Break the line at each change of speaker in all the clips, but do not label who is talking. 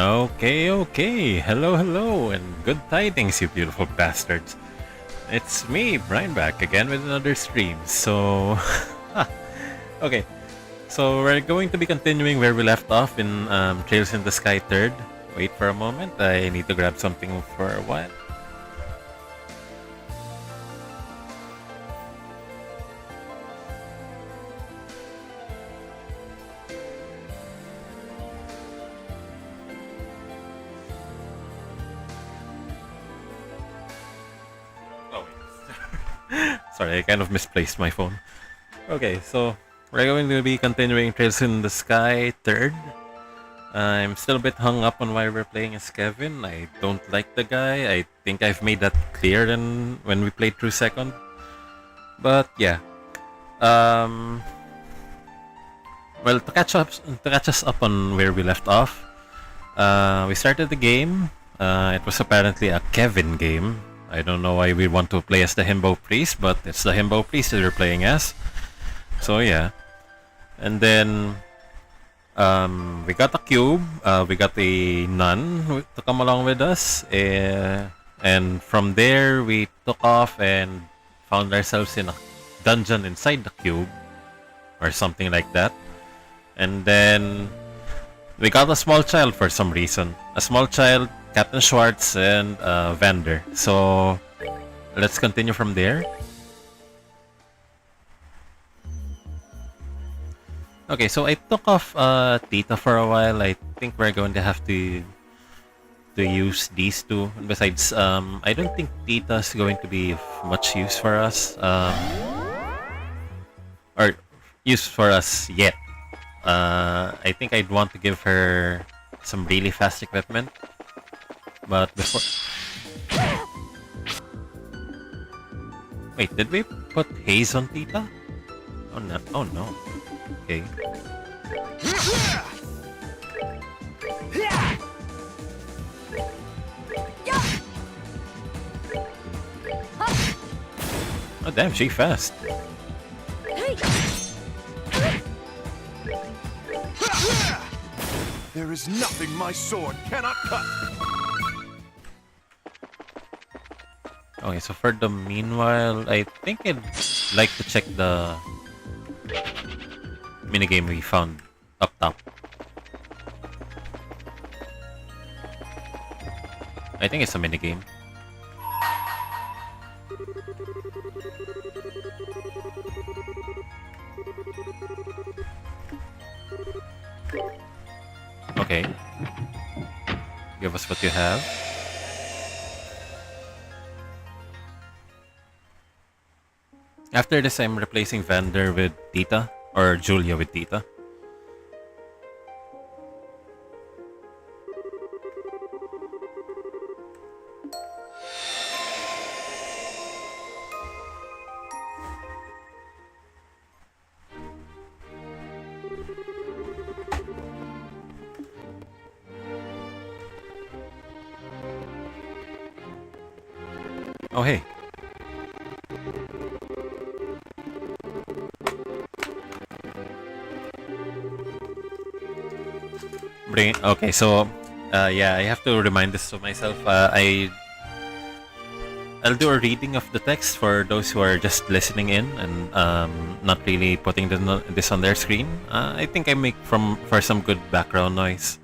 Okay. Hello, hello, and good tidings, you beautiful bastards. It's me, Brian, back again with another stream. So, okay. So we're going to be continuing where we left off in Trails in the Sky 3rd. Wait for a moment. I need to grab something for a while. Sorry, I kind of misplaced my phone. Okay, so we're going to be continuing Trails in the Sky 3rd. I'm still a bit hung up on why we're playing as Kevin. I don't like the guy. I think I've made that clear when we played through 2nd. But yeah. Well, to catch us up on where we left off, we started the game. It was apparently a Kevin game. I don't know why we want to play as the himbo priest, but it's the himbo priest that we're playing as. So yeah. And then we got a cube. We got a nun to come along with us. And from there, we took off and found ourselves in a dungeon inside the cube. Or something like that. And then we got a small child for some reason. A small child, Captain Schwartz, and Vander. So let's continue from there. Okay, so I took off Tita for a while. I think we're going to have to use these two. And besides, I don't think Tita's going to be of much use for us. Or use for us yet. I think I'd want to give her some really fast equipment. But before... Wait, did we put haze on Tita? Oh no. Oh no. Okay. Oh damn, she fast.
There is nothing my sword cannot cut.
Okay, so for the meanwhile, I think I'd like to check the minigame we found up top. I think it's a minigame. Okay. Give us what you have. After this, I'm replacing Vander with Tita, or Julia with Tita. Oh, hey. Okay, so yeah, I have to remind this to myself. I'll do a reading of the text for those who are just listening in and not really putting this on their screen. I think I make for some good background noise,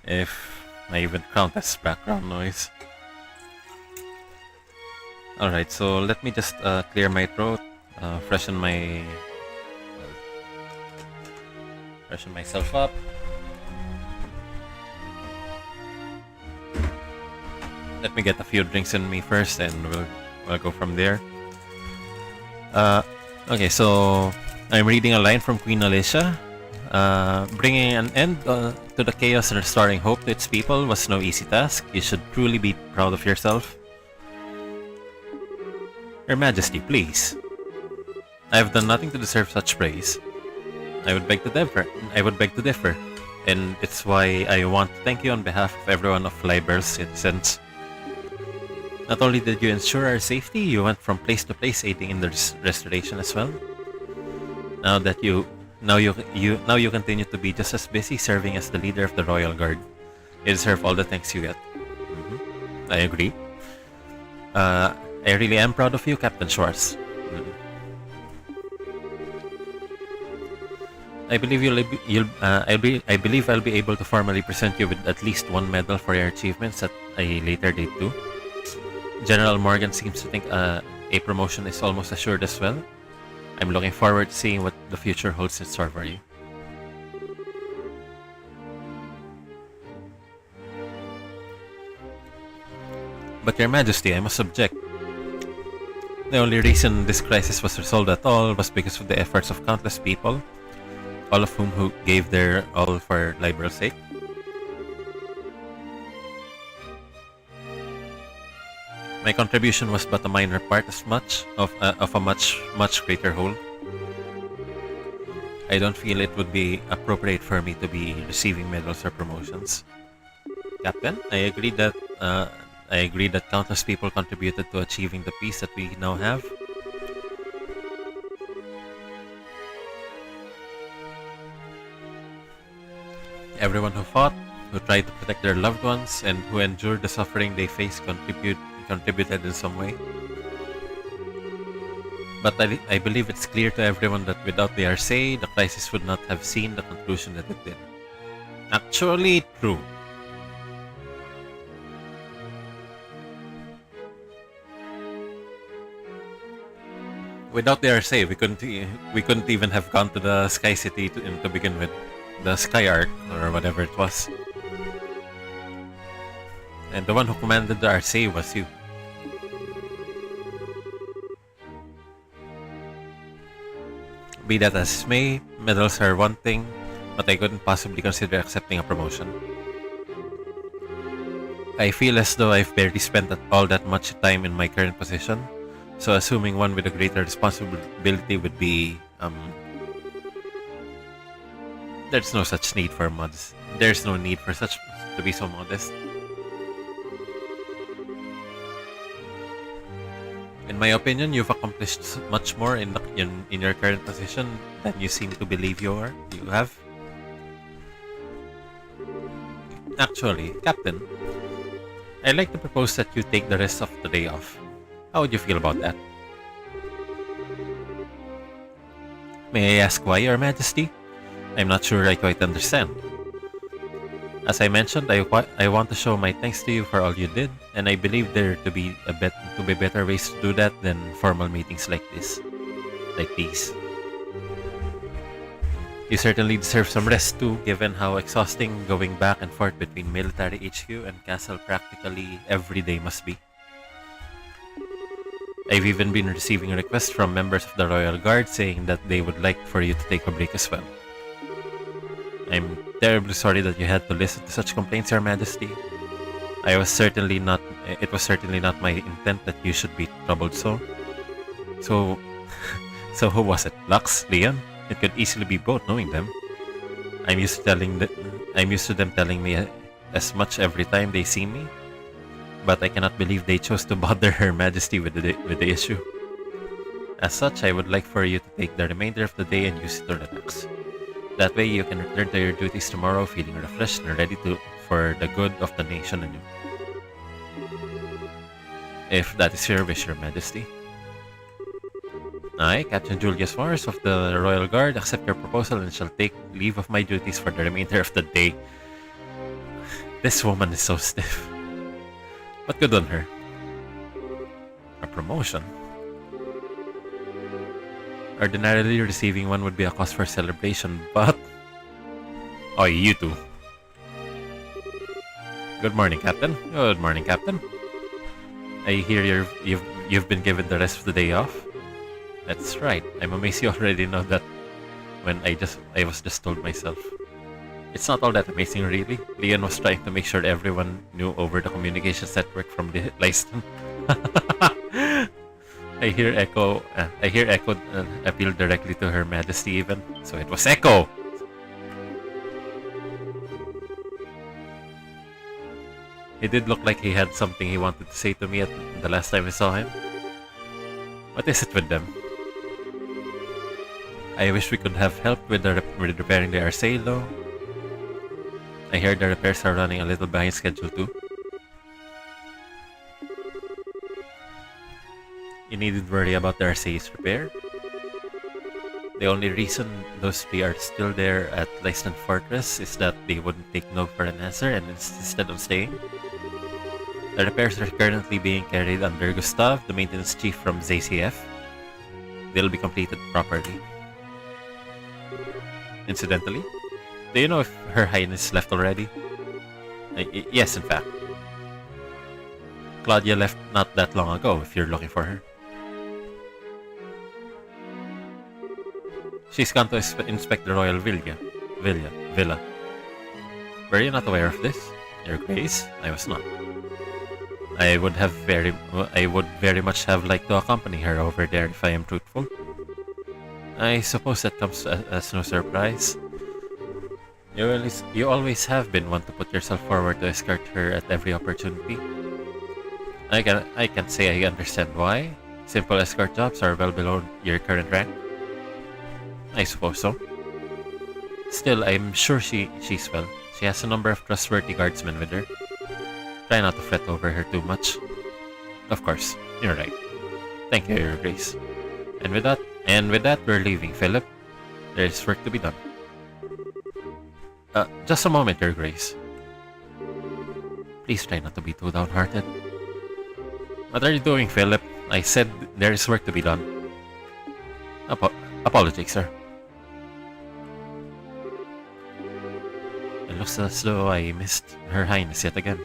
if I even count as background noise. All right, so let me just clear my throat, freshen myself up. Let me get a few drinks in me first, and we'll go from there. Okay, so I'm reading a line from Queen Alicia. Bringing an end to the chaos and restoring hope to its people was no easy task. You should truly be proud of yourself. Your Majesty, please. I have done nothing to deserve such praise. I would beg to differ, and it's why I want to thank you on behalf of everyone of Liber's citizens. Not only did you ensure our safety, you went from place to place aiding in the restoration as well. Now you continue to be just as busy serving as the leader of the Royal Guard. You deserve all the thanks you get. I agree. I really am proud of you, Captain Schwartz. I believe I believe I'll be able to formally present you with at least one medal for your achievements at a later date too. General Morgan seems to think a promotion is almost assured as well. I'm looking forward to seeing what the future holds in store for you. But Your Majesty, I must object. The only reason this crisis was resolved at all was because of the efforts of countless people, all of who gave their all for Liberal's sake. My contribution was but a minor part as much of a much greater whole. I don't feel it would be appropriate for me to be receiving medals or promotions. Captain, I agree that countless people contributed to achieving the peace that we now have. Everyone who fought, who tried to protect their loved ones, and who endured the suffering they faced contributed in some way. But I believe it's clear to everyone that without the RSA, the crisis would not have seen the conclusion that it did. Actually, true. Without the RSA, we couldn't even have gone to the Sky City to begin with, the Sky Arc or whatever it was. And the one who commanded the RSA was you. Be that as it may, medals are one thing, but I couldn't possibly consider accepting a promotion. I feel as though I've barely spent all that much time in my current position. So assuming one with a greater responsibility would be, there's no such need for mods. There's no need for such to be so modest. In my opinion, you've accomplished much more in your current position than you seem to believe you have. Actually, Captain, I'd like to propose that you take the rest of the day off. How would you feel about that? May I ask why, Your Majesty? I'm not sure I quite understand. As I mentioned, I want to show my thanks to you for all you did, and I believe there to be better ways to do that than formal meetings like these. You certainly deserve some rest too, given how exhausting going back and forth between military HQ and castle practically every day must be. I've even been receiving requests from members of the Royal Guard saying that they would like for you to take a break as well. I'm terribly sorry that you had to listen to such complaints, Your Majesty. It was certainly not my intent that you should be troubled so. So who was it? Lux? Leon? It could easily be both, knowing them. I'm used to them telling me as much every time they see me. But I cannot believe they chose to bother Her Majesty with the issue. As such, I would like for you to take the remainder of the day and use it to relax. That way you can return to your duties tomorrow feeling refreshed and ready for the good of the nation anew. If that is your wish, Your Majesty. I, Captain Julius Morris of the Royal Guard, accept your proposal and shall take leave of my duties for the remainder of the day. This woman is so stiff. But good on her. A promotion? Ordinarily, receiving one would be a cause for celebration, but... Oh, you two. Good morning, Captain. Good morning, Captain. I hear you've been given the rest of the day off. That's right. I'm amazed you already know that when I was just told myself. It's not all that amazing, really. Leon was trying to make sure everyone knew over the communications network from the Leiston. I hear Echo appeal directly to Her Majesty even. So it was Echo! He did look like he had something he wanted to say to me at the last time I saw him. What is it with them? I wish we could have helped with repairing the Arcelo. I hear the repairs are running a little behind schedule too. You needn't worry about the RCA's repair. The only reason those three are still there at Leiston Fortress is that they wouldn't take no for an answer and instead of staying. The repairs are currently being carried under Gustav, the maintenance chief from ZCF. They'll be completed properly. Incidentally, do you know if Her Highness left already? Yes, in fact. Claudia left not that long ago, if you're looking for her. She's gone to inspect the royal villa. Were you not aware of this, Your Grace? I was not. I would very much have liked to accompany her over there if I am truthful. I suppose that comes as no surprise. You always have been one to put yourself forward to escort her at every opportunity. I can't say I understand why. Simple escort jobs are well below your current rank. I suppose so. Still, I'm sure she's well. She has a number of trustworthy guardsmen with her. Try not to fret over her too much. Of course, you're right. Thank you, Your Grace. And with that, we're leaving, Philip. There's work to be done. Just a moment, Your Grace. Please try not to be too downhearted. What are you doing, Philip? I said there is work to be done. Apologies, sir. It looks as though I missed Her Highness yet again.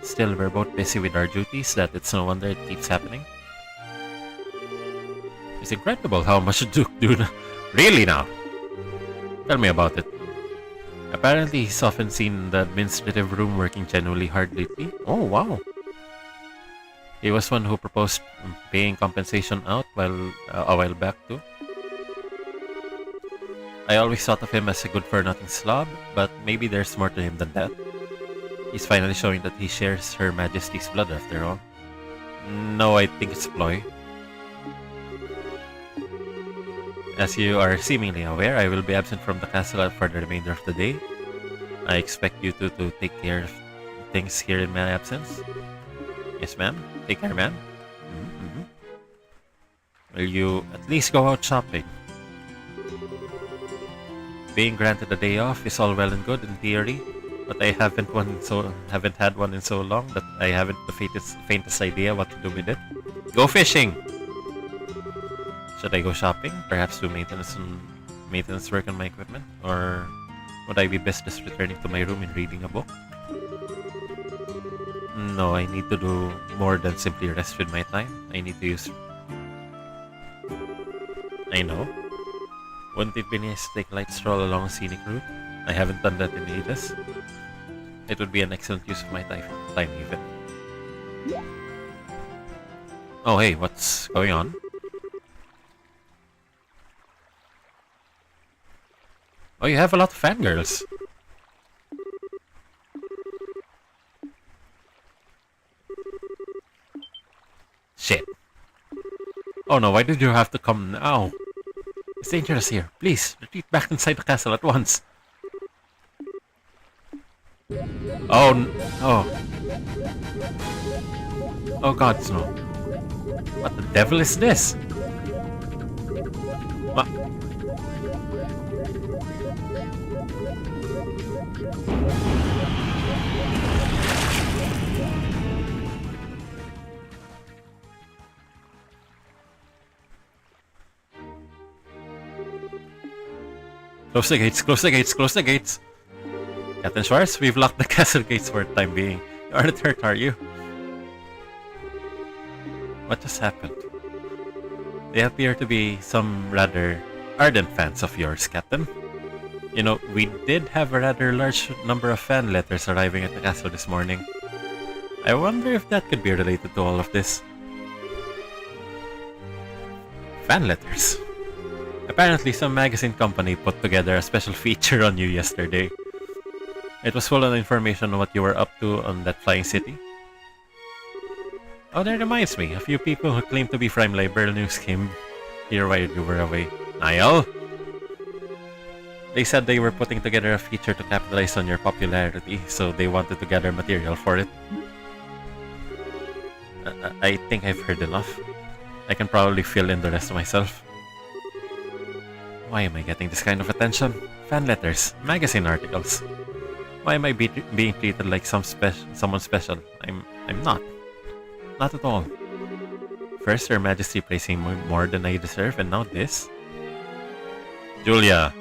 Still, we're both busy with our duties that it's no wonder it keeps happening. It's incredible how much Duke do. Really now? Tell me about it. Apparently, he's often seen in the administrative room working genuinely hard lately. Oh, wow. He was one who proposed paying compensation out a while back too. I always thought of him as a good-for-nothing slob, but maybe there's more to him than that. He's finally showing that he shares Her Majesty's blood after all. No, I think it's a ploy. As you are seemingly aware, I will be absent from the castle for the remainder of the day. I expect you two to take care of things here in my absence. Yes, ma'am. Take care, ma'am. Mm-hmm. Will you at least go out shopping? Being granted a day off is all well and good in theory, but I haven't had one in so long that I haven't the faintest idea what to do with it. Go fishing! Should I go shopping? Perhaps do maintenance work on my equipment? Or would I be best just returning to my room and reading a book? No, I need to do more than simply rest with my time. I need to use... I know. Wouldn't it be nice to take a light stroll along a scenic route? I haven't done that in ages. It would be an excellent use of my time even. Oh hey, what's going on? Oh, you have a lot of fangirls. Shit. Oh no, why did you have to come now? It's dangerous here. Please, retreat back inside the castle at once. Oh. Oh gods, no. What the devil is this? Close the gates, close the gates, close the gates! Captain Schwartz, we've locked the castle gates for the time being. You aren't hurt, are you? What just happened? They appear to be some rather ardent fans of yours, Captain. You know, we did have a rather large number of fan letters arriving at the castle this morning. I wonder if that could be related to all of this. Fan letters? Apparently, some magazine company put together a special feature on you yesterday. It was full of information on what you were up to on that flying city. Oh, that reminds me. A few people who claim to be from Liberal News came here while you were away. Niall? They said they were putting together a feature to capitalize on your popularity, so they wanted to gather material for it. I think I've heard enough. I can probably fill in the rest myself. Why am I getting this kind of attention? Fan letters, magazine articles. Why am I being treated like someone special? I'm not. Not at all. First, Her Majesty praising me more than I deserve, and now this. Julia!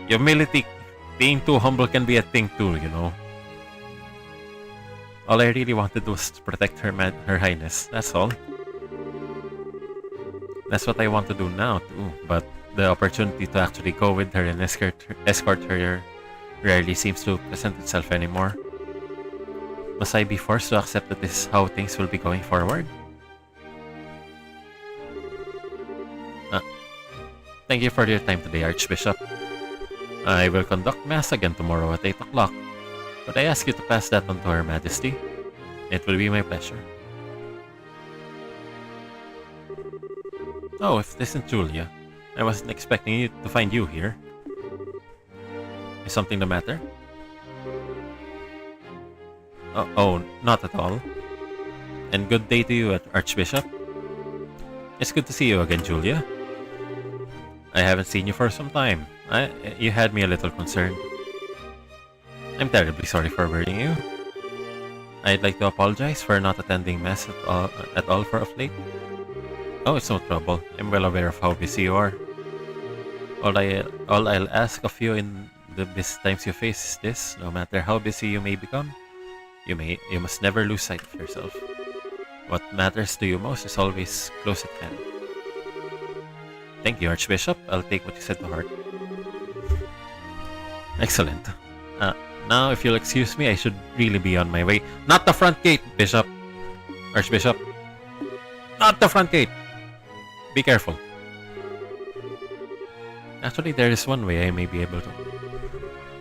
Humility, being too humble can be a thing too, you know. All I really wanted was to protect Her Highness, that's all. That's what I want to do now too, but the opportunity to actually go with her and escort her rarely seems to present itself anymore. Must I be forced to accept that this is how things will be going forward? Thank you for your time today, Archbishop. I will conduct Mass again tomorrow at 8 o'clock, but I ask you to pass that on to Her Majesty. It will be my pleasure. Oh, if this isn't Julia. I wasn't expecting to find you here. Is something the matter? Oh, not at all. And good day to you, Archbishop. It's good to see you again, Julia. I haven't seen you for some time. You had me a little concerned. I'm terribly sorry for worrying you. I'd like to apologize for not attending Mass at all for of late. Oh, it's no trouble. I'm well aware of how busy you are. All I'll ask of you in the busy times you face is this: no matter how busy you may become, you must never lose sight of yourself. What matters to you most is always close at hand. Thank you, Archbishop. I'll take what you said to heart. Excellent. Now, if you'll excuse me, I should really be on my way. Not the front gate, Bishop. Archbishop. Not the front gate. Be careful. Actually, there is one way I may be able to.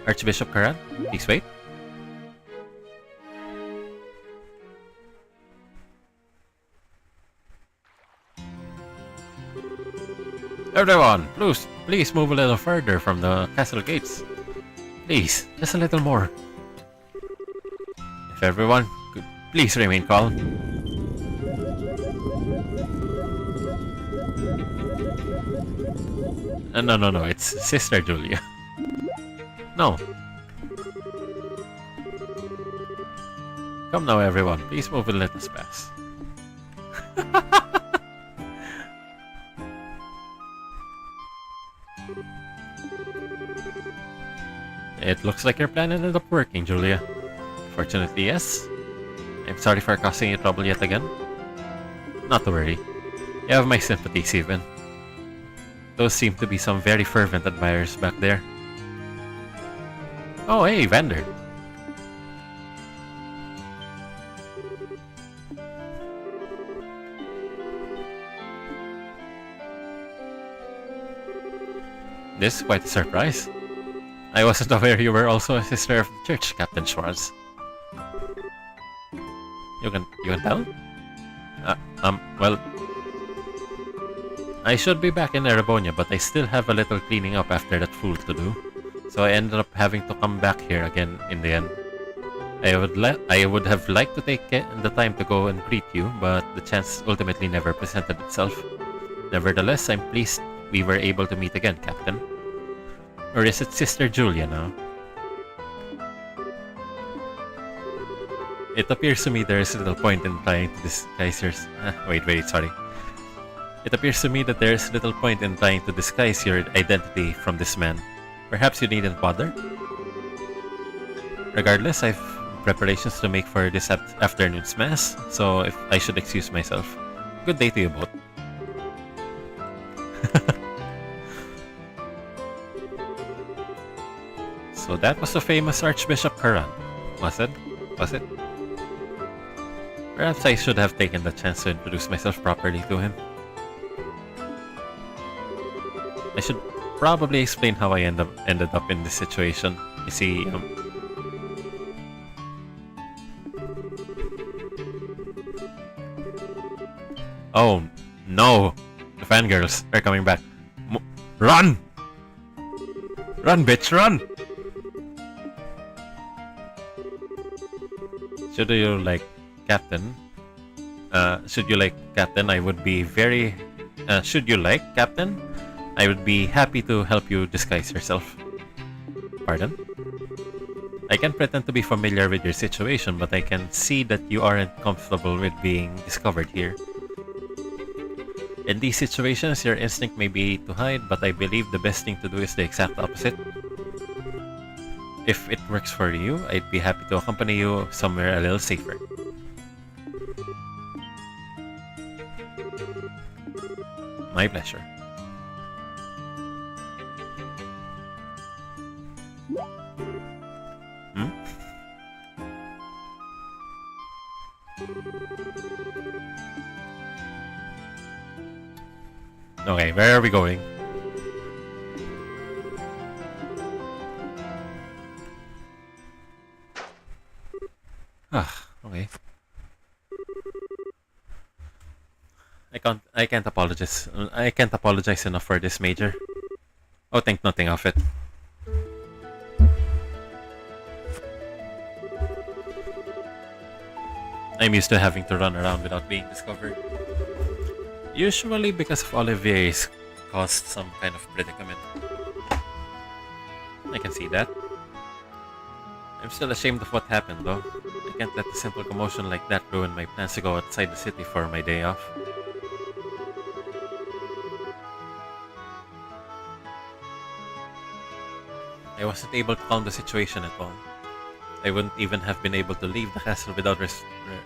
Archbishop Karan, please wait. Everyone, please move a little further from the castle gates. Please, just a little more. If everyone could please remain calm. No, it's Sister Julia. No. Come now, everyone, please move and let us pass. It looks like your plan ended up working, Julia. Fortunately, yes. I'm sorry for causing you trouble yet again. Not to worry. You have my sympathies even. Those seem to be some very fervent admirers back there. Oh, hey, Vander. This is quite a surprise. I wasn't aware you were also a sister of the church, Captain Schwartz. You can tell? Well, I should be back in Erebonia, but I still have a little cleaning up after that fool to do. So I ended up having to come back here again in the end. I would have liked to take the time to go and greet you, but the chance ultimately never presented itself. Nevertheless, I'm pleased we were able to meet again, Captain. Or is it Sister Julia now? It appears to me there is little point in trying to disguise your... wait, sorry. It appears to me that there is little point in trying to disguise your identity from this man. Perhaps you needn't bother? Regardless, I've preparations to make for this afternoon's Mass, so if I should excuse myself. Good day to you both. So that was the famous Archbishop Karan, was it? Perhaps I should have taken the chance to introduce myself properly to him. I should probably explain how I ended up in this situation. You see, oh no, the fangirls are coming back. Run! Run, bitch, run! Should you like Captain? Should you like Captain? I would be very... should you like Captain? I would be happy to help you disguise yourself. Pardon? I can pretend to be familiar with your situation, but I can see that you aren't comfortable with being discovered here. In these situations, your instinct may be to hide, but I believe the best thing to do is the exact opposite. If it works for you, I'd be happy to accompany you somewhere a little safer. My pleasure. Hmm? Okay, where are we going? Okay. I can't apologize. I can't apologize enough for this, Major. Oh, think nothing of it. I'm used to having to run around without being discovered. Usually because of Olivier's caused some kind of predicament. I can see that. I'm still ashamed of what happened, though. I can't let a simple commotion like that ruin my plans to go outside the city for my day off. I wasn't able to calm the situation at all. I wouldn't even have been able to leave the castle without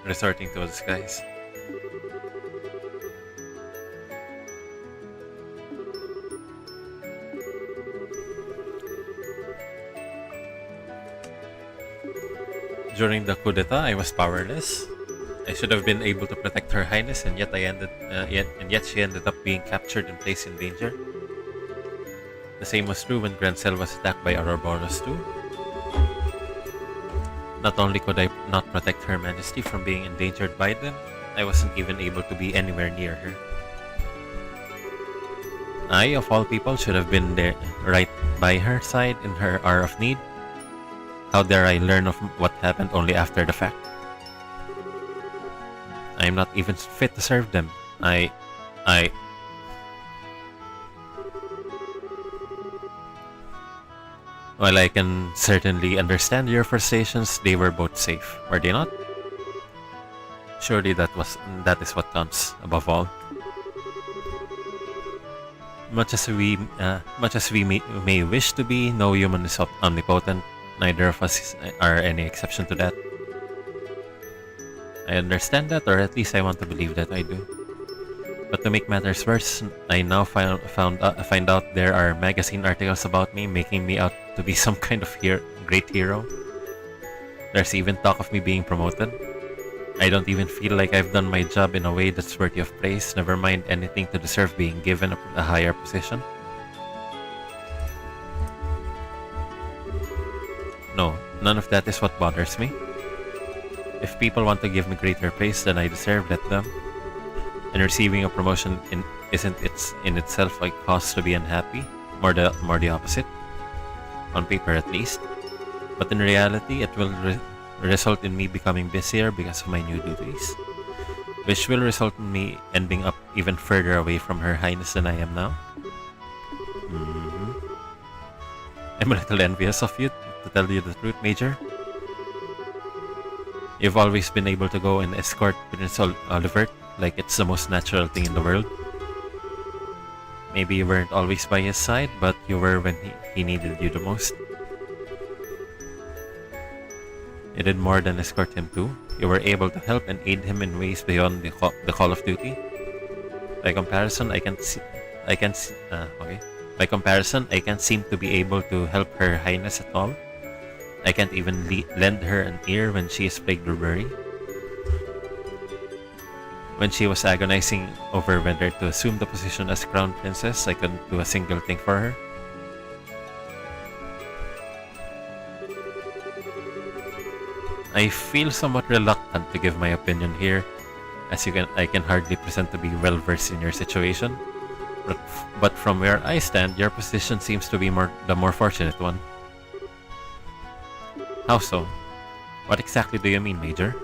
resorting to a disguise. During the coup d'etat, I was powerless. I should have been able to protect Her Highness, and yet she ended up being captured and placed in danger. The same was true when Grancel was attacked by Ouroboros too. Not only could I not protect Her Majesty from being endangered by them, I wasn't even able to be anywhere near her. I, of all people, should have been there, right by her side in her hour of need. How dare I learn of what happened only after the fact? I am not even fit to serve them. While I can certainly understand your frustrations, they were both safe, were they not? Surely that is what counts above all. Much as we may wish to be, no human is omnipotent. Neither of us are any exception to that. I understand that, or at least I want to believe that I do. But to make matters worse, I now find out there are magazine articles about me, making me out to be some kind of great hero. There's even talk of me being promoted. I don't even feel like I've done my job in a way that's worthy of praise, never mind anything to deserve being given a higher position. No, none of that is what bothers me. If people want to give me greater praise than I deserve, let them. And receiving a promotion isn't in itself a cause to be unhappy, more the opposite. On paper at least. But in reality, it will result in me becoming busier because of my new duties, which will result in me ending up even further away from Her Highness than I am now. I'm a little envious of you, to tell you the truth, Major. You've always been able to go and escort Prince Oliver like it's the most natural thing in the world. Maybe you weren't always by his side, but you were when he needed you the most. You did more than escort him too. You were able to help and aid him in ways beyond the call of duty. By comparison, I can't seem to be able to help Her Highness at all. I can't even lend her an ear when she is plagued with worry. When she was agonizing over whether to assume the position as Crown Princess, I couldn't do a single thing for her. I feel somewhat reluctant to give my opinion here, as I can hardly pretend to be well versed in your situation. But from where I stand, your position seems to be the more fortunate one. How so? What exactly do you mean, Major?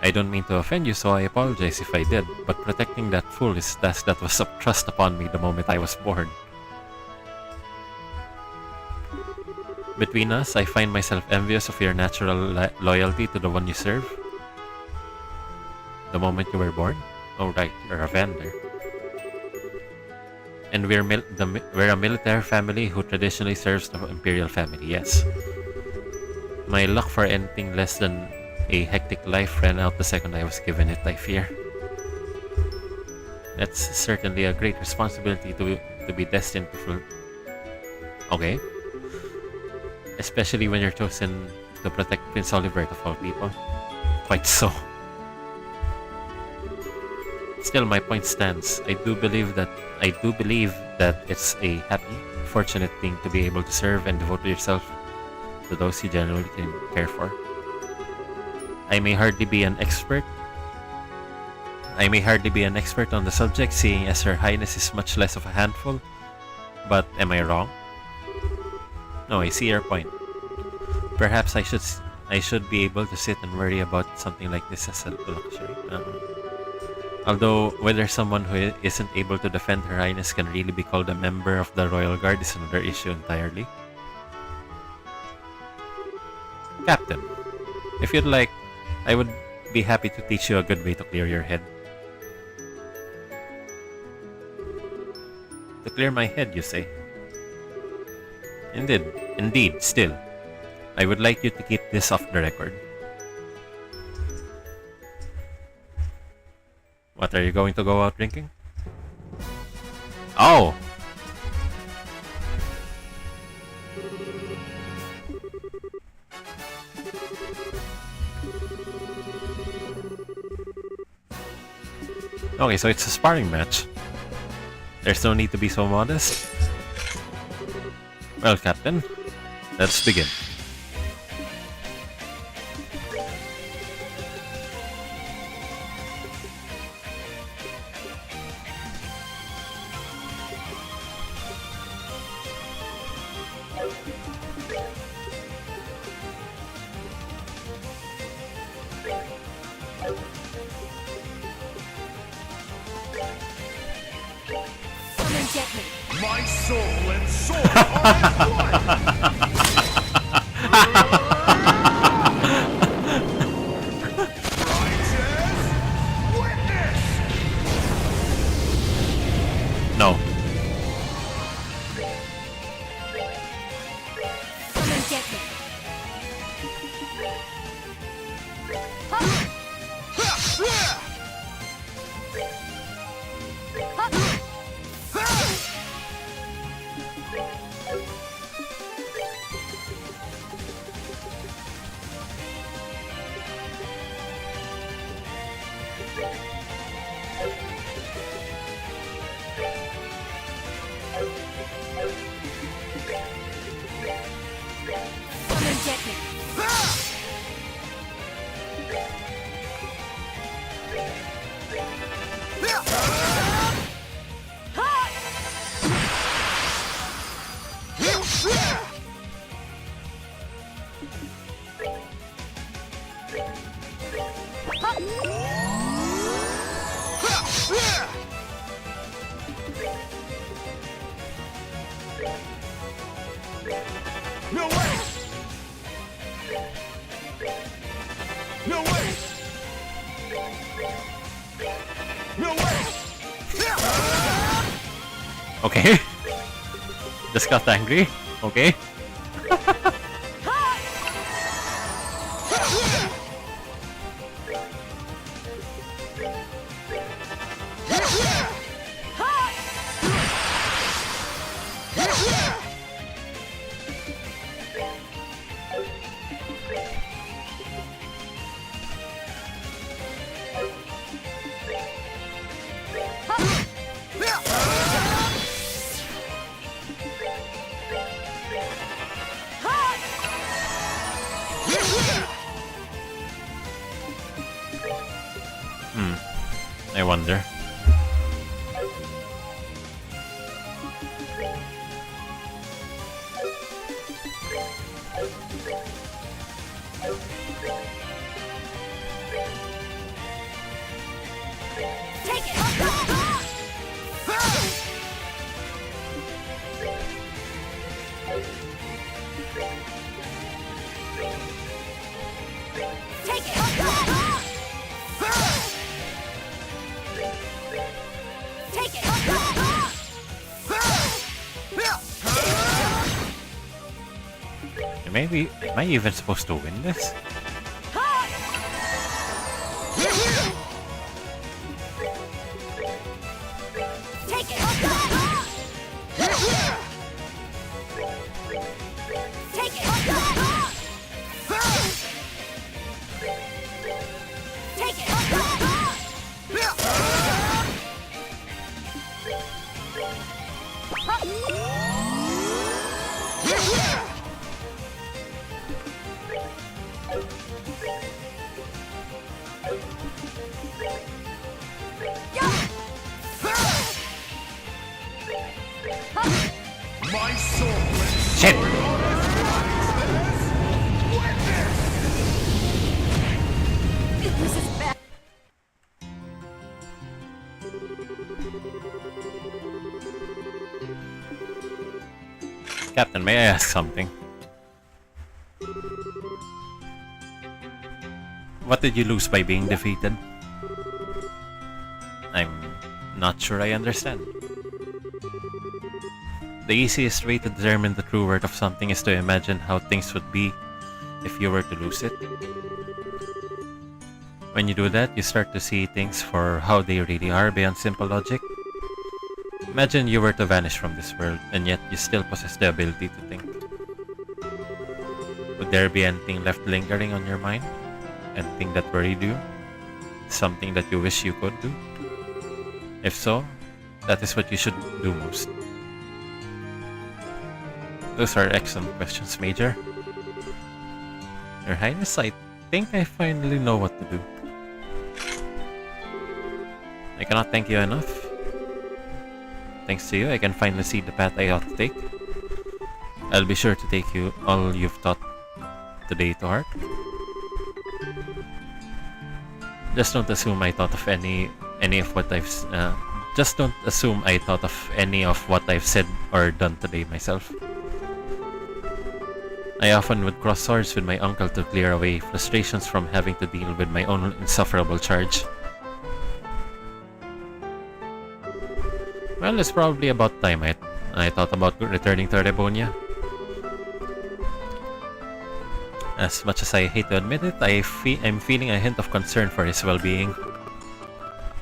I don't mean to offend you, so I apologize if I did, but protecting that foolish task that was thrust upon me the moment I was born. Between us, I find myself envious of your natural loyalty to the one you serve. The moment you were born? Oh right, you're a vendor. And we're a military family who traditionally serves the imperial family, yes. My luck for anything less than a hectic life ran out the second I was given it, I fear. That's certainly a great responsibility to be destined to fulfill. Okay. Especially when you're chosen to protect Prince Olivert of all people. Quite so. Still, my point stands. I do believe that it's a happy, fortunate thing to be able to serve and devote yourself to those you genuinely can care for. I may hardly be an expert on the subject, seeing as Her Highness is much less of a handful, but am I wrong? No, I see your point. Perhaps I should be able to sit and worry about something like this as a luxury. Although whether someone who isn't able to defend Her Highness can really be called a member of the Royal Guard is another issue entirely. Captain, if you'd like, I would be happy to teach you a good way to clear your head. To clear my head, you say? Indeed, still. I would like you to keep this off the record. What, are you going to go out drinking? Oh! Okay, so it's a sparring match. There's no need to be so modest. Well, Captain, let's begin.
My soul and sword are at one! Righteous witness!
No.
Come and get me. Come and get me.
No way! No way! No way!
Okay. Just got angry. Okay. I wonder.
Take it! Take it! Take it!
Am I even supposed to win this?
Take it! Take it! Take it!
My sword.
Shit!
This is bad.
Captain, may I ask something? What did you lose by being defeated? I'm not sure I understand. The easiest way to determine the true worth of something is to imagine how things would be if you were to lose it. When you do that, you start to see things for how they really are beyond simple logic. Imagine you were to vanish from this world, and yet you still possess the ability to think. Would there be anything left lingering on your mind? Anything that worried you? Something that you wish you could do? If so, that is what you should do most. Those are excellent questions, Major. Your Highness, I think I finally know what to do. I cannot thank you enough. Thanks to you, I can finally see the path I ought to take. I'll be sure to take all you've taught today to heart. Just don't assume I thought of any of what I've just don't assume I thought of any of what I've said or done today myself. I often would cross swords with my uncle to clear away frustrations from having to deal with my own insufferable charge. Well, it's probably about time I thought about returning to Rebonia. As much as I hate to admit it, I'm feeling a hint of concern for his well-being.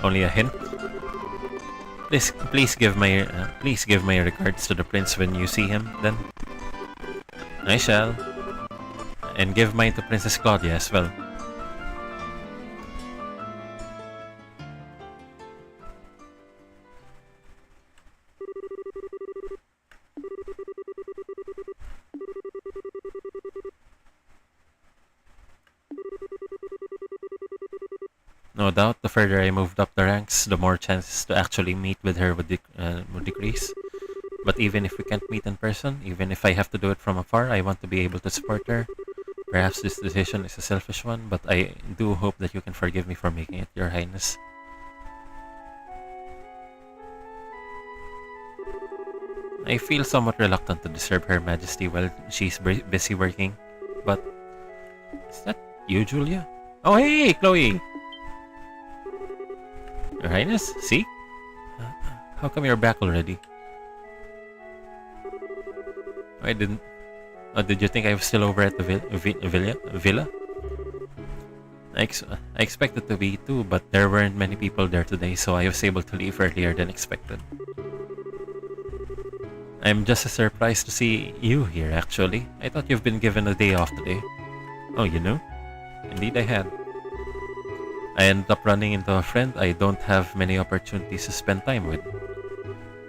Only a hint. Please give my regards to the prince when you see him. Then I shall, and give mine to Princess Claudia as well. No doubt, the further I moved up the ranks, the more chances to actually meet with her would decrease. But even if we can't meet in person, even if I have to do it from afar, I want to be able to support her. Perhaps this decision is a selfish one, but I do hope that you can forgive me for making it, Your Highness. I feel somewhat reluctant to disturb Her Majesty while she's busy working, but is that you, Julia? Oh, hey, Chloe! Your Highness, see? How come you're back already? I didn't... Oh, did you think I was still over at the villa? I expected to be too, but there weren't many people there today, so I was able to leave earlier than expected. I'm just as surprised to see you here, actually. I thought you've been given a day off today. Oh, you knew? Indeed I had. I ended up running into a friend I don't have many opportunities to spend time with.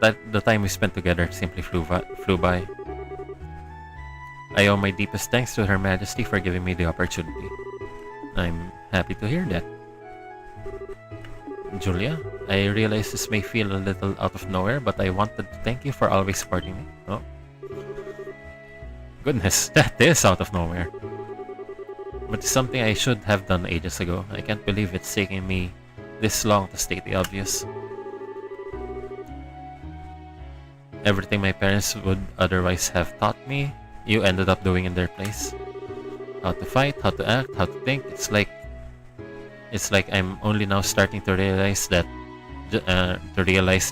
The time we spent together simply flew by. I owe my deepest thanks to Her Majesty for giving me the opportunity. I'm happy to hear that. Julia, I realize this may feel a little out of nowhere, but I wanted to thank you for always supporting me. Oh. Goodness, that is out of nowhere. But it's something I should have done ages ago. I can't believe it's taking me this long to state the obvious. Everything my parents would otherwise have taught me, you ended up doing in their place. How to fight, how to act, how to think. It's like I'm only now starting to realize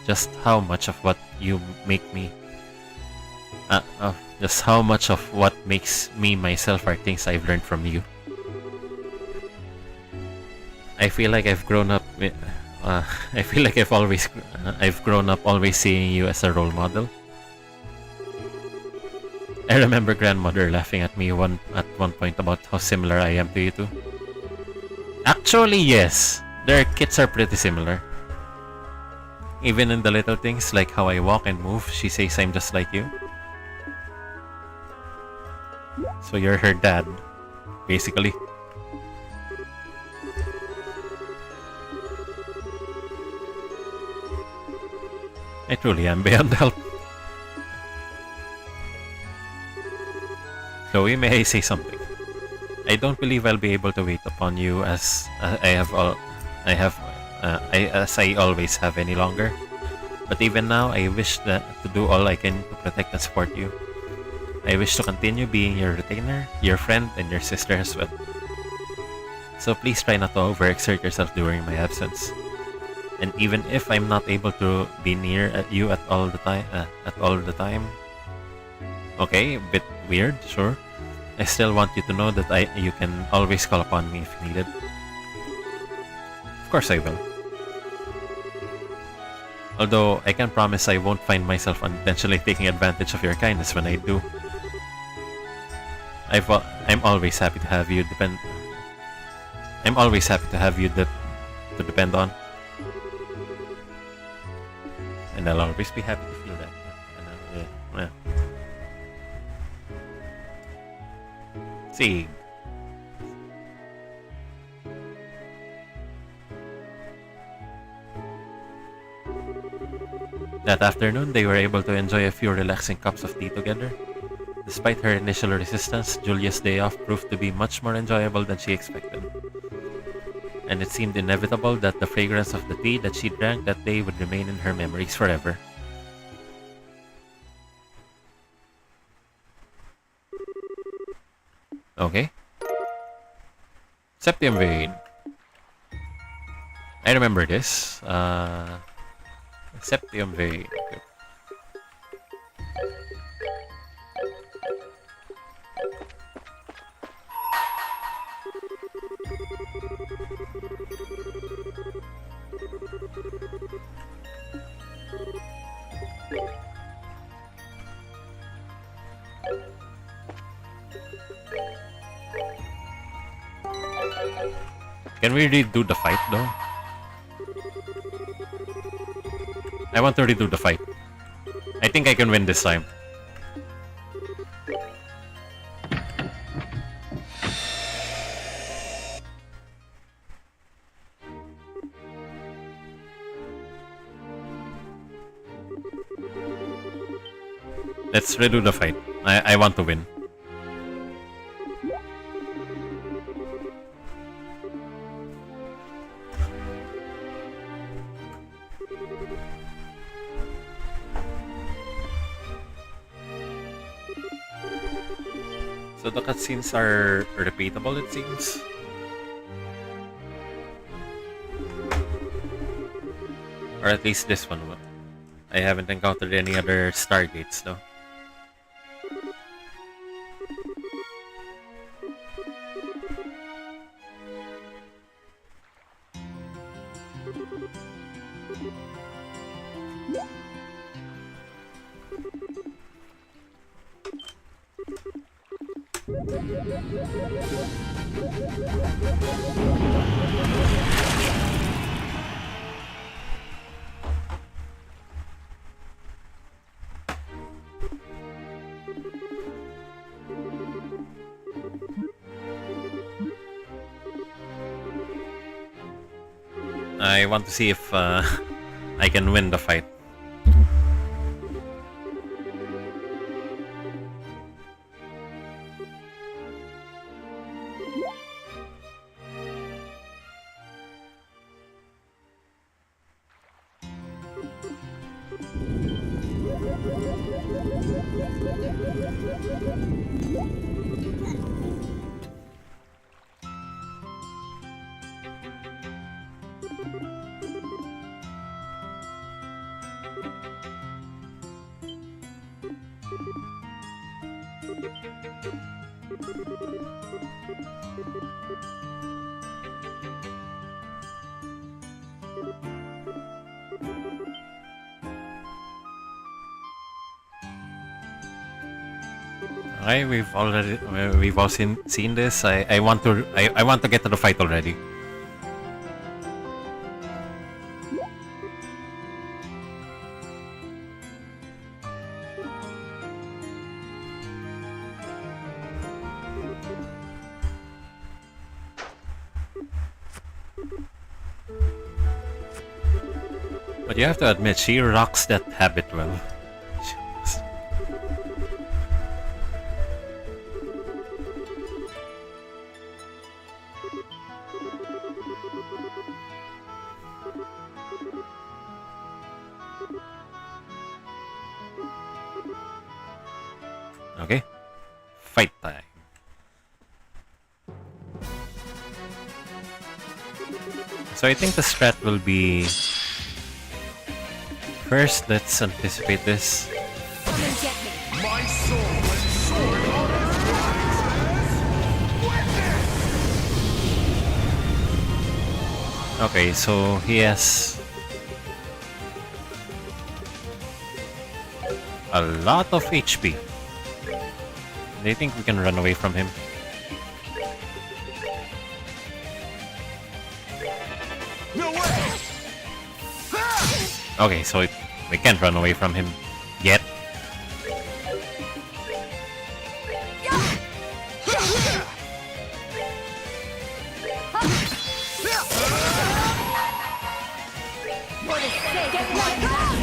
just how much of what you make me, just how much of what makes me myself are things I've learned from you. I feel like I've grown up. I feel like I've grown up always seeing you as a role model. I remember grandmother laughing at me at one point about how similar I am to you two. Actually, yes, their kids are pretty similar. Even in the little things like how I walk and move, she says I'm just like you. So you're her dad, basically. I truly am beyond help. Chloe, may I say something? I don't believe I'll be able to wait upon you as I always have any longer. But even now, I wish to do all I can to protect and support you. I wish to continue being your retainer, your friend, and your sister as well. So please try not to overexert yourself during my absence. And even if I'm not able to be near you at all the time, okay, a bit weird, sure. I still want you to know that you can always call upon me if needed. Of course I will. Although I can promise I won't find myself unintentionally taking advantage of your kindness when I do. I'm always happy to have you depend. I'm always happy to have you to depend on. And I'll always be happy to feel that. Yeah. See. That afternoon, they were able to enjoy a few relaxing cups of tea together. Despite her initial resistance, Julia's day off proved to be much more enjoyable than she expected. And it seemed inevitable that the fragrance of the tea that she drank that day would remain in her memories forever. Okay. Septium Vein. I remember this. Septium Vein. Okay. Can we redo the fight though? I want to redo the fight. I think I can win this time. Let's redo the fight. I want to win. So the cutscenes are repeatable, it seems. Or at least this one. I haven't encountered any other Stargates though. I want to see if I can win the fight. Okay, we've all seen this. I want to get to the fight already. But you have to admit, she rocks that habit well. Okay, fight time. So I think the strat will be... First, let's anticipate this.
Come and get me.
My soul and sword are as witness!
Okay, so he has a lot of HP. Do you think we can run away from him?
No way!
Okay, so we can't run away from him yet.
What is safe? Get right back.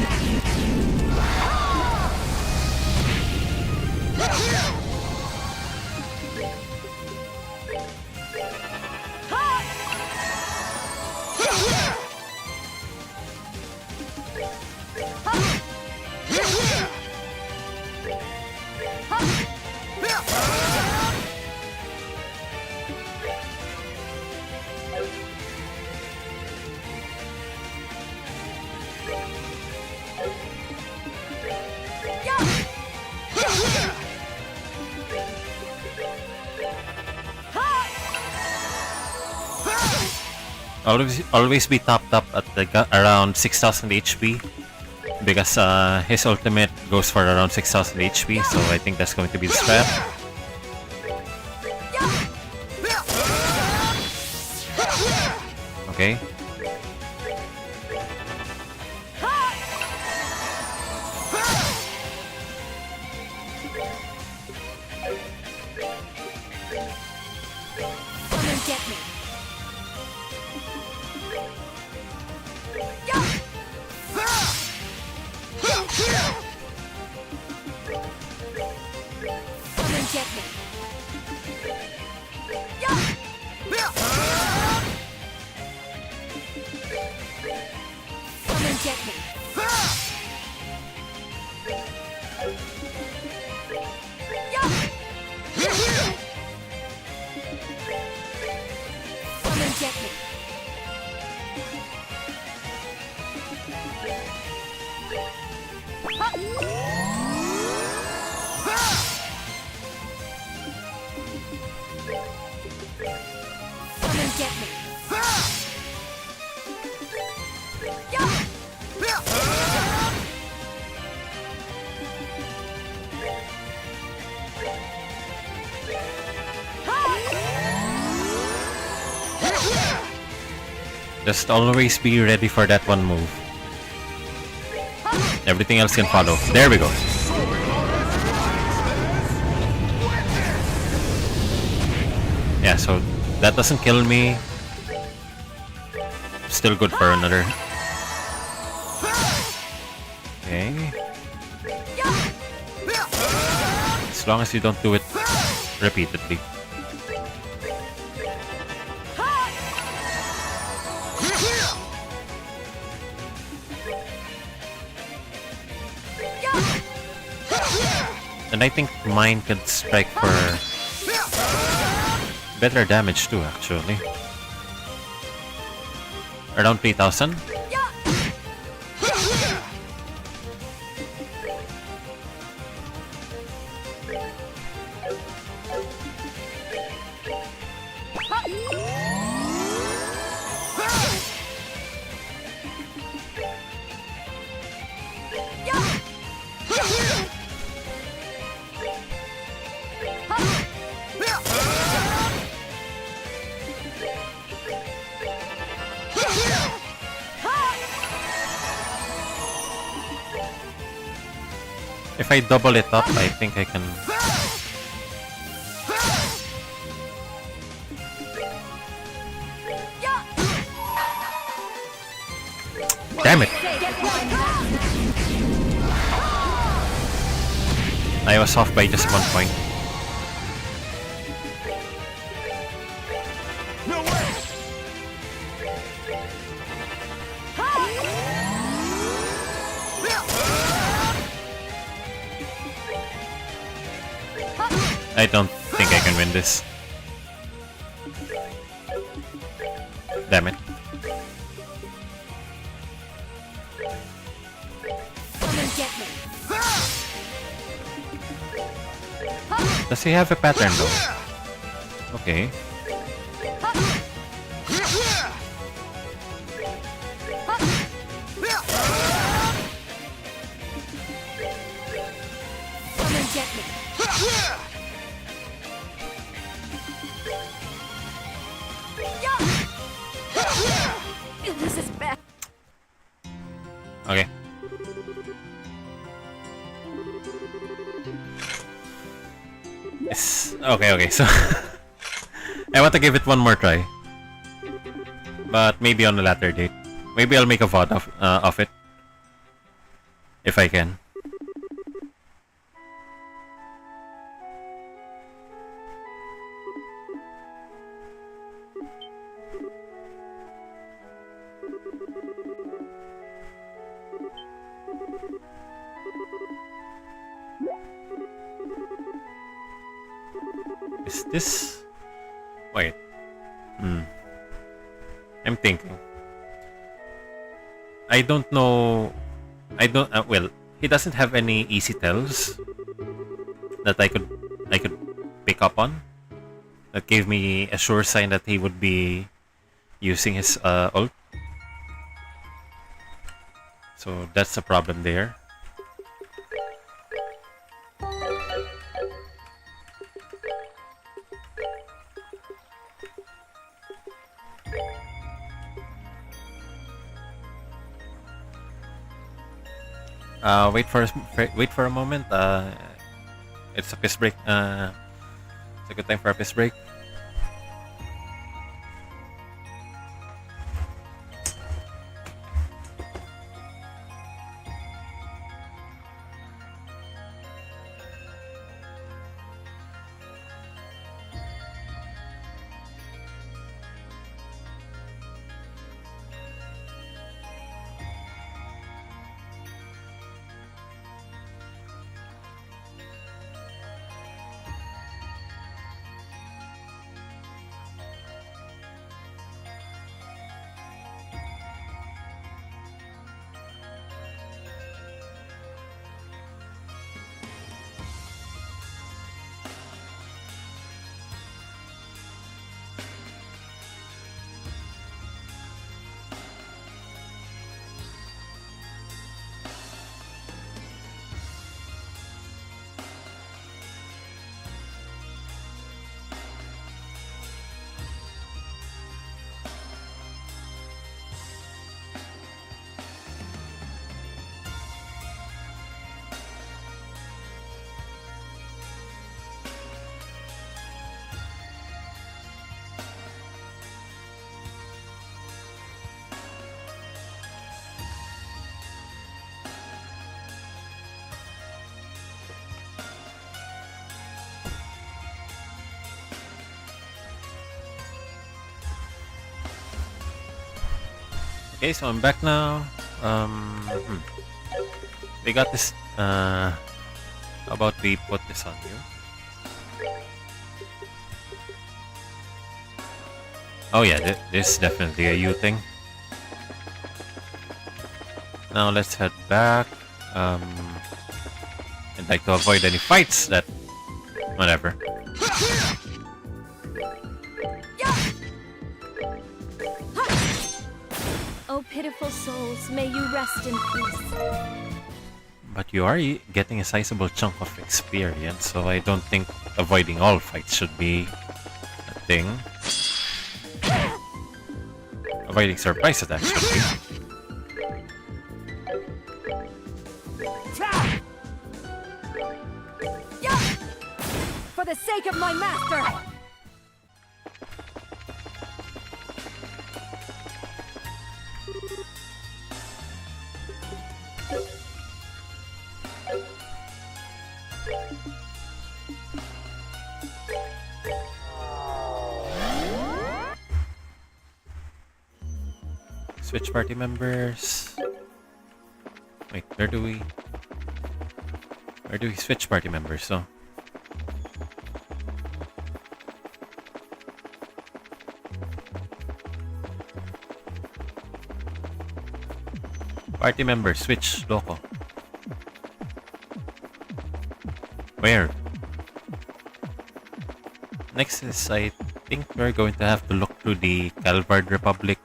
Always be topped up at around 6,000 HP because his ultimate goes for around 6,000 HP, so I think that's going to be the strat. Okay.
Come and get me. Come and get me. Come and get me. Come and get me. Come and get me.
Just always be ready for that one move. Everything else can follow. There we go. Yeah, so that doesn't kill me. Still good for another. Okay. As long as you don't do it repeatedly. And I think mine could strike for better damage too, actually. Around 3,000. If I double it up, I think I can... Damn it! I was off by just 1 point.
No way!
I don't think I can win this. Damn it.
Come and get me.
Does he have a pattern though? Okay.
Come and get me. This is bad.
Okay. Yes. Okay, so I want to give it one more try. But maybe on a later date. Maybe I'll make a VOD of it. If I can. Is this... Wait. I'm thinking. I don't know... well, he doesn't have any easy tells that I could pick up on. That gave me a sure sign that he would be using his ult. So that's a problem there. Wait for a moment. It's a piss break. It's a good time for a piss break. Okay, so I'm back now. We got this How about we put this on you? Oh yeah, this is definitely a you thing. Now let's head back. I'd like to avoid any fights that... Whatever.
Oh, pitiful souls, may you rest in peace.
But you are getting a sizable chunk of experience, so I don't think avoiding all fights should be a thing. Avoiding surprise attacks should be.
For the sake of my master!
Switch party members. Wait, where do we switch party members? So party members switch loco. Where? Next is, I think we're going to have to look through the Calvard Republic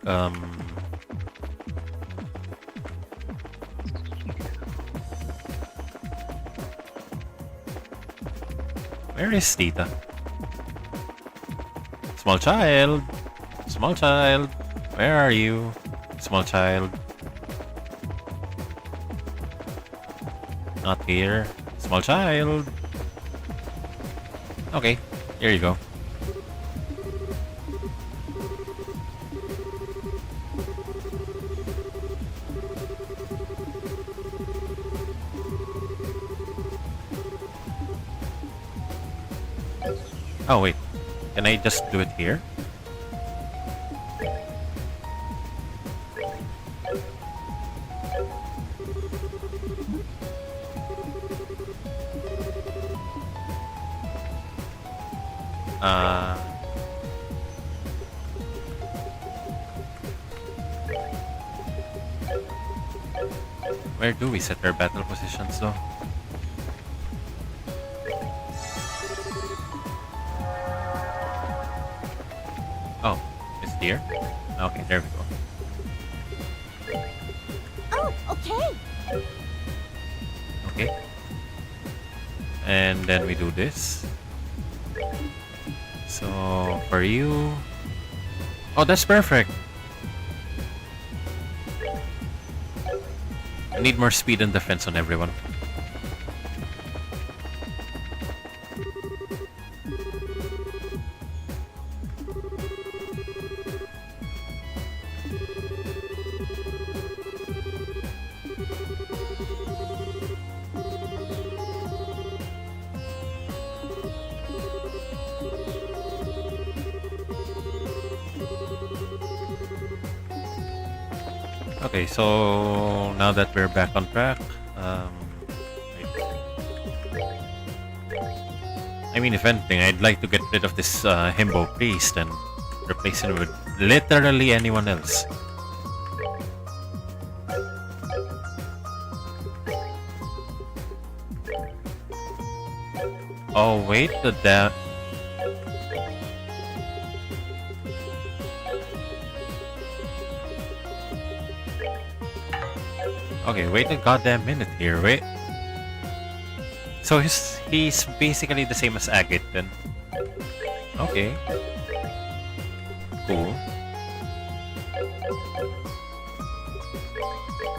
where is Tita? Small child! Small child! Where are you? Small child. Not here. Small child! Okay, here you go. Oh wait, can I just do it here? Where do we set our battle positions though? Oh, it's here? Okay, there we go.
Oh, okay.
Okay. And then we do this. So, for you... Oh, that's perfect! I need more speed and defense on everyone. Okay, so now that we're back on track, I mean, if anything, I'd like to get rid of this himbo priest and replace him with literally anyone else. Oh wait, the damn. Okay, wait a goddamn minute here, wait. So he's basically the same as Agate then. Okay. Cool.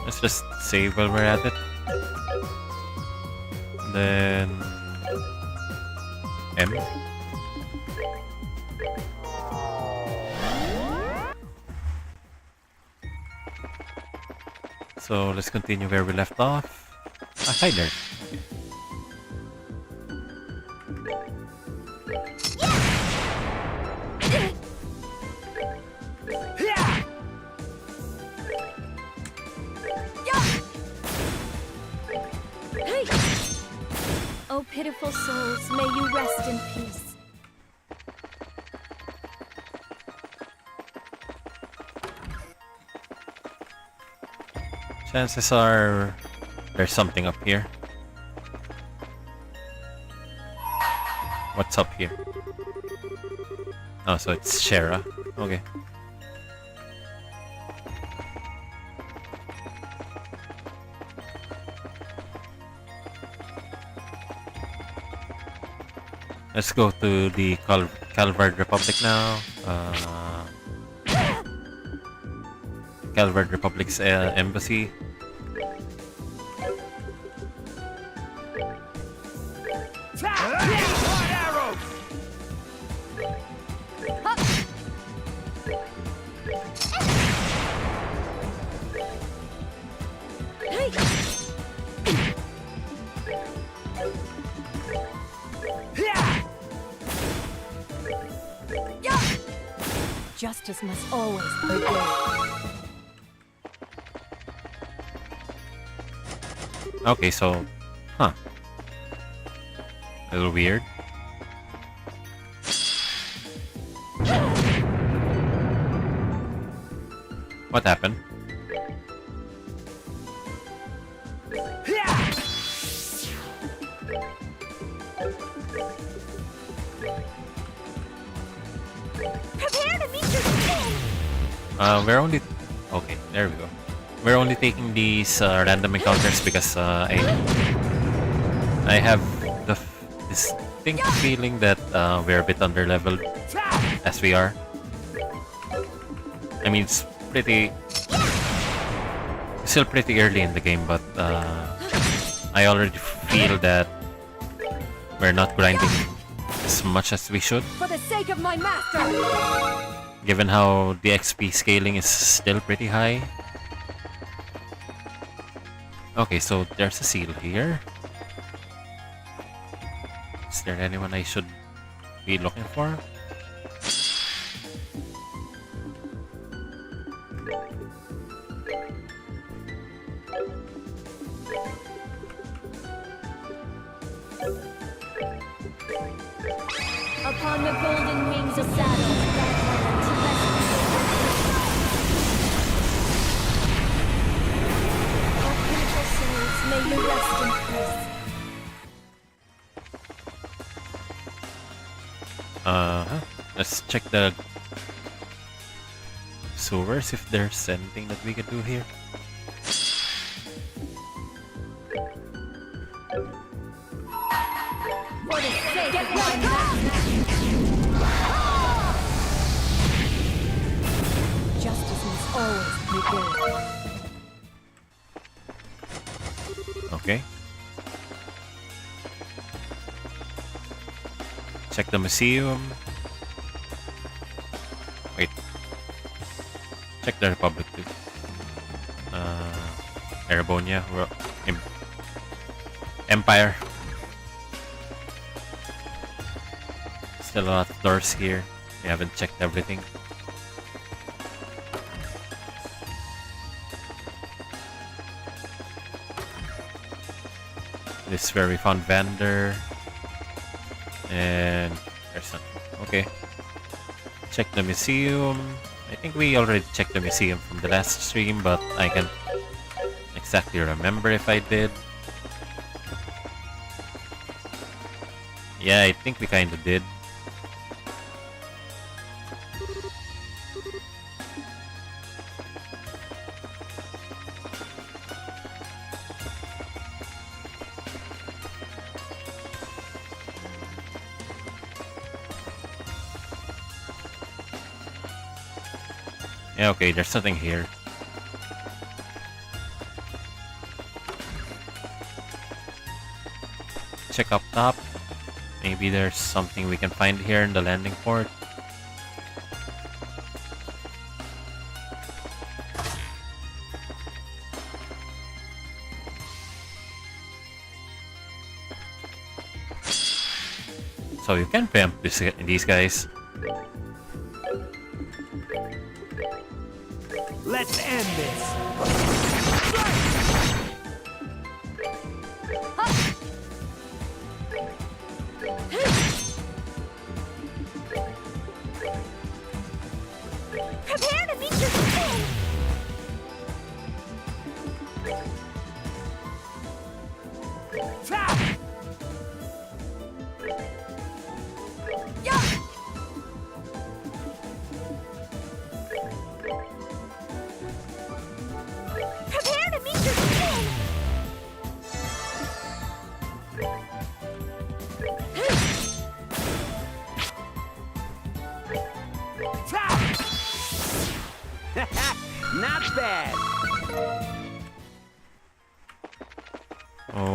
Let's just save while we're at it. And then M. So let's continue where we left off. Ah, hi there.
Oh, pitiful souls, may you rest in peace.
Chances are there's something up here. What's up here? Oh, so it's Shera. Okay. Let's go to the Calvard Republic now. Calvard Republic's embassy.
Hot arrows!
Justice must always prevail.
Okay, so, huh? A little weird. What happened?
Prepare to meet your doom!
We're only... Okay, there we go. We're only taking these random encounters because I have the distinct feeling that we're a bit underleveled as we are. I mean, it's still pretty early in the game, but I already feel that we're not grinding as much as we should.
For the sake of my master!
Given how the XP scaling is still pretty high. Okay, so there's a seal here. Is there anyone I should be looking for?
Upon the golden wings of battle, that land, oh, pitiful souls, may you rest in peace.
Let's check the sewers if there's anything that we can do here.
For the sake of my master! Justice must always prevail.
Okay. Check the museum. Wait. Check the Republic too. Erebonia. Empire. Still a lot of doors here. We haven't checked everything. This is where we found Vander. And there's nothing. Okay. Check the museum. I think we already checked the museum from the last stream, but I can't exactly remember if I did. Yeah, I think we kinda did. Yeah, okay, there's something here. Check up top. Maybe there's something we can find here in the landing port. So you can preempt these guys.
Let's end this.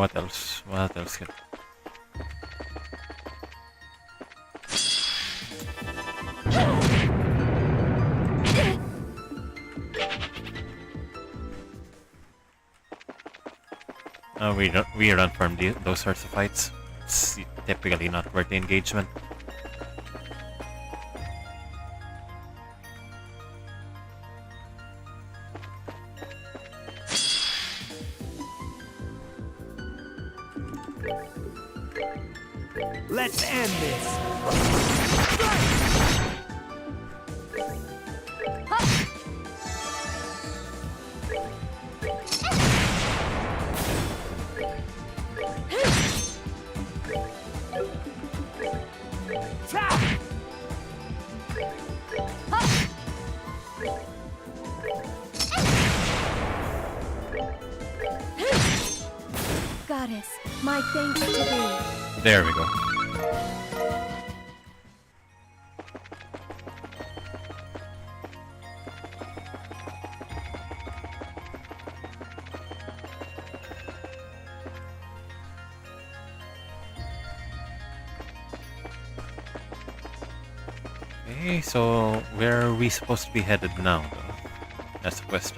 what else? What else? We run from those sorts of fights. It's typically not worth the engagement.
Let's end this.
Goddess, my thanks to thee.
There we go. Okay, so where are we supposed to be headed now, though? That's the question.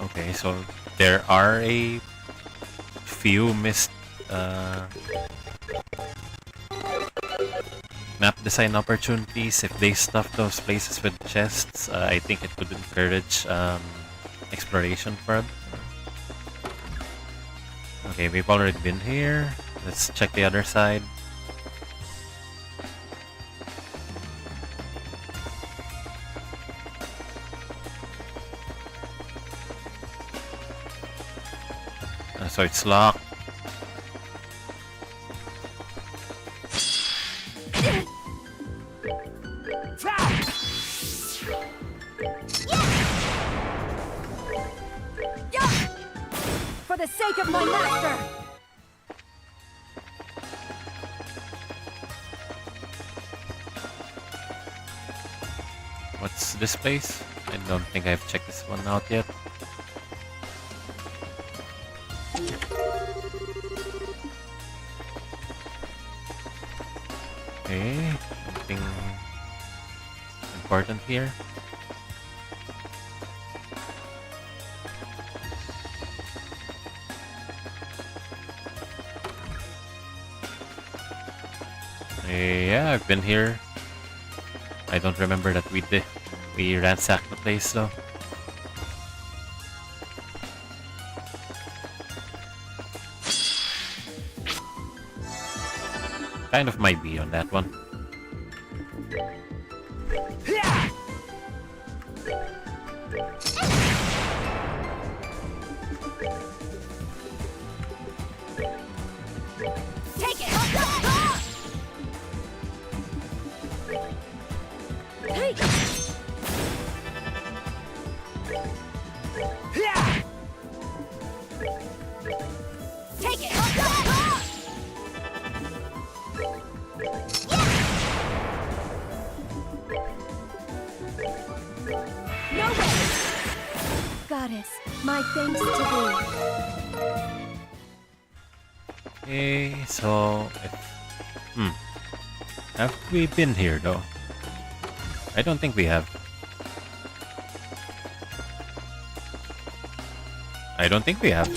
Okay, so there are a few missed map design opportunities. If they stuff those places with chests, I think it would encourage exploration further. Okay, we've already been here. Let's check the other side. So it's locked.
For the sake of my master!
What's this place? I don't think I've checked this one out yet. Okay, nothing important here. Yeah, I've been here. I don't remember that we ransacked the place though. Kind of might be on that one.
Take it! Take it! No way! Goddess, my thanks to thee.
Okay, so have we been here though? I don't think we have. I don't think we have.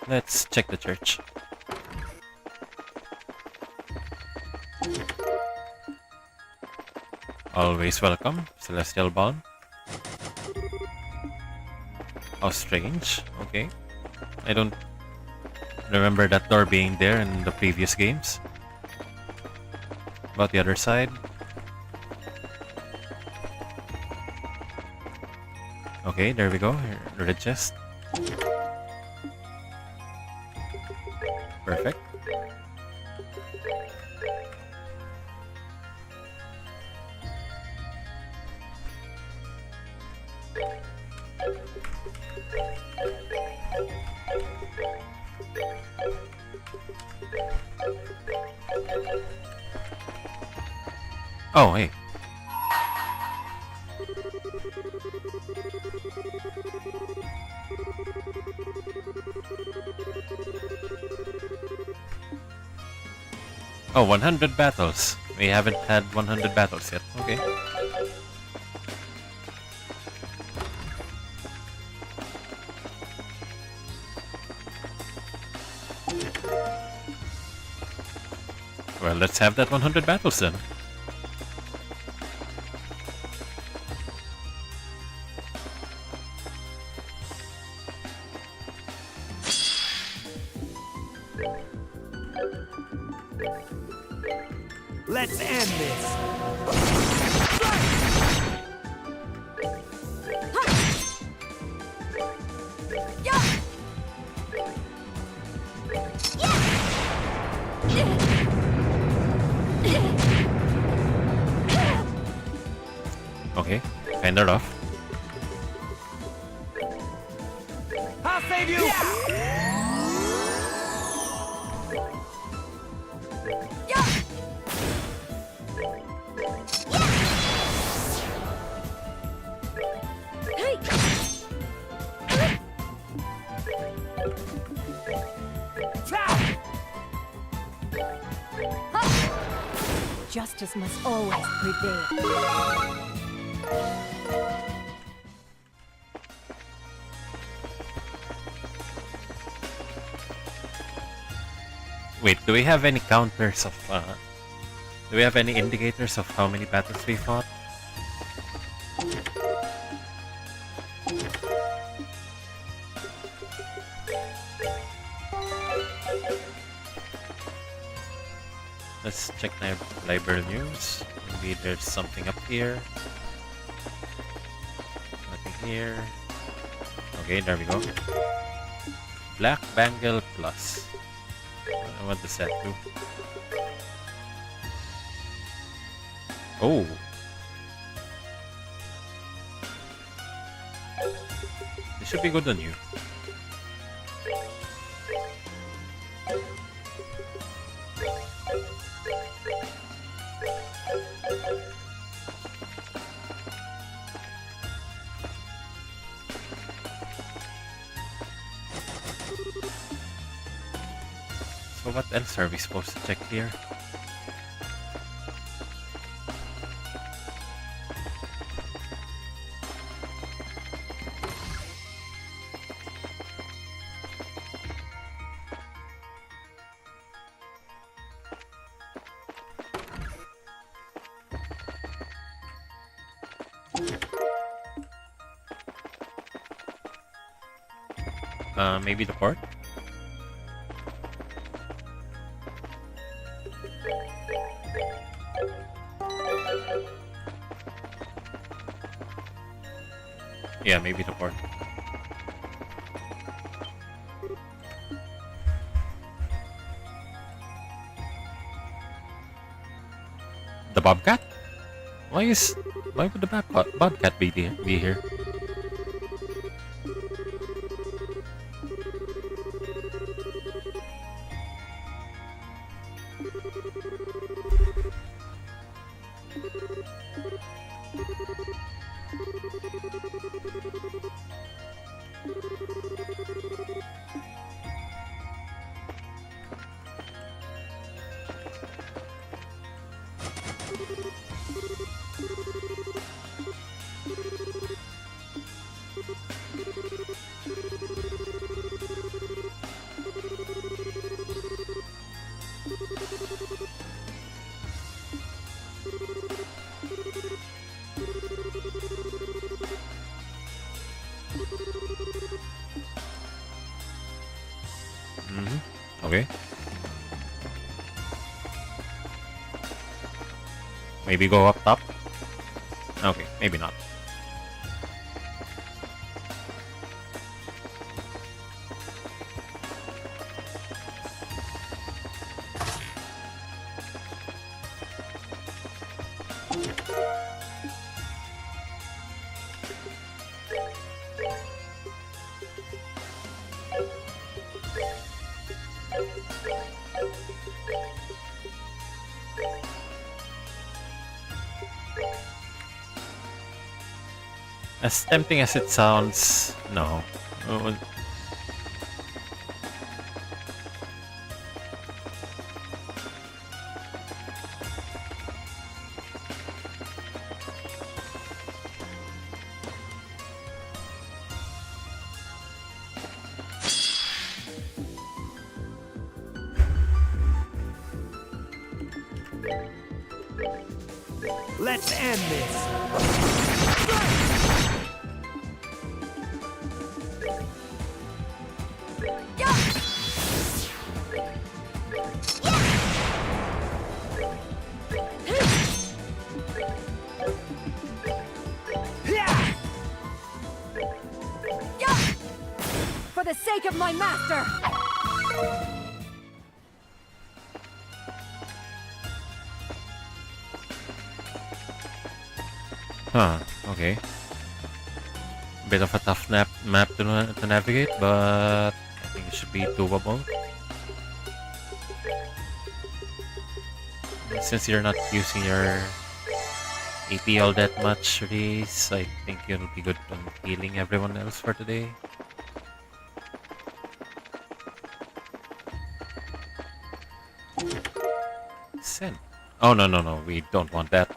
Let's check the church. Always welcome, Celestial Balm. How strange. Okay. I don't remember that door being there in the previous games. About the other side. Okay, there we go. Here, the red chest. Perfect. Oh, hey. Oh, 100 battles. We haven't had 100 battles yet. Okay. Well, let's have that 100 battles then.
Let's end this.
Okay, kinda rough.
I'll save you.
Justice must always prevail.
Wait, do we have any counters of, do we have any indicators of how many battles we fought? Let's check library news. Maybe there's something up here. Nothing here. Okay, there we go. Black Bangle Plus. What does that do? Oh! This should be good on you. So what else are we supposed to check here? Maybe the port? Yeah, maybe the port. The Bobcat? Why would the Bobcat be here? Okay. Maybe go up top? Okay, maybe not. As tempting as it sounds, no. Uh,
Let's end this.
For the sake of my master!
Huh, okay. Bit of a tough map to navigate, but I think it should be doable. Since you're not using your AP all that much, Reese, I think you'll be good on healing everyone else for today. Send. Oh, no, no, no, we don't want that.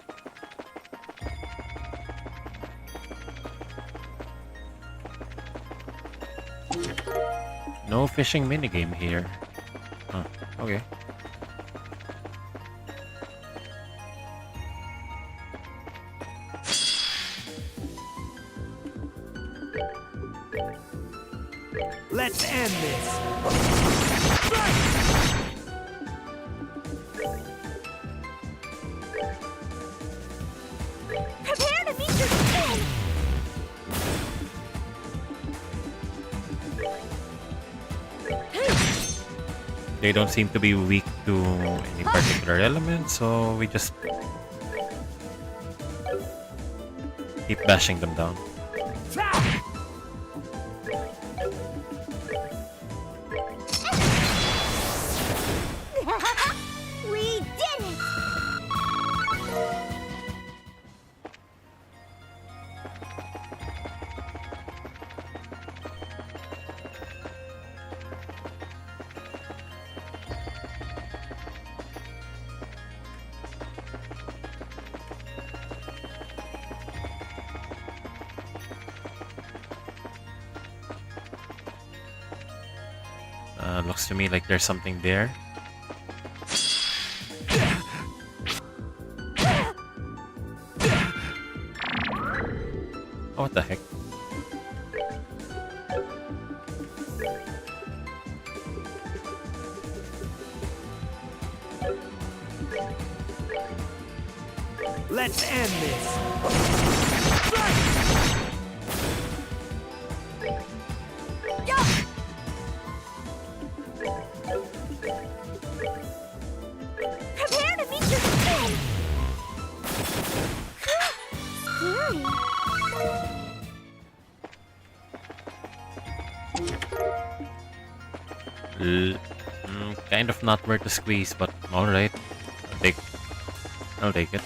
No fishing minigame here. Huh, okay.
Let's end this.
Prepare to meet your doom!
They don't seem to be weak to any particular element, so we just keep bashing them down.
We did it!
Looks to me like there's something there. Oh, what the heck?
Let's end this.
Prepare to meet your doom! Scary.
Kind of not worth the squeeze, but alright. I'll take it.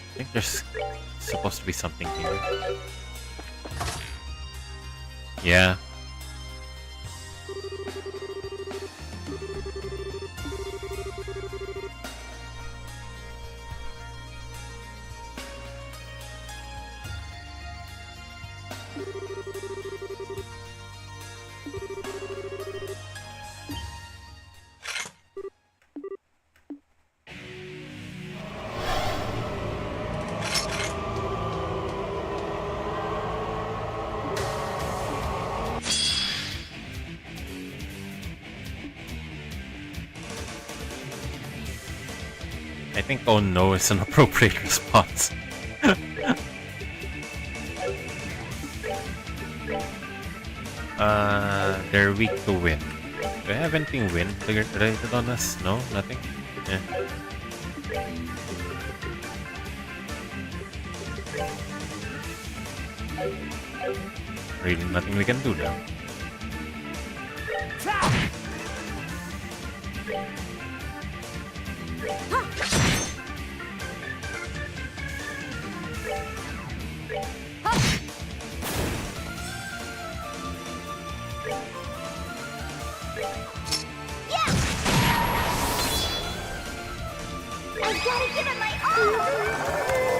I think there's supposed to be something here. Yeah. I think oh no is an appropriate response. They're weak to wind. Do I have anything wind related on us? No, nothing? Yeah. Really nothing we can do now.
I gotta give it my all!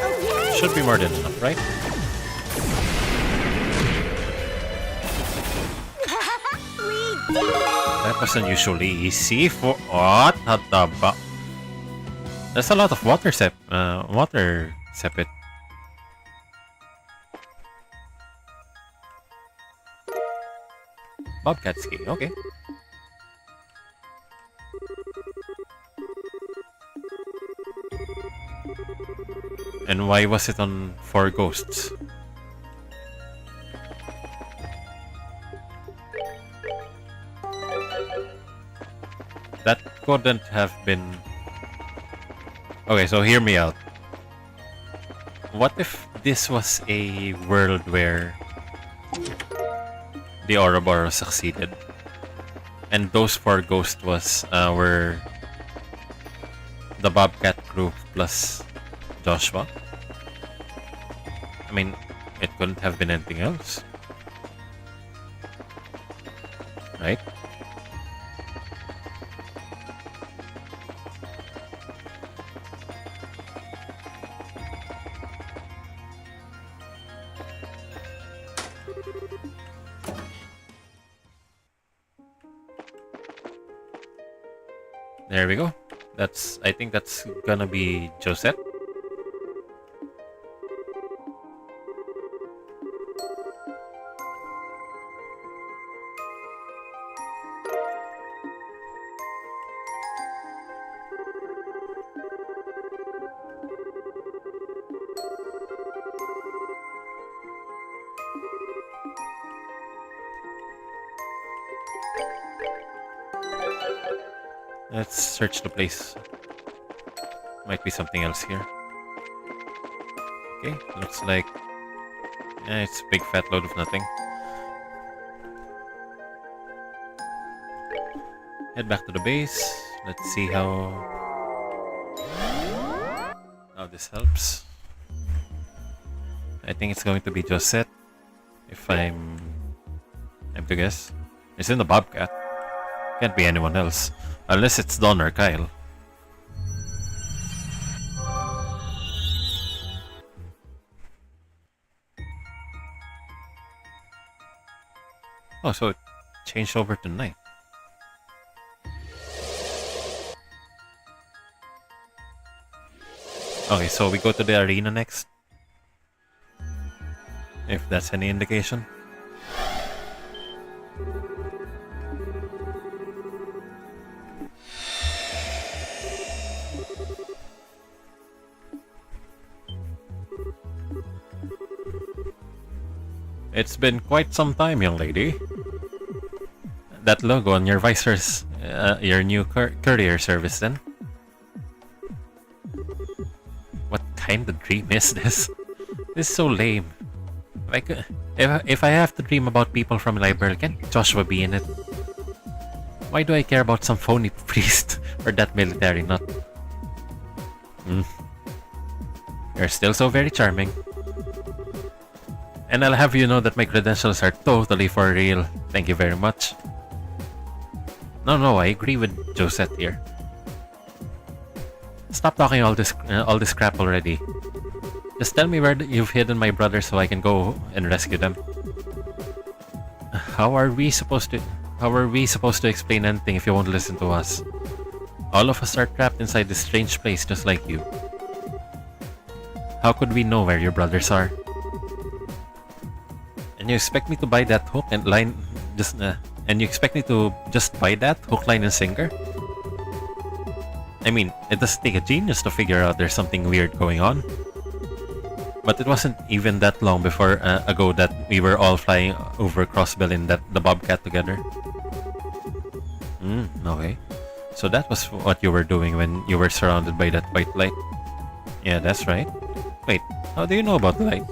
Okay!
Should be more than enough, right?
We did it!
That was unusually easy for what the ba? There's a lot of water sepit. Bobcat ski, okay. And why was it on 4 ghosts? That couldn't have been... Okay, so hear me out. What if this was a world where the Ouroboros succeeded, and those 4 ghosts were the Bobcat crew plus Joshua? I mean, it couldn't have been anything else, right? There we go. I think that's gonna be Josette. Let's search the place. Might be something else here. Okay, looks like it's a big fat load of nothing. Head back to the base. Let's see how this helps. I think it's going to be Josette, if I'm to guess. It's in the Bobcat. Can't be anyone else. Unless it's Don or Kyle. Oh, so it changed over to night. Okay, so we go to the arena next. If that's any indication. It's been quite some time, young lady. That logo on your visor's your new courier service then? What kind of dream is this? This is so lame. If I have to dream about people from Liberia, can Joshua be in it? Why do I care about some phony priest or that military nut? You're still so very charming. And I'll have you know that my credentials are totally for real. Thank you very much. No, I agree with Josette here. Stop talking all this crap already. Just tell me where you've hidden my brother so I can go and rescue them. How are we supposed to explain anything if you won't listen to us? All of us are trapped inside this strange place just like you. How could we know where your brothers are? And you expect me to buy that hook and line and you expect me to just buy that hook, line, and sinker? I mean, it does take a genius to figure out there's something weird going on. But it wasn't even that long ago that we were all flying over Crossbell in the Bobcat together. Okay. So that was what you were doing when you were surrounded by that white light. Yeah, that's right. Wait, how do you know about the light?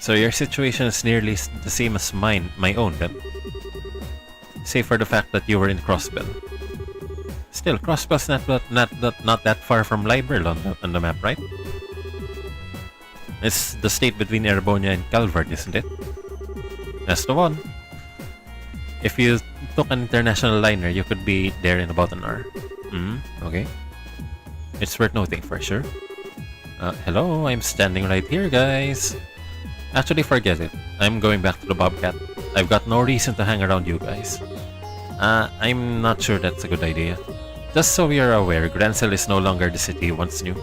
So your situation is nearly the same as my own then. Save for the fact that you were in Crossbell. Still, Crossbell's not that far from Liberl on the map, right? It's the state between Erebonia and Calvert, isn't it? That's the one. If you took an international liner, you could be there in about an hour. Okay. It's worth noting for sure. Hello, I'm standing right here, guys. Actually, forget it. I'm going back to the Bobcat. I've got no reason to hang around you guys. I'm not sure that's a good idea. Just so you're aware, Grancel is no longer the city you once knew.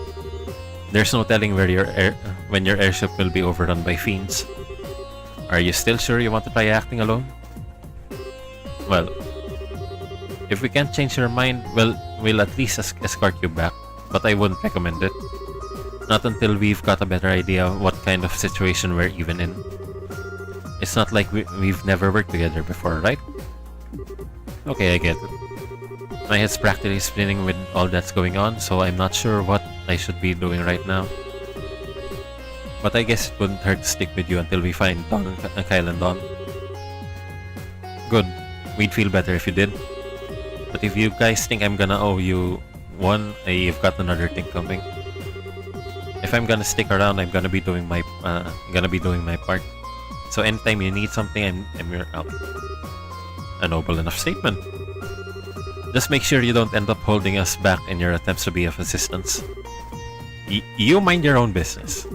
There's no telling when your airship will be overrun by fiends. Are you still sure you want to try acting alone? Well, if we can't change your mind, we'll at least escort you back, but I wouldn't recommend it. Not until we've got a better idea of what kind of situation we're even in. It's not like we've never worked together before, right? Okay, I get it. My head's practically spinning with all that's going on, so I'm not sure what I should be doing right now. But I guess it wouldn't hurt to stick with you until we find Dawn and Kyle and Dawn. Good. We'd feel better if you did. But if you guys think I'm gonna owe you one, you've got another thing coming. If I'm gonna stick around, I'm gonna be doing my part. So anytime you need something, I'm your out. A noble enough statement. Just make sure you don't end up holding us back in your attempts to be of assistance. You mind your own business.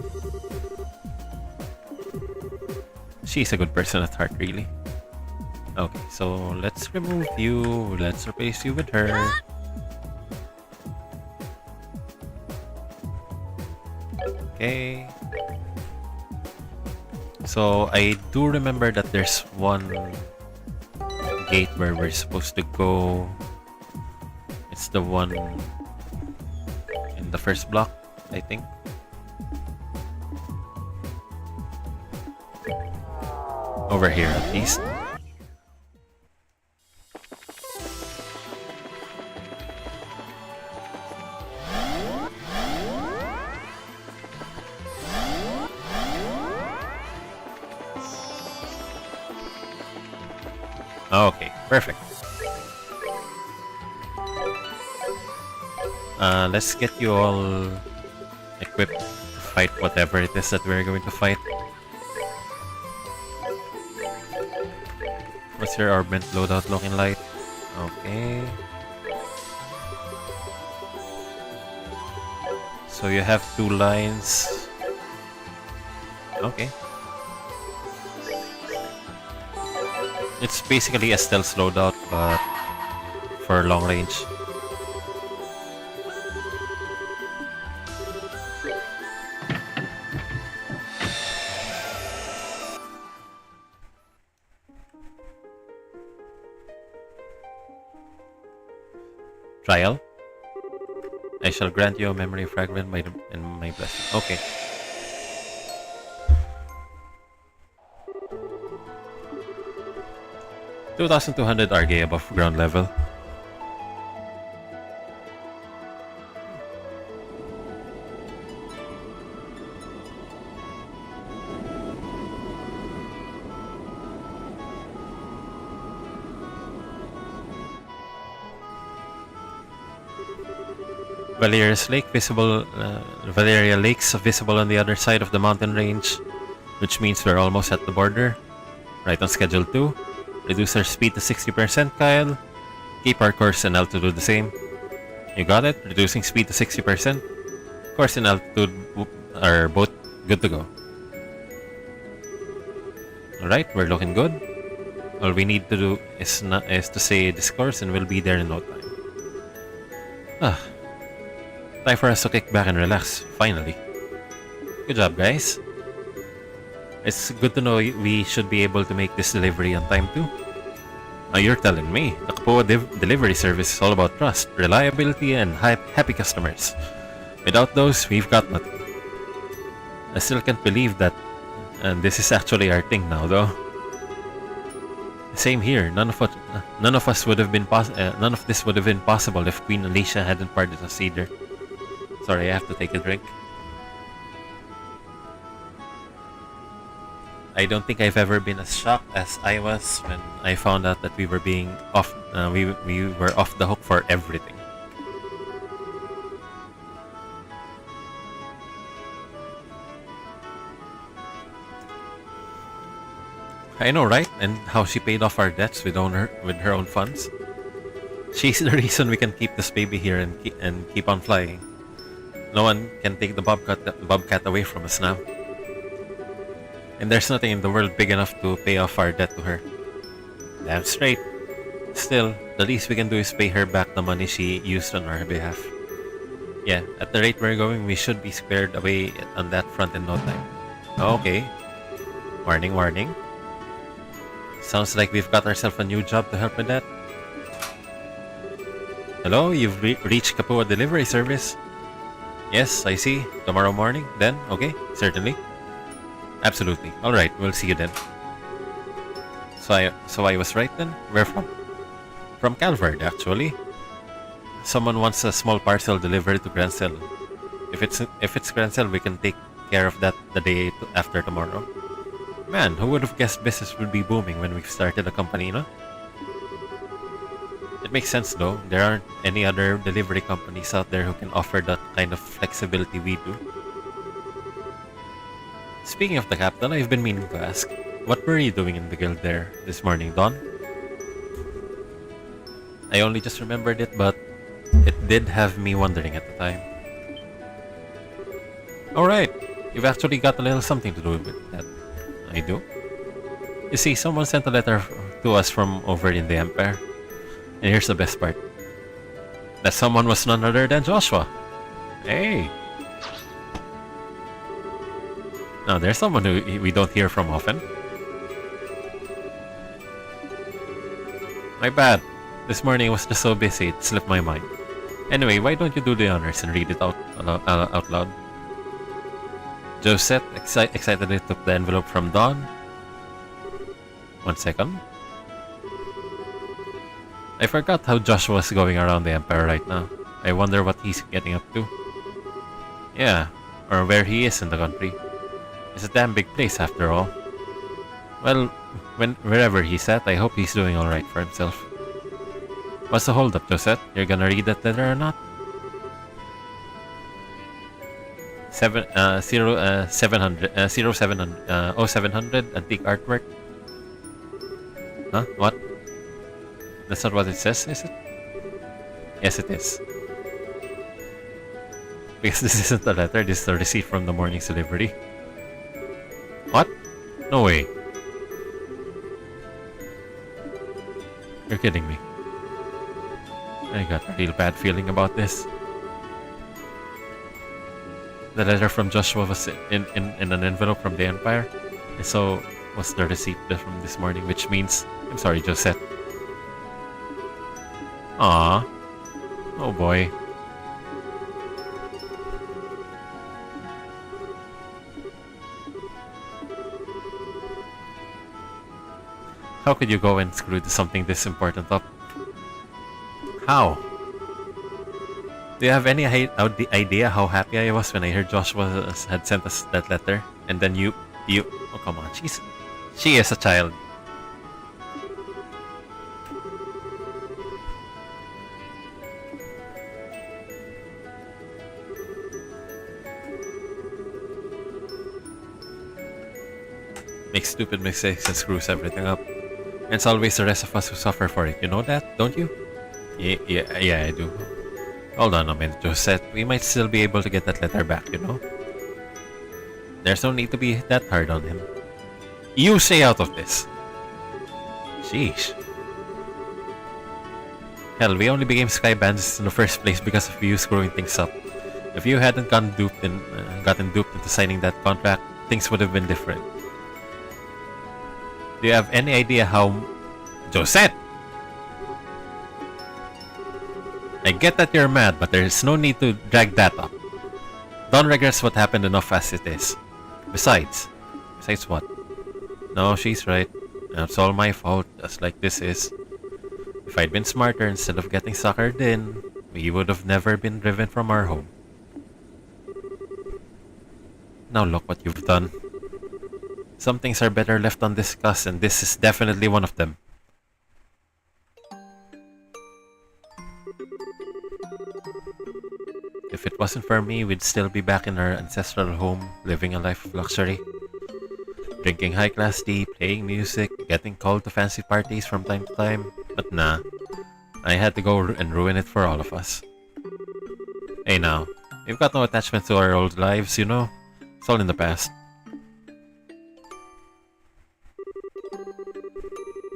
She's a good person at heart, really. Okay, so let's remove you. Let's replace you with her. Okay. So I do remember that there's one gate where we're supposed to go. It's the one in the first block, I think. Over here, at least. Okay, perfect. Let's get you all equipped to fight whatever it is that we're going to fight. What's your augment loadout looking like? Okay. So you have 2 lines. Okay. It's basically a stealth loadout, but for long range. Trial. I shall grant you a memory fragment and my blessing. Okay. $2,200 RG above ground level. Valeria Lake's visible on the other side of the mountain range, which means we're almost at the border. Right on schedule 2. Reduce our speed to 60%, Kyle. Keep our course and altitude the same. You got it? Reducing speed to 60%. Course and altitude are both good to go. Alright, we're looking good. All we need to do is to say this course and we'll be there in no time. Time for us to kick back and relax, finally. Good job, guys. It's good to know we should be able to make this delivery on time too. Now you're telling me, the Kapoa delivery service is all about trust, reliability, and happy customers. Without those, we've got nothing. I still can't believe that this is actually our thing now, though. Same here. None of this would have been possible if Queen Alicia hadn't parted us either. Sorry, I have to take a drink. I don't think I've ever been as shocked as I was when I found out that we were being off. We were off the hook for everything. I know, right? And how she paid off our debts with her own funds. She's the reason we can keep this baby here and keep on flying. No one can take the bobcat away from us now. And there's nothing in the world big enough to pay off our debt to her. Damn straight. Still, the least we can do is pay her back the money she used on our behalf. Yeah, at the rate we're going, we should be squared away on that front in no time. Okay. Warning, warning. Sounds like we've got ourselves a new job to help with that. Hello, you've reached Kapua Delivery Service. Yes, I see. Tomorrow morning, then? Okay, certainly. Absolutely. Alright, we'll see you then. So I was right then? Where from? From Calvard, actually. Someone wants a small parcel delivered to Grancel. If it's Grancel, we can take care of that the day after tomorrow. Man, who would have guessed business would be booming when we started a company, no? It makes sense though. There aren't any other delivery companies out there who can offer that kind of flexibility we do. Speaking of the capital, I've been meaning to ask, what were you doing in the guild there this morning, Don? I only just remembered it, but it did have me wondering at the time. Alright, you've actually got a little something to do with that. I do. You see, someone sent a letter to us from over in the Empire. And here's the best part. That someone was none other than Joshua. Hey! Now there's someone who we don't hear from often. My bad. This morning was just so busy, it slipped my mind. Anyway, why don't you do the honors and read it out loud? Josette excitedly took the envelope from Don. 1 second. I forgot how Joshua's going around the Empire right now. I wonder what he's getting up to. Yeah, or where he is in the country. It's a damn big place after all. Well, wherever he's at, I hope he's doing alright for himself. What's the holdup, Josette? You're gonna read that letter or not? 0700 antique artwork. Huh? What? That's not what it says, is it? Yes, it is. Because this isn't a letter, this is a receipt from the morning's delivery. What? No way. You're kidding me. I got a real bad feeling about this. The letter from Joshua was in an envelope from the Empire, and so was the receipt from this morning, which means, I'm sorry, Josette. Aww. Oh boy. How could you go and screw something this important up? How? Do you have any idea how happy I was when I heard Joshua had sent us that letter? And then you... Oh, come on. She is a child. Makes stupid mistakes and screws everything up. And it's always the rest of us who suffer for it. You know that, don't you? Yeah, I do. Hold on a minute, Josette. We might still be able to get that letter back, you know? There's no need to be that hard on him. You stay out of this. Sheesh. Hell, we only became Sky Bandits in the first place because of you screwing things up. If you hadn't gotten duped into signing that contract, things would have been different. Do you have any idea how... Josette! I get that you're mad, but there's no need to drag that up. Don regrets what happened enough as it is. Besides what? No, she's right. It's all my fault, just like this is. If I'd been smarter instead of getting suckered in, we would have never been driven from our home. Now look what you've done. Some things are better left undiscussed, and this is definitely one of them. If it wasn't for me, we'd still be back in our ancestral home, living a life of luxury. Drinking high-class tea, playing music, getting called to fancy parties from time to time. But nah, I had to go and ruin it for all of us. Hey now, we've got no attachment to our old lives, you know? It's all in the past.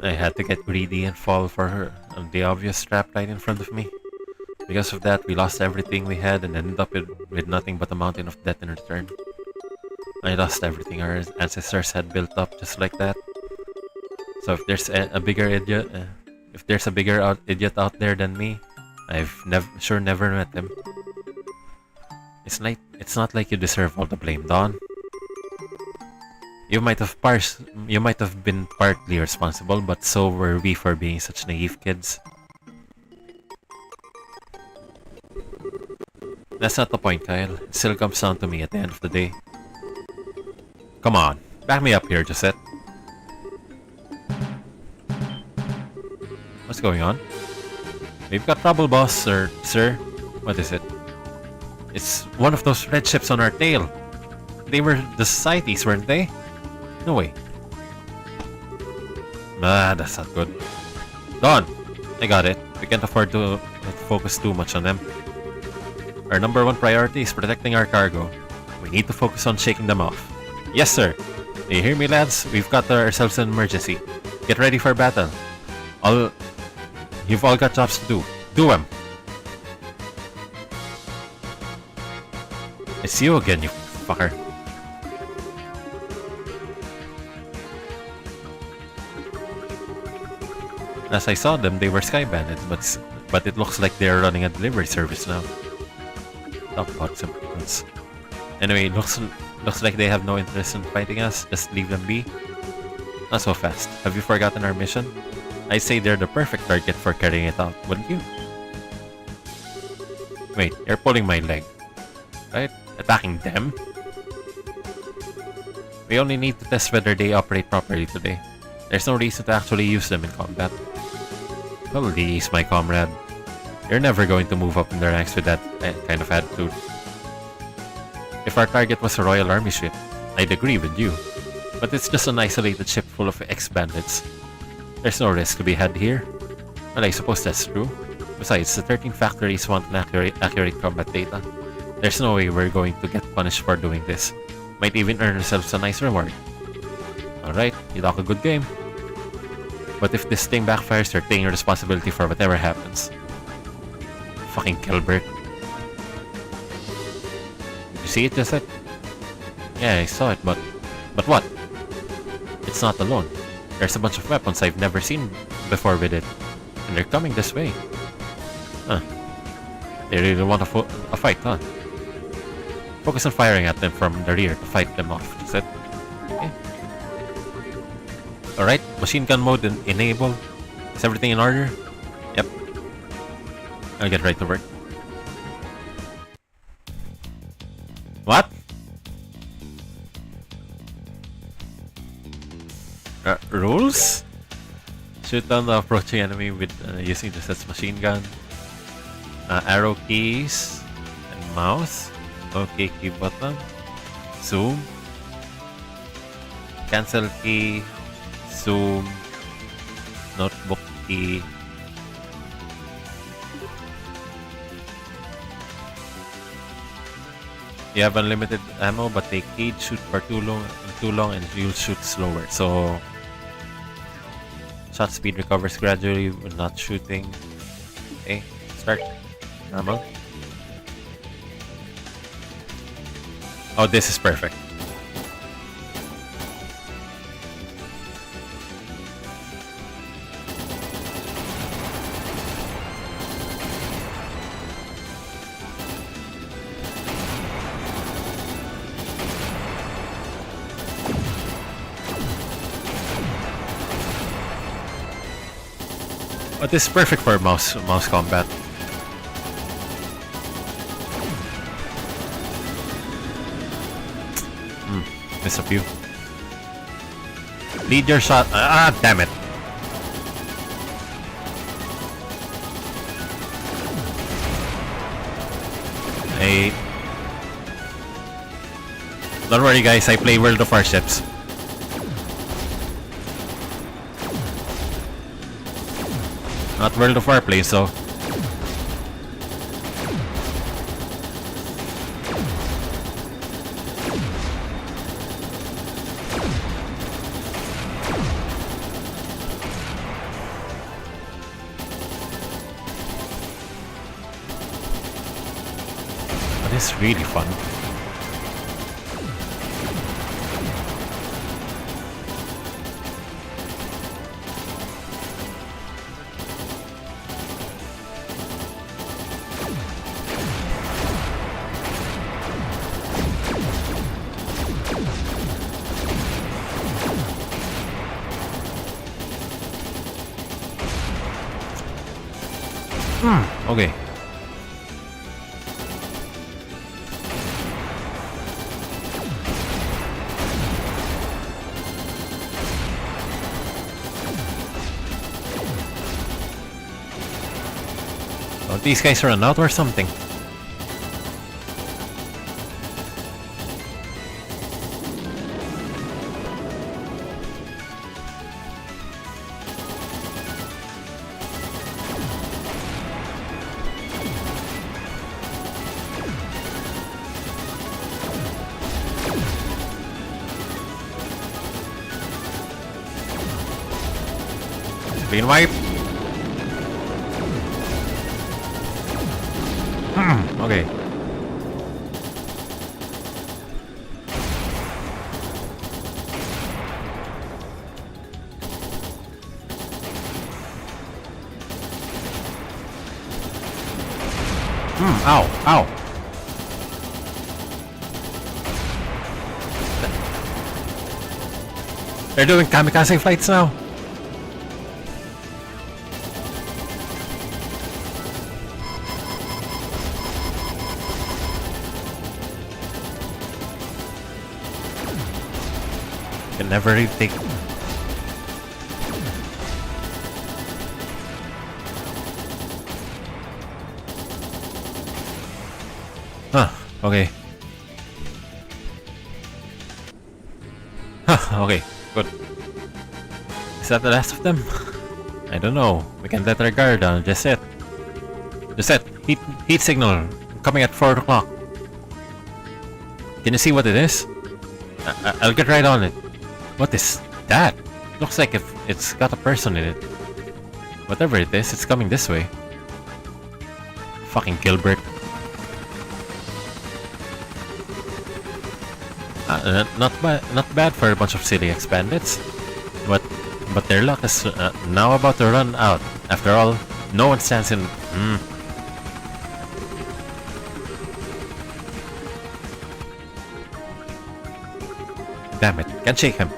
I had to get greedy and fall for her on the obvious trap right in front of me. Because of that, we lost everything we had and ended up with nothing but a mountain of debt in return. I lost everything our ancestors had built up just like that. So if there's a bigger idiot, idiot out there than me, I've never met him. It's not like you deserve all the blame, Don. You might have been partly responsible, but so were we for being such naive kids. That's not the point, Kyle. It still comes down to me at the end of the day. Come on, back me up here, Josette. What's going on? We've got trouble, boss, or sir. What is it? It's one of those red ships on our tail. They were the societies, weren't they? No way. Ah, that's not good. Don, I got it. We can't afford to focus too much on them. Our number one priority is protecting our cargo. We need to focus on shaking them off. Yes, sir. Do you hear me, lads? We've got ourselves an emergency. Get ready for battle. You've all got jobs to do. Do them. It's you again, you fucker. As I saw them, they were sky bandits, but it looks like they're running a delivery service now. Talk about some peoples. Anyway, looks like they have no interest in fighting us. Just leave them be. Not so fast. Have you forgotten our mission? I'd say they're the perfect target for carrying it out, wouldn't you? Wait, you're pulling my leg. Right? Attacking them? We only need to test whether they operate properly today. There's no reason to actually use them in combat. Please, my comrade. You're never going to move up in the ranks with that kind of attitude. If our target was a Royal Army ship, I'd agree with you. But it's just an isolated ship full of ex-bandits. There's no risk to be had here. Well, I suppose that's true. Besides, the 13 factories want an accurate combat data. There's no way we're going to get punished for doing this. Might even earn ourselves a nice reward. Alright, you talk a good game. But if this thing backfires, you're taking responsibility for whatever happens. Fucking Kilbert. Did you see it, Josette? Yeah, I saw it, but what? It's not alone. There's a bunch of weapons I've never seen before with it. And they're coming this way. Huh. They really want a fight, huh? Focus on firing at them from the rear to fight them off, Josette. Okay. Alright, machine gun mode enabled. Is everything in order? Yep. I'll get right to work. What? Rules? Shoot down the approaching enemy with using the set's machine gun. Arrow keys and mouse. Okay, key button. Zoom. Cancel key. Zoom. Notebook key. You have unlimited ammo, but take heed, shoot for too long and you'll shoot slower. So shot speed recovers gradually when not shooting. Okay, start. Normal. Oh, this is perfect. But this is perfect for mouse combat. Miss a few. Lead your shot. Ah, damn it. Hey. Don't worry guys, I play World of Warships. Not World of Warplanes, so. But it's really fun. Okay. Don't these guys run out or something? Green wipe. Okay. Ow, ow. They're doing kamikaze flights now. Can never really take. Huh, okay. Huh, okay, good. Is that the last of them? I don't know. We can let our guard down. Just set. Heat signal coming at 4 o'clock. Can you see what it is? I'll get right on it. What is that? Looks like if it's got a person in it. Whatever it is, it's coming this way. Fucking Gilbert. Not bad for a bunch of silly ex-bandits. But their luck is now about to run out. After all, no one stands in. Damn it, can't shake him.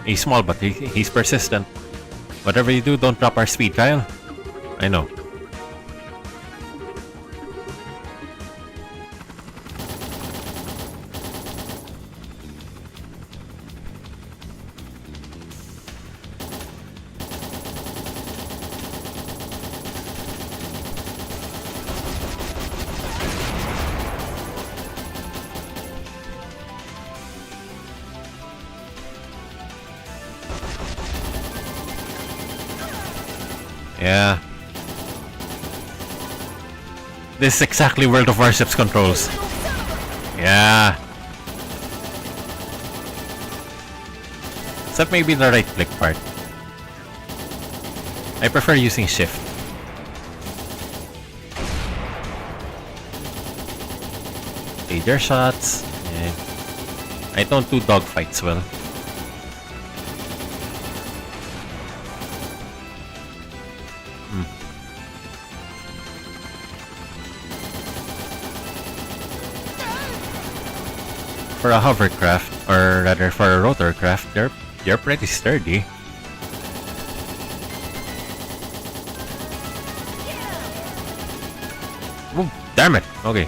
He's small, but he's persistent. Whatever you do, don't drop our speed, Kyle. I know. Yeah. This is exactly World of Warships controls. Yeah. Except maybe the right click part. I prefer using shift. Laser shots. Yeah. I don't do dogfights well. For a hovercraft, or rather for a rotorcraft, you're pretty sturdy. Oh, damn it! Okay.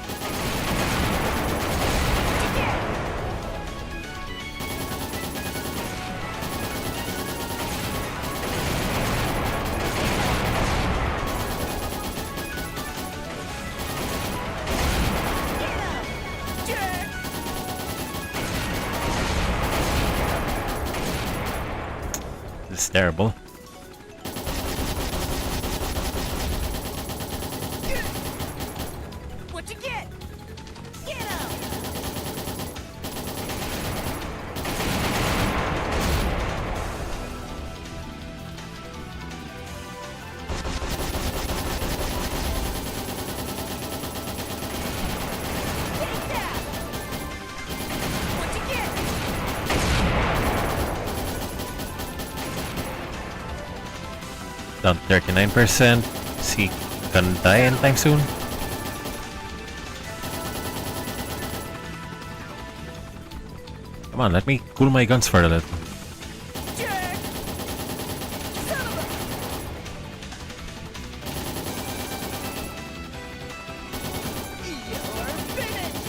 This is terrible.
What you get? Get him! Take that! What you get?
Down 39%. Is he gonna die anytime soon? Come on, let me cool my guns for a little.
Jerk! Son of a... You're finished!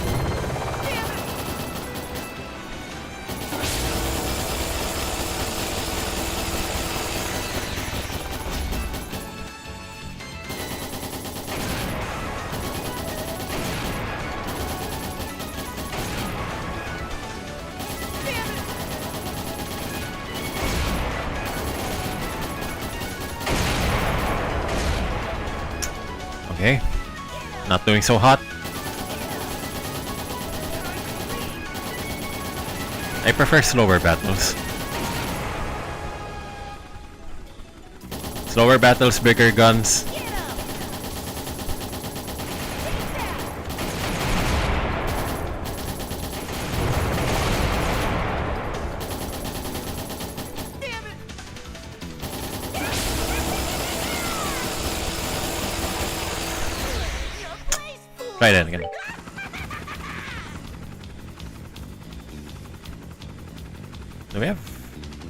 Damn it! Damn it!
Okay. Not doing so hot. I prefer slower battles. Slower battles, bigger guns.
Get him! Take that! Damn it! Your place, fool!
Try that again. Do we have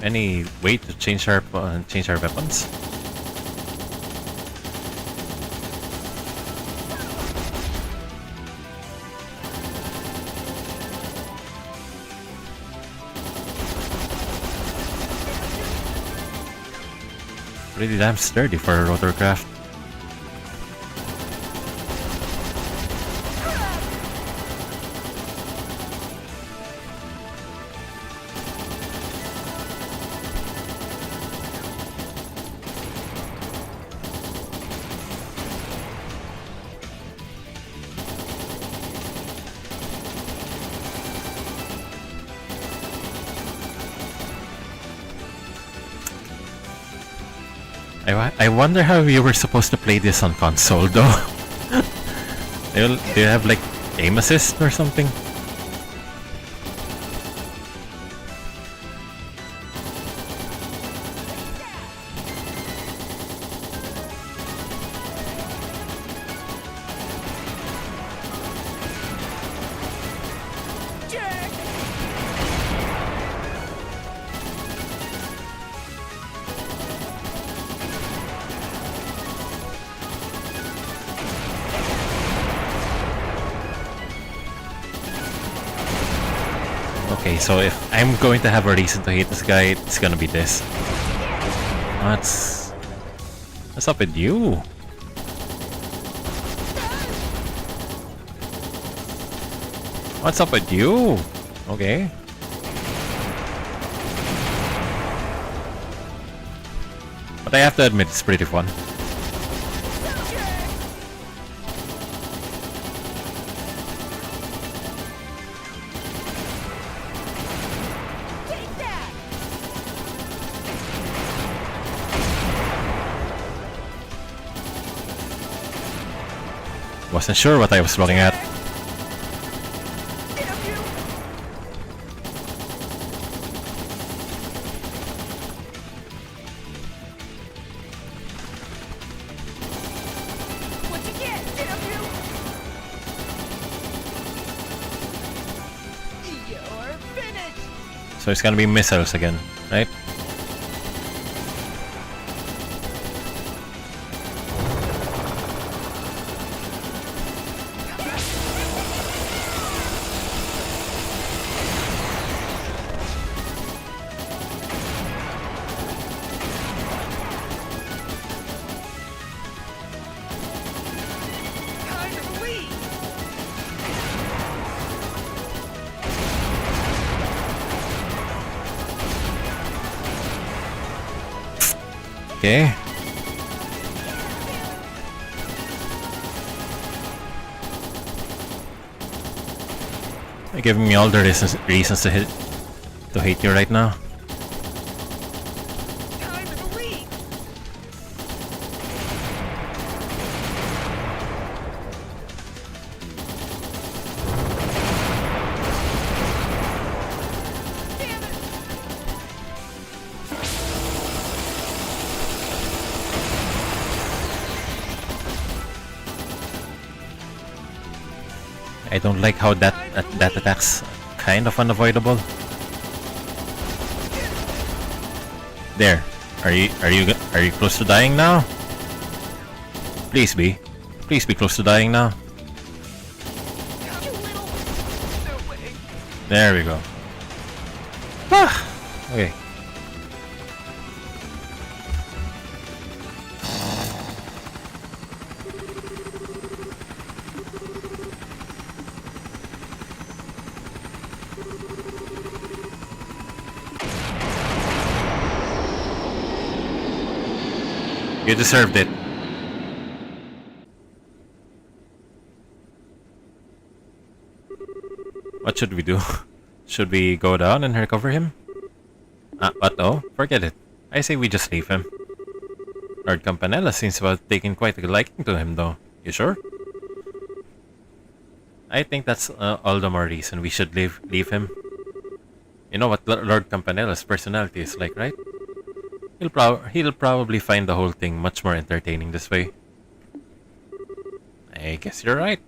any way to change our weapons? Pretty damn sturdy for a rotorcraft. I wonder how you were supposed to play this on console though. Do you have like aim assist or something?
Jerk!
Okay, so if I'm going to have a reason to hate this guy, it's gonna be this. What's up with you? What's up with you? Okay. But I have to admit, it's pretty fun.
Take that!
Wasn't sure what I was looking at.
Damn you! What you get? Damn you! You're finished!
So it's gonna be missiles again, right?
Time to leave!
Okay. You're giving me all the reasons to hate you right now.
Time in the league. Damn it.
I don't like how that attack's kind of unavoidable. There. Are you close to dying now? Please be. Please be close to dying now.
You little. No way.
There we go. Ah. Okay. You deserved it. What should we do? Should we go down and recover him? But no, forget it. I say we just leave him. Lord Campanella seems to have taken quite a liking to him though. You sure? I think that's all the more reason we should leave him. You know what Lord Campanella's personality is like, right? He'll probably find the whole thing much more entertaining this way. I guess you're right.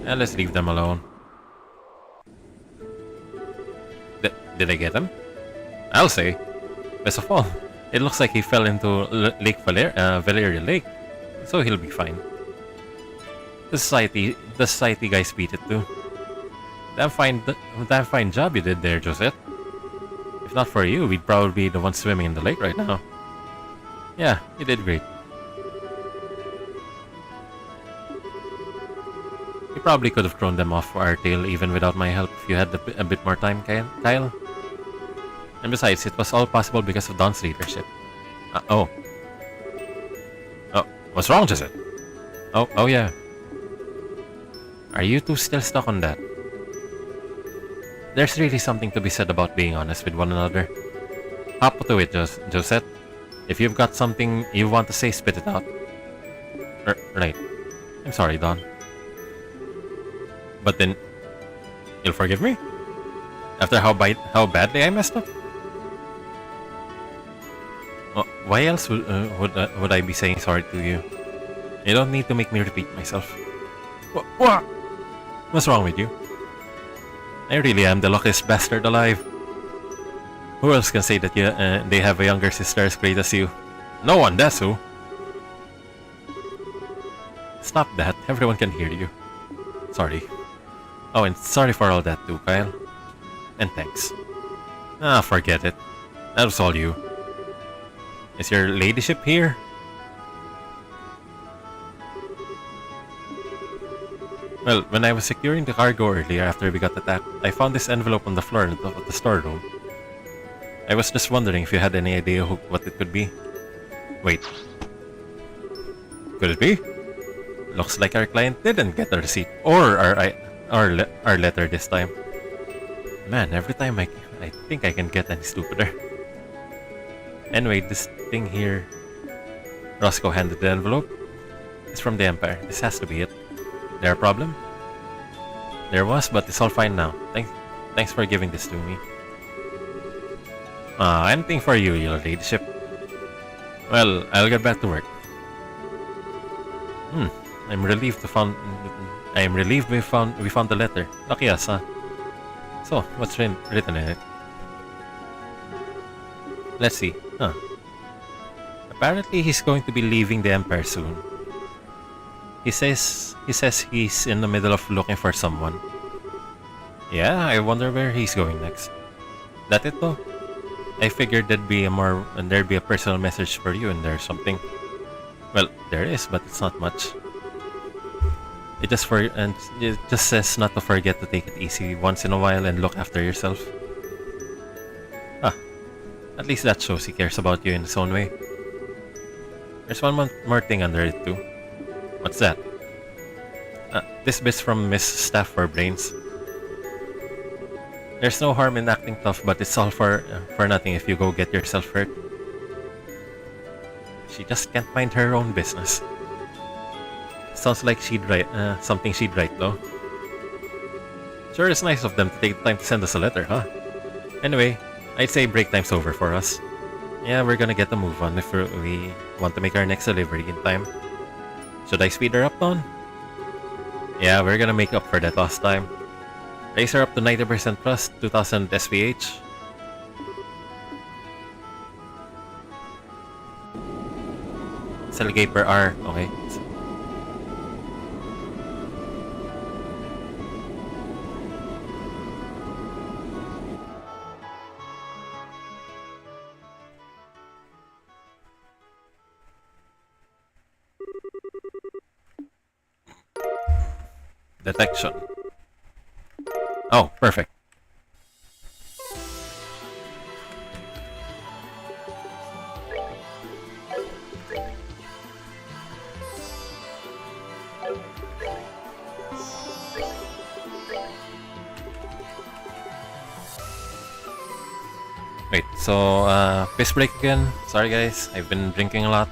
Let's leave them alone. Did I get him? I'll say. Best of all, it looks like he fell into Lake Valeria Lake, so he'll be fine. The society guys beat it too. Damn fine job you did there, Josette. If not for you, we'd probably be the ones swimming in the lake right now. Yeah, you did great. You probably could have thrown them off our tail even without my help if you had a bit more time, Kyle. And besides, it was all possible because of Don's leadership. Oh, what's wrong, Josette? Oh yeah. Are you two still stuck on that? There's really something to be said about being honest with one another. Hop to it, Josette. If you've got something you want to say, spit it out. Right. I'm sorry, Don. But then, you'll forgive me? After how badly I messed up? Why else would I be saying sorry to you? You don't need to make me repeat myself. What? What's wrong with you? I really am the luckiest bastard alive. Who else can say that they have a younger sister as great as you? No one, that's who. Stop that, everyone can hear you. Sorry. Oh, and sorry for all that too, Kyle. And thanks. Forget it. That was all you. Is your ladyship here? Well, when I was securing the cargo earlier after we got attacked, I found this envelope on the floor of the storeroom. I was just wondering if you had any idea what it could be. Wait. Could it be? Looks like our client didn't get a receipt or our letter this time. Man, every time I think I can get any stupider. Anyway, this thing here... Roscoe handed the envelope. It's from the Empire. This has to be it. There a problem? There was, but it's all fine now. Thanks for giving this to me. Anything for you, your ladyship. Well, I'll get back to work. I'm relieved we found the letter. Lucky us, huh? So, what's written in it? Let's see. Apparently he's going to be leaving the Empire soon. He says he's in the middle of looking for someone. Yeah, I wonder where he's going next. That it though? I figured there'd be a personal message for you in there or something. Well, there is, but it's not much. It just says not to forget to take it easy once in a while and look after yourself. At least that shows he cares about you in his own way. There's one more thing under it too. What's that? This bit's from Miss Staff for Brains. There's no harm in acting tough, but it's all for nothing if you go get yourself hurt. She just can't mind her own business. Sounds like she'd write something she'd write though. Sure, it's nice of them to take the time to send us a letter, huh? Anyway, I'd say break time's over for us. Yeah, we're gonna get a move on if we want to make our next delivery in time. Should I speed her up, Don? Yeah, we're gonna make up for that lost time. Raise her up to 90% plus, 2000 SPH. Selgate per R, okay. Detection. Oh, perfect. Wait, so, piss break again. Sorry guys, I've been drinking a lot.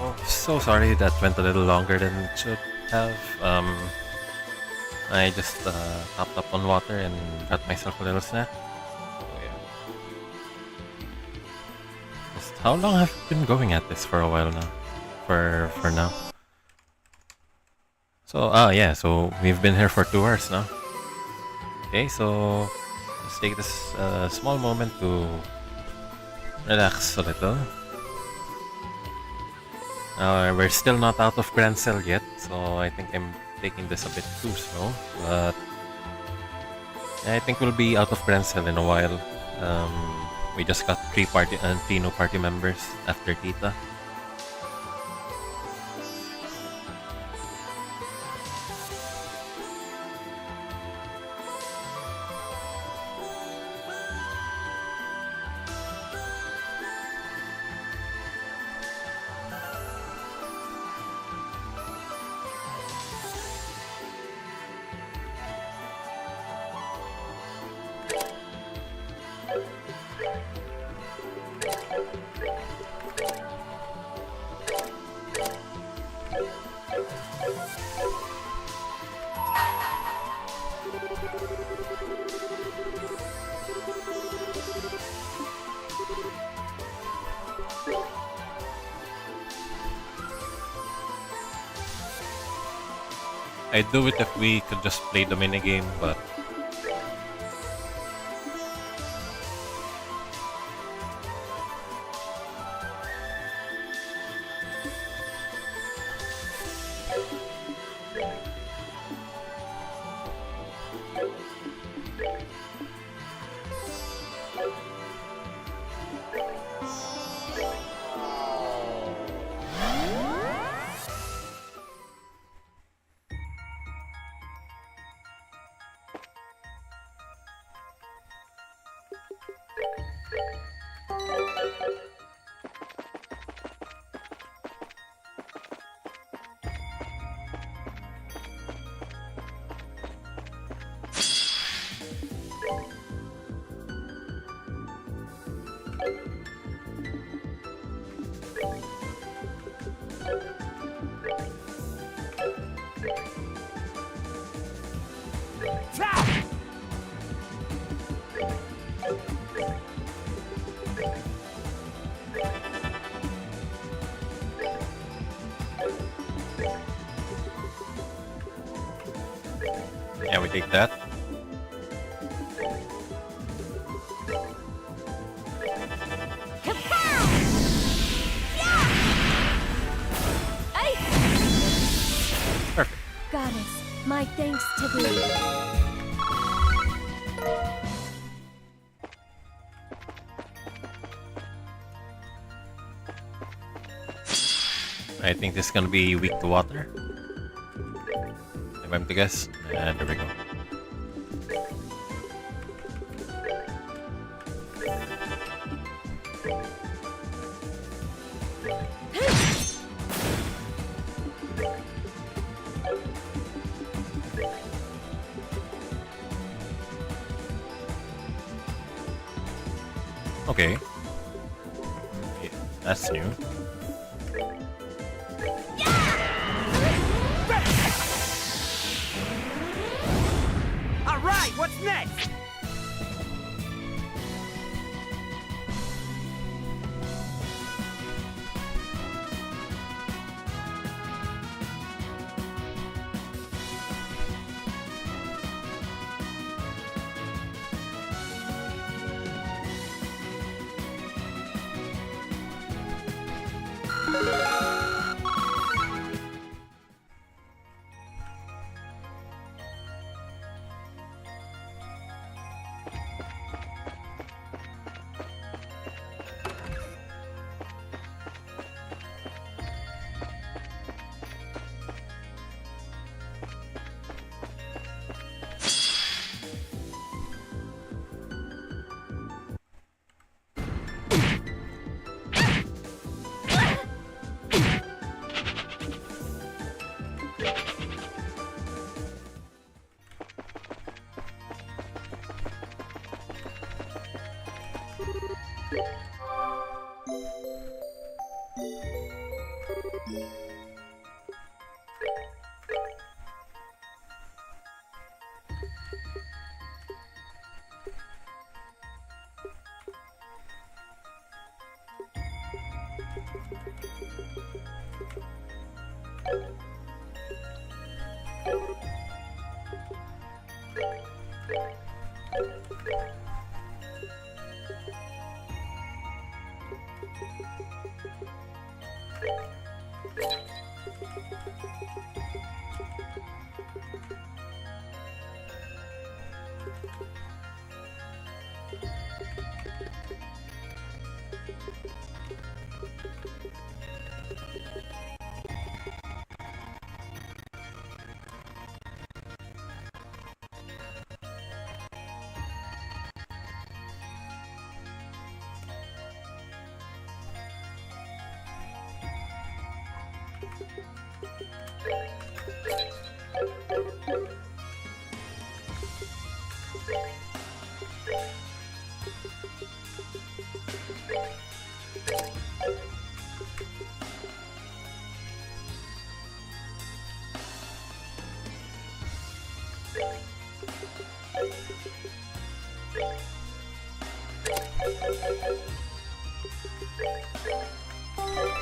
Oh, so sorry that went a little longer than it should have. I just topped up on water and got myself a little snack. So yeah. Just how long have you been going at this for a while now? For now. So yeah, so we've been here for 2 hours now. Okay, so let's take this small moment to relax a little. We're still not out of Grand Cell yet, so I think I'm taking this a bit too slow. But I think we'll be out of Grand Cell in a while. We just got three new party members after Tita. I'd do it if we could just play the minigame, but yeah, we take that. Perfect.
Goddess, my thanks to thee.
I think this is gonna be weak to water. If I'm to guess. And there we go. Okay. Yeah, that's new.
All right, what's next?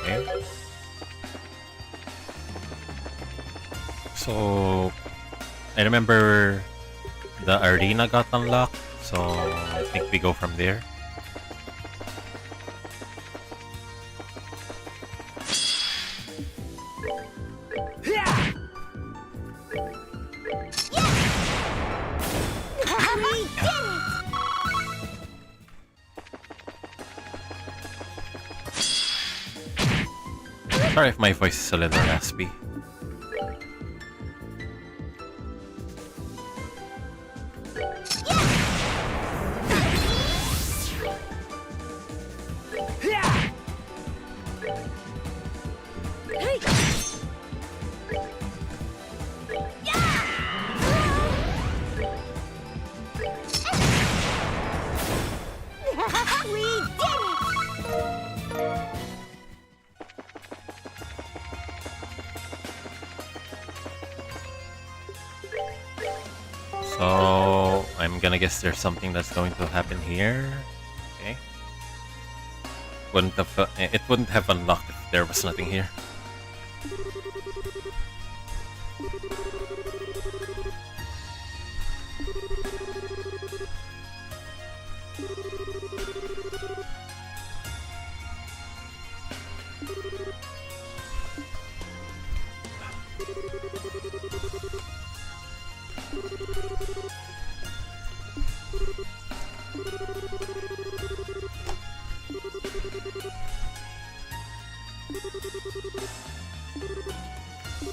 Okay. So I remember the arena got unlocked, so I think we go from there. Sorry if my voice is a little raspy.
We did it!
So I'm gonna guess there's something that's going to happen here. Okay. It wouldn't have unlocked if there was nothing here.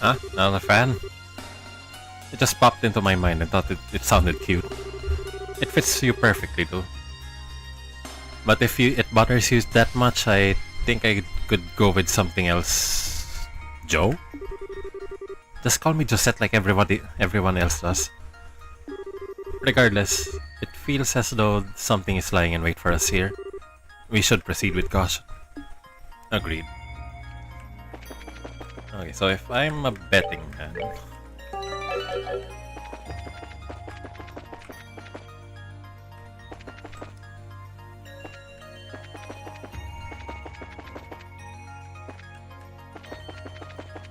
Huh? Another fan? It just popped into my mind and thought it sounded cute. It fits you perfectly too. But if it bothers you that much, I think I could go with something else. Joe? Just call me Josette like everyone else does. Regardless, it feels as though something is lying in wait for us here. We should proceed with caution. Agreed. Okay, so if I'm a betting man...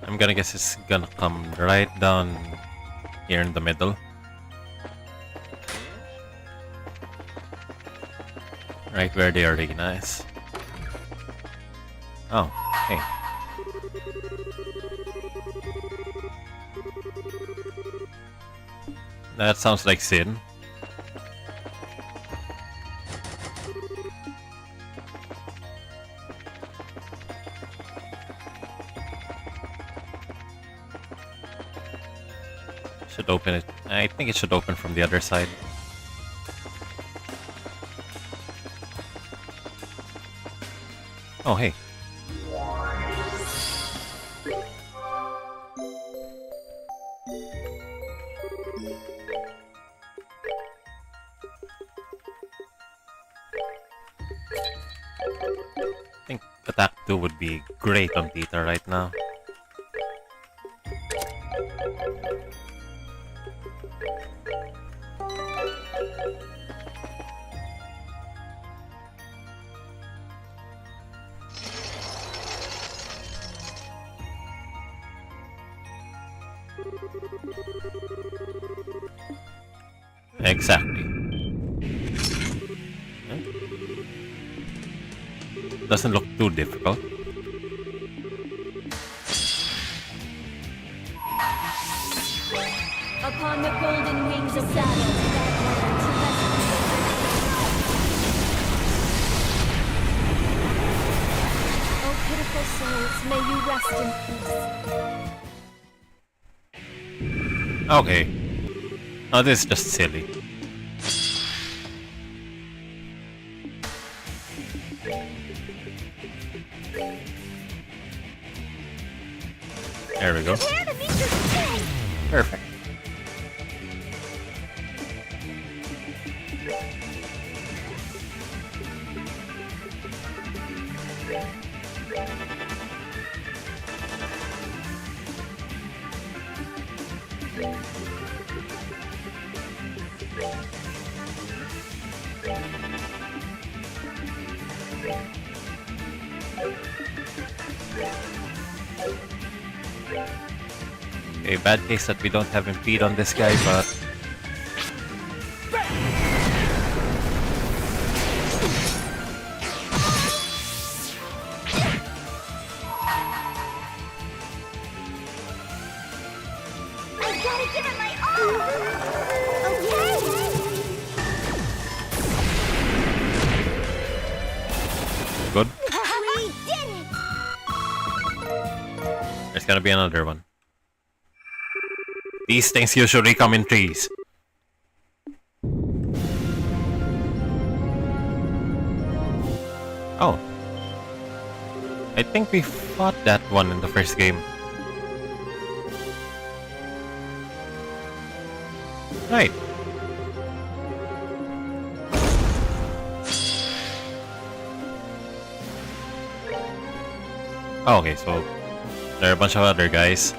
I'm gonna guess it's gonna come right down here in the middle. Right where the arena is. Oh, hey. That sounds like sin. Should open it. I think it should open from the other side. Oh, hey. I think attack 2 would be great on Tita right now. Exactly. Doesn't look too difficult.
Upon the golden wings of battle, oh pitiful souls, may you rest in peace.
Okay. Oh, this is just silly. go.
Prepare to meet your doom!
Perfect. Okay, bad case that we don't have impede on this guy, but
I gotta give it my all! Okay?
good.
We did it!
There's gonna be another one. These things usually come in threes. Oh. I think we fought that one in the first game. Right. Oh, okay, so there are a bunch of other guys.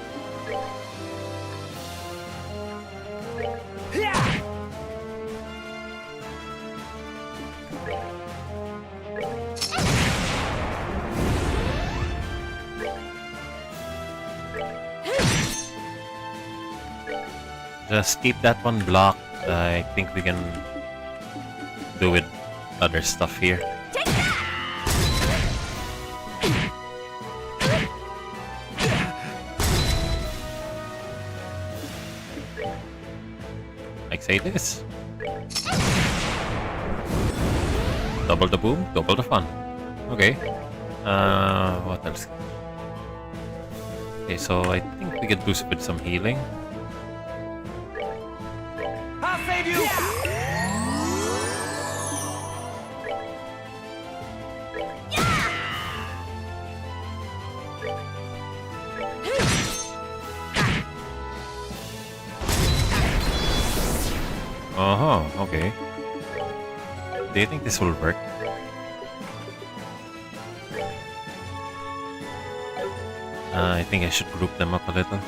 Just keep that one blocked. I think we can do with other stuff here. Like say this. Double the boom, double the fun. Okay. What else? Okay, so I think we could do with some healing.
I'll save you!
Uh-huh, okay. Do you think this will work? I think I should group them up a little.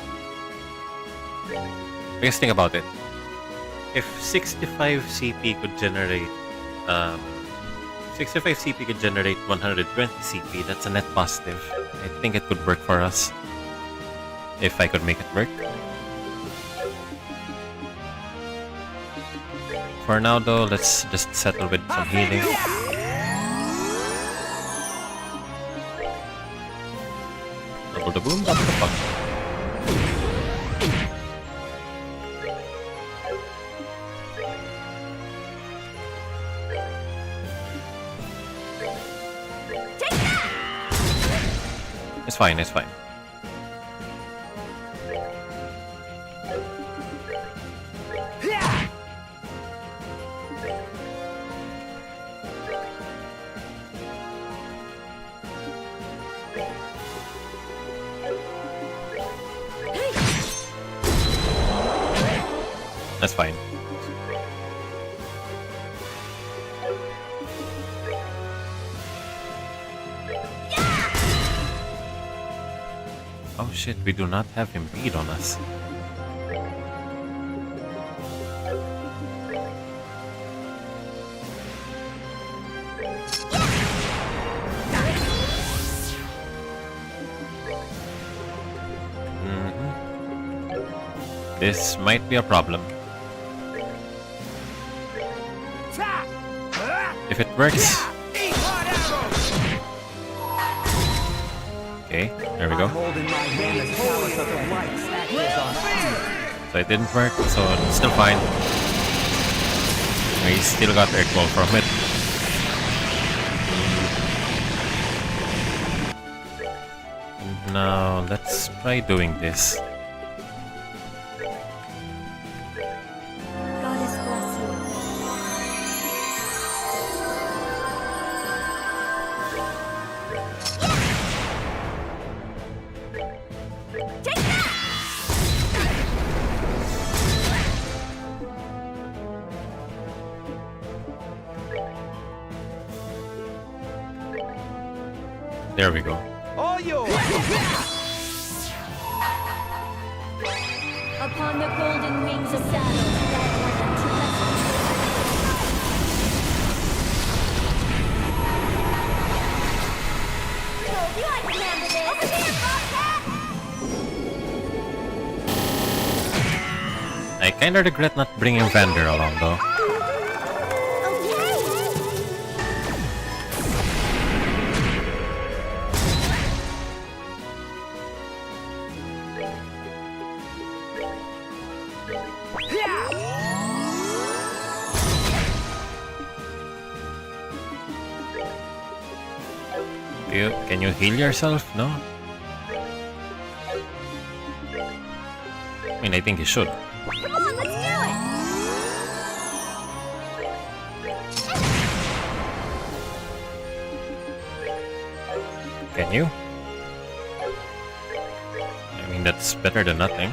Because think about it. If 65 CP could generate 65 CP could generate 120 CP, that's a net positive. I think it could work for us. If I could make it work. For now though, let's just settle with some healing. Double the boom, double the fun. It's fine, it's fine. That's fine. Oh shit, we do not have impede on us. This might be a problem. If it works. Okay, there we go. So it didn't work, so it's still fine. We still got air call from it. And now let's try doing this.
Goddess bless you. Take that!
There we go.
All yours.
Upon the golden wings of battle, that land to Told you I could handle this. Over here, Bobcat!
I kinda regret not bringing Vander along though. Can you heal yourself? No? I mean, I think you should.
Come on, let's do it!
Can you? I mean, that's better than nothing.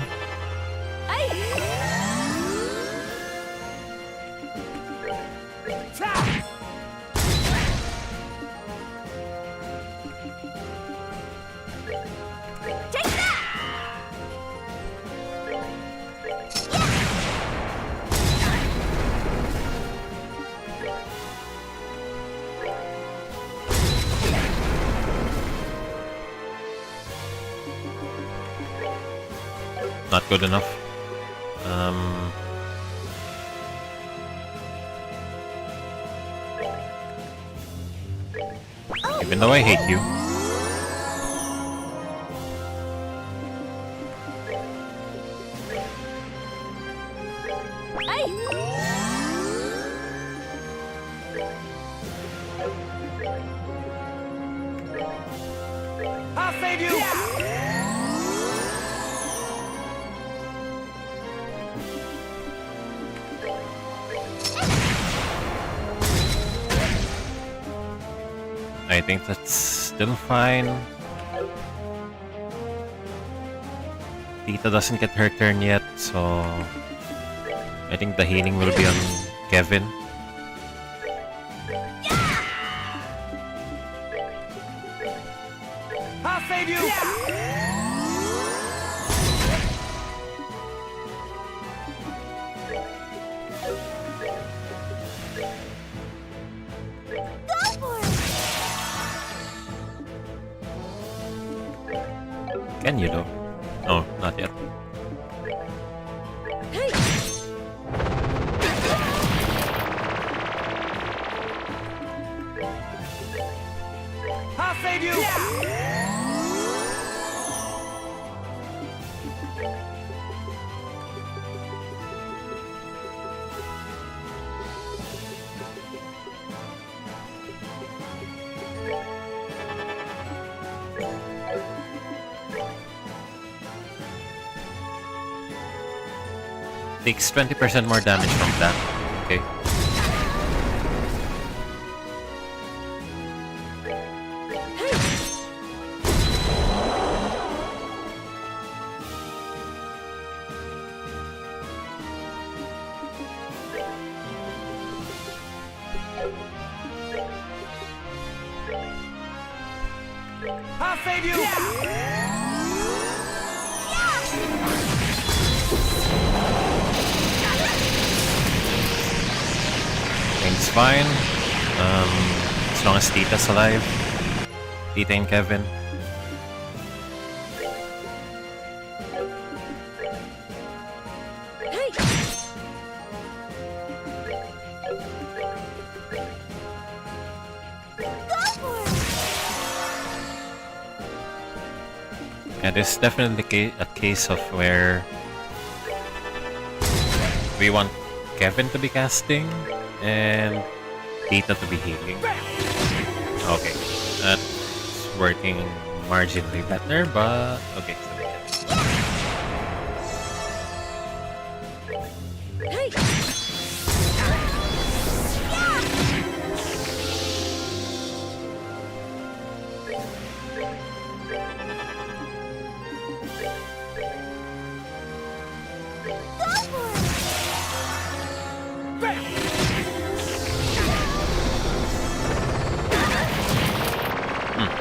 Not good enough. Even though I hate you.
I'll save you.
I think that's still fine. Tita doesn't get her turn yet, so I think the healing will be on Kevin.
I'll save you.
Can you though? No, not yet.
I'll save you.
Takes 20% more damage from that. Okay.
I'll save you.
It's fine. As long as Tita's alive. Tita and Kevin. Yeah, this is definitely a case of where we want Kevin to be casting and Tita to be healing. Okay, that's working marginally better, but okay.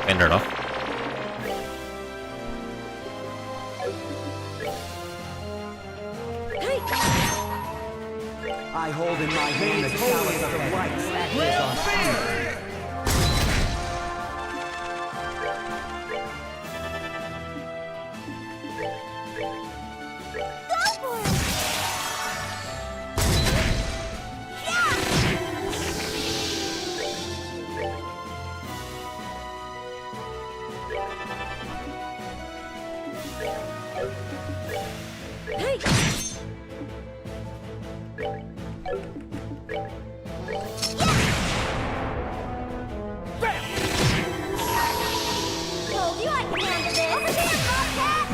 Ended off.
I hold in my hand the chalice of light's ashes on fire.
Told you I could handle this. Over there, Bobcat!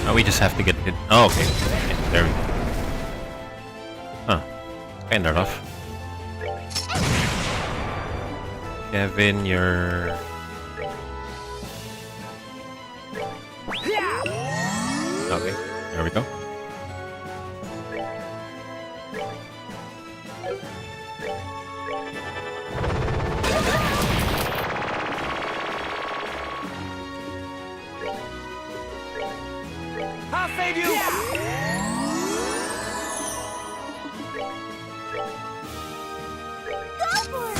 Now we just have to get it. Oh, okay. Yeah, there we go. Huh. Kinda rough. Kevin, you're... Okay, there we go.
I'll save you!
Go for it!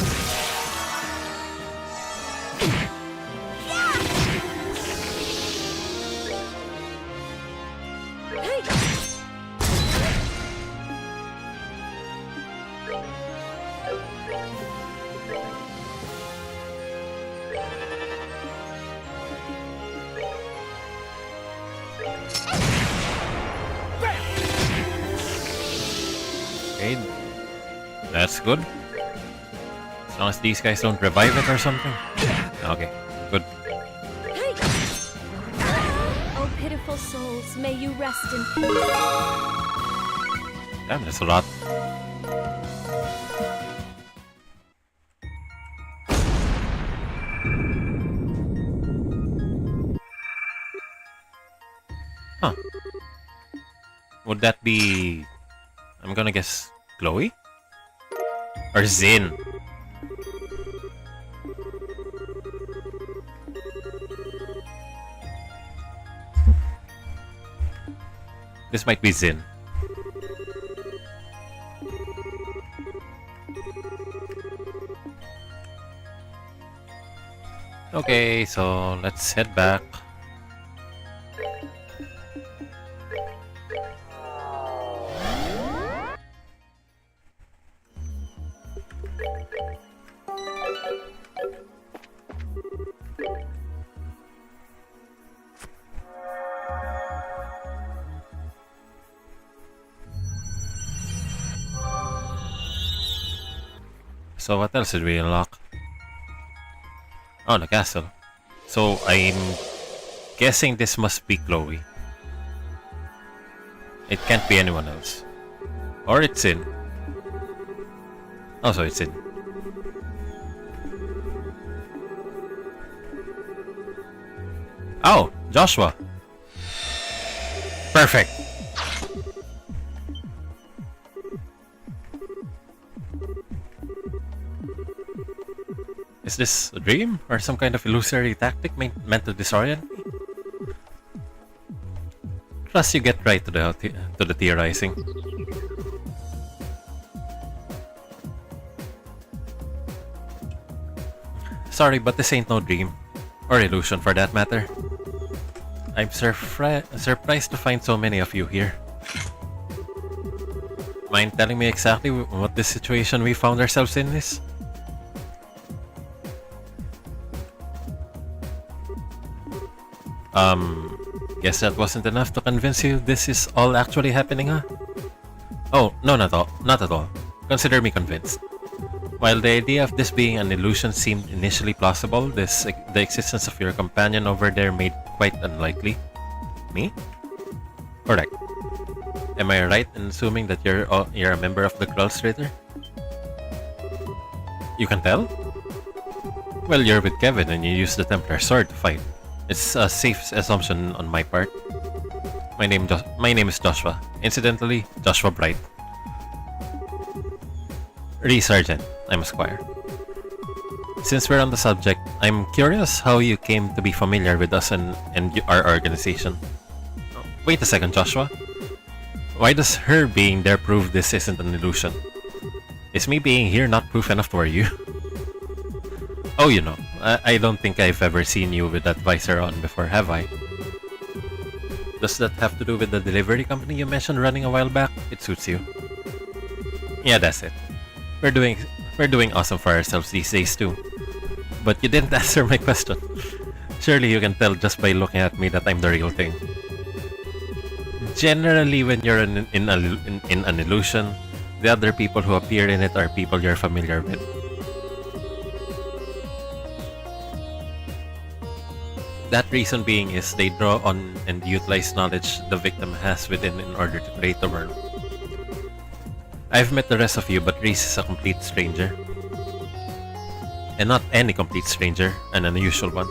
Okay. That's good. As long as these guys don't revive it or something. Okay, good.
Oh, pitiful souls, may you rest in peace.
Damn, that's a lot. Huh. Would that be... I'm gonna guess Chloe? Or Zin? This might be Zin. Okay, so let's head back. So what else did we unlock? Oh, the castle. So I'm guessing this must be Chloe. It can't be anyone else. Or it's in. Oh, so it's in. Oh, Joshua. Perfect. Is this a dream or some kind of illusory tactic meant to disorient me? Plus, you get right to the theorizing. Sorry, but this ain't no dream. Or illusion for that matter. I'm surprised to find so many of you here. Mind telling me exactly what this situation we found ourselves in is? Guess that wasn't enough to convince you this is all actually happening, huh? Oh, no, not at all. Consider me convinced. While the idea of this being an illusion seemed initially plausible, the existence of your companion over there made quite unlikely. Me? Correct. Am I right in assuming that you're a member of the Grulstrator? You can tell? Well, you're with Kevin and you use the Templar sword to fight. It's a safe assumption on my part. My name is Joshua. Incidentally, Joshua Bright. Sergeant, I'm a squire. Since we're on the subject, I'm curious how you came to be familiar with us and our organization. Wait a second, Joshua. Why does her being there prove this isn't an illusion? Is me being here not proof enough for you? Oh, you know, I don't think I've ever seen you with that visor on before, have I? Does that have to do with the delivery company you mentioned running a while back? It suits you. Yeah, that's it. We're doing awesome for ourselves these days too. But you didn't answer my question. Surely you can tell just by looking at me that I'm the real thing. Generally, when you're in an illusion, the other people who appear in it are people you're familiar with. That reason being is they draw on and utilize knowledge the victim has within in order to create the world. I've met the rest of you, but Reese is a complete stranger. And not any complete stranger, an unusual one.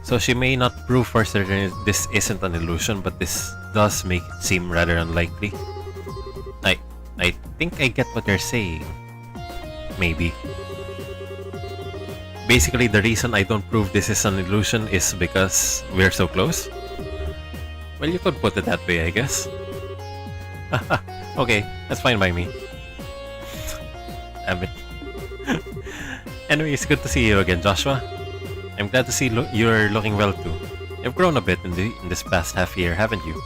So she may not prove for certain this isn't an illusion, but this does make it seem rather unlikely. I think I get what you're saying. Maybe. Basically, the reason I don't prove this is an illusion is because we're so close. Well, you could put it that way, I guess. Okay, that's fine by me. Damn it. Anyway, it's good to see you again, Joshua. I'm glad to see you're looking well too. You've grown a bit in this past half year, haven't you?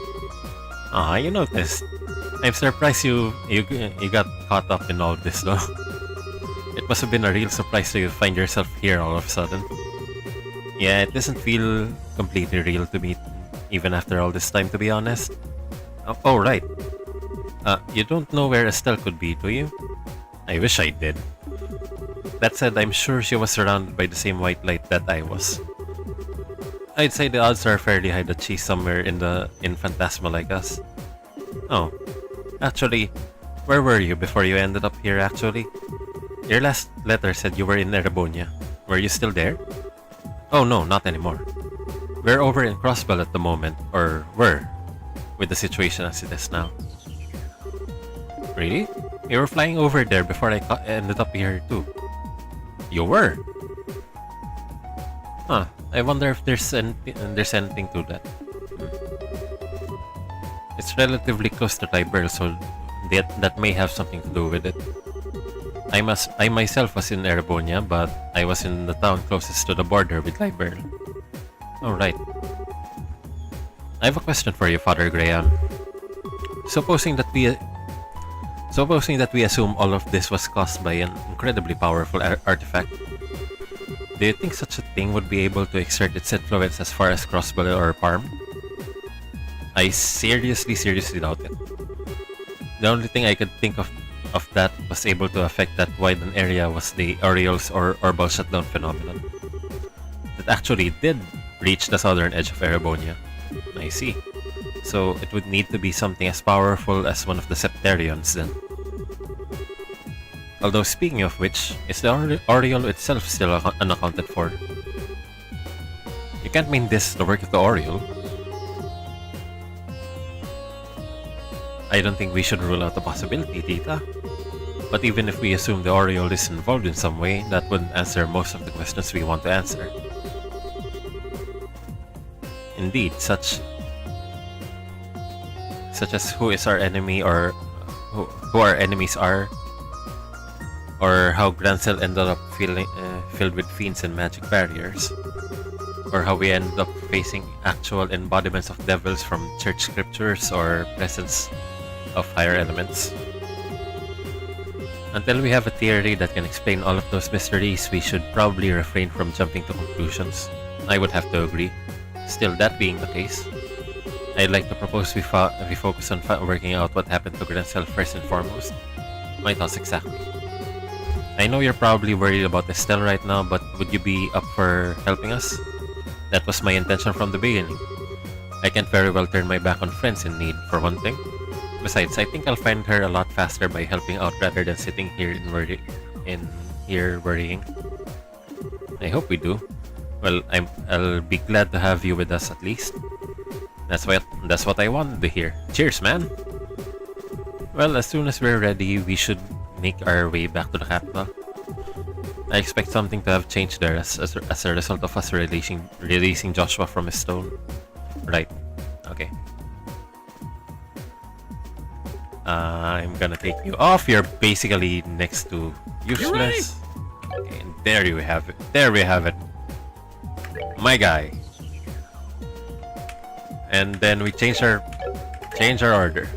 Ah, you noticed. I'm surprised you got caught up in all this though. It must have been a real surprise to find yourself here all of a sudden. Yeah, it doesn't feel completely real to me, even after all this time, to be honest. Oh, right. You don't know where Estelle could be, do you? I wish I did. That said, I'm sure she was surrounded by the same white light that I was. I'd say the odds are fairly high that she's somewhere in Phantasma like us. Oh. Actually, where were you before you ended up here, actually? Your last letter said you were in Erebonia. Were you still there? Oh no, not anymore. We're over in Crossbell at the moment, or were, with the situation as it is now. Really? You were flying over there before I ended up here too. You were? Huh, I wonder if there's anything to that. It's relatively close to Liberl, so that may have something to do with it. I myself was in Erebonia, but I was in the town closest to the border with Liberl. Alright. I have a question for you, Father Graham. Supposing that we assume all of this was caused by an incredibly powerful artifact, do you think such a thing would be able to exert its influence as far as Crossbow or Parm? I seriously doubt it. The only thing I could think of that was able to affect that wide an area was the Orioles or Orbital Shutdown phenomenon. That actually did reach the southern edge of Erebonia. I see. So it would need to be something as powerful as one of the Septarions then. Although speaking of which, is the Oriole itself still unaccounted for? You can't mean this the work of the Oriole. I don't think we should rule out the possibility, Tita. But even if we assume the Oriole is involved in some way, that wouldn't answer most of the questions we want to answer. Indeed, such as who is our enemy, or who our enemies are, or how Grancel ended up filled with fiends and magic barriers, or how we end up facing actual embodiments of devils from church scriptures or presence of higher elements. Until we have a theory that can explain all of those mysteries, we should probably refrain from jumping to conclusions. I would have to agree. Still, that being the case, I'd like to propose we focus on working out what happened to Grancel first and foremost. My thoughts exactly. I know you're probably worried about Estelle right now, but would you be up for helping us? That was my intention from the beginning. I can't very well turn my back on friends in need, for one thing. Besides, I think I'll find her a lot faster by helping out rather than sitting here worrying. I hope we do. Well, I'll be glad to have you with us at least. That's what I wanted to hear. Cheers, man! Well, as soon as we're ready, we should make our way back to the capital. I expect something to have changed there as a result of us releasing Joshua from his stone. Right. Okay. I'm gonna take you off. You're basically next to useless. Okay, and there you have it. There we have it. My guy. And then we change our order.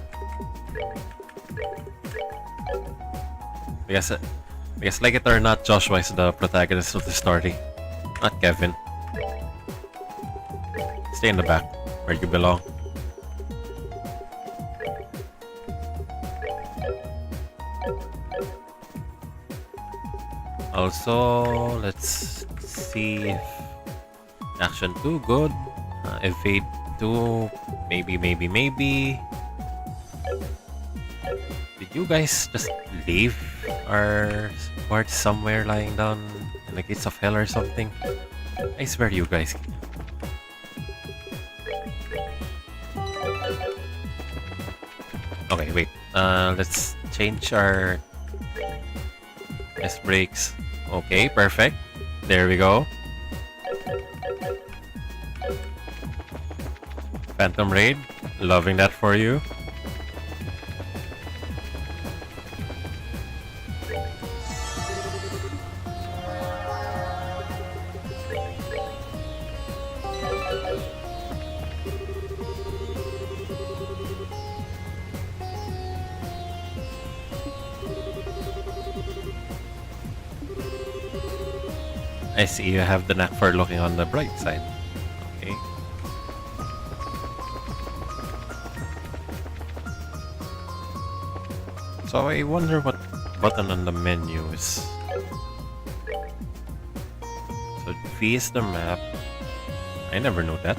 Because like it or not, Joshua is the protagonist of the story, not Kevin. Stay in the back, where you belong. Also, let's see if action 2 good, evade 2 maybe. Did you guys just leave our support somewhere lying down in the gates of hell or something? I swear you guys. Okay, wait. Let's change our S brakes. Okay, perfect. There we go. Phantom Raid, loving that for you. I see you have the knack for looking on the bright side. Okay. So I wonder what button on the menu is. So V is the map. I never knew that.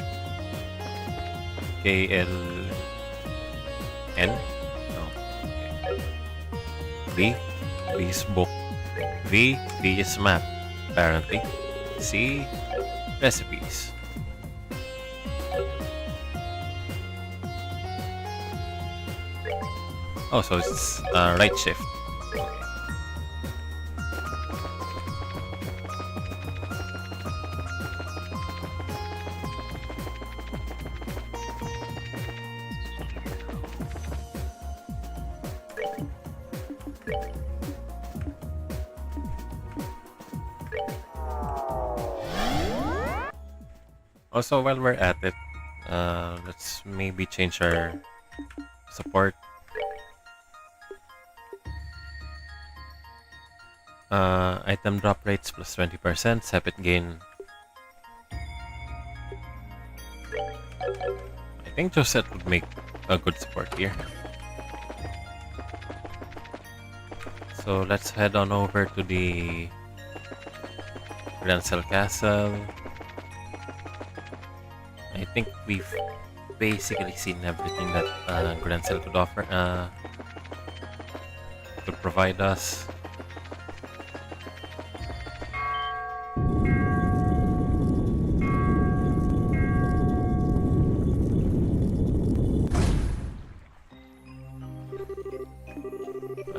KL N? No. Okay. V is book. V is map. Apparently. C, recipes. Oh, so it's right shift. Okay. Also, while we're at it, let's maybe change our support. Item drop rates plus 20%, Sepit gain. I think Josette would make a good support here. So let's head on over to the Grancel Castle. I think we've basically seen everything that Grancel could offer, could provide us.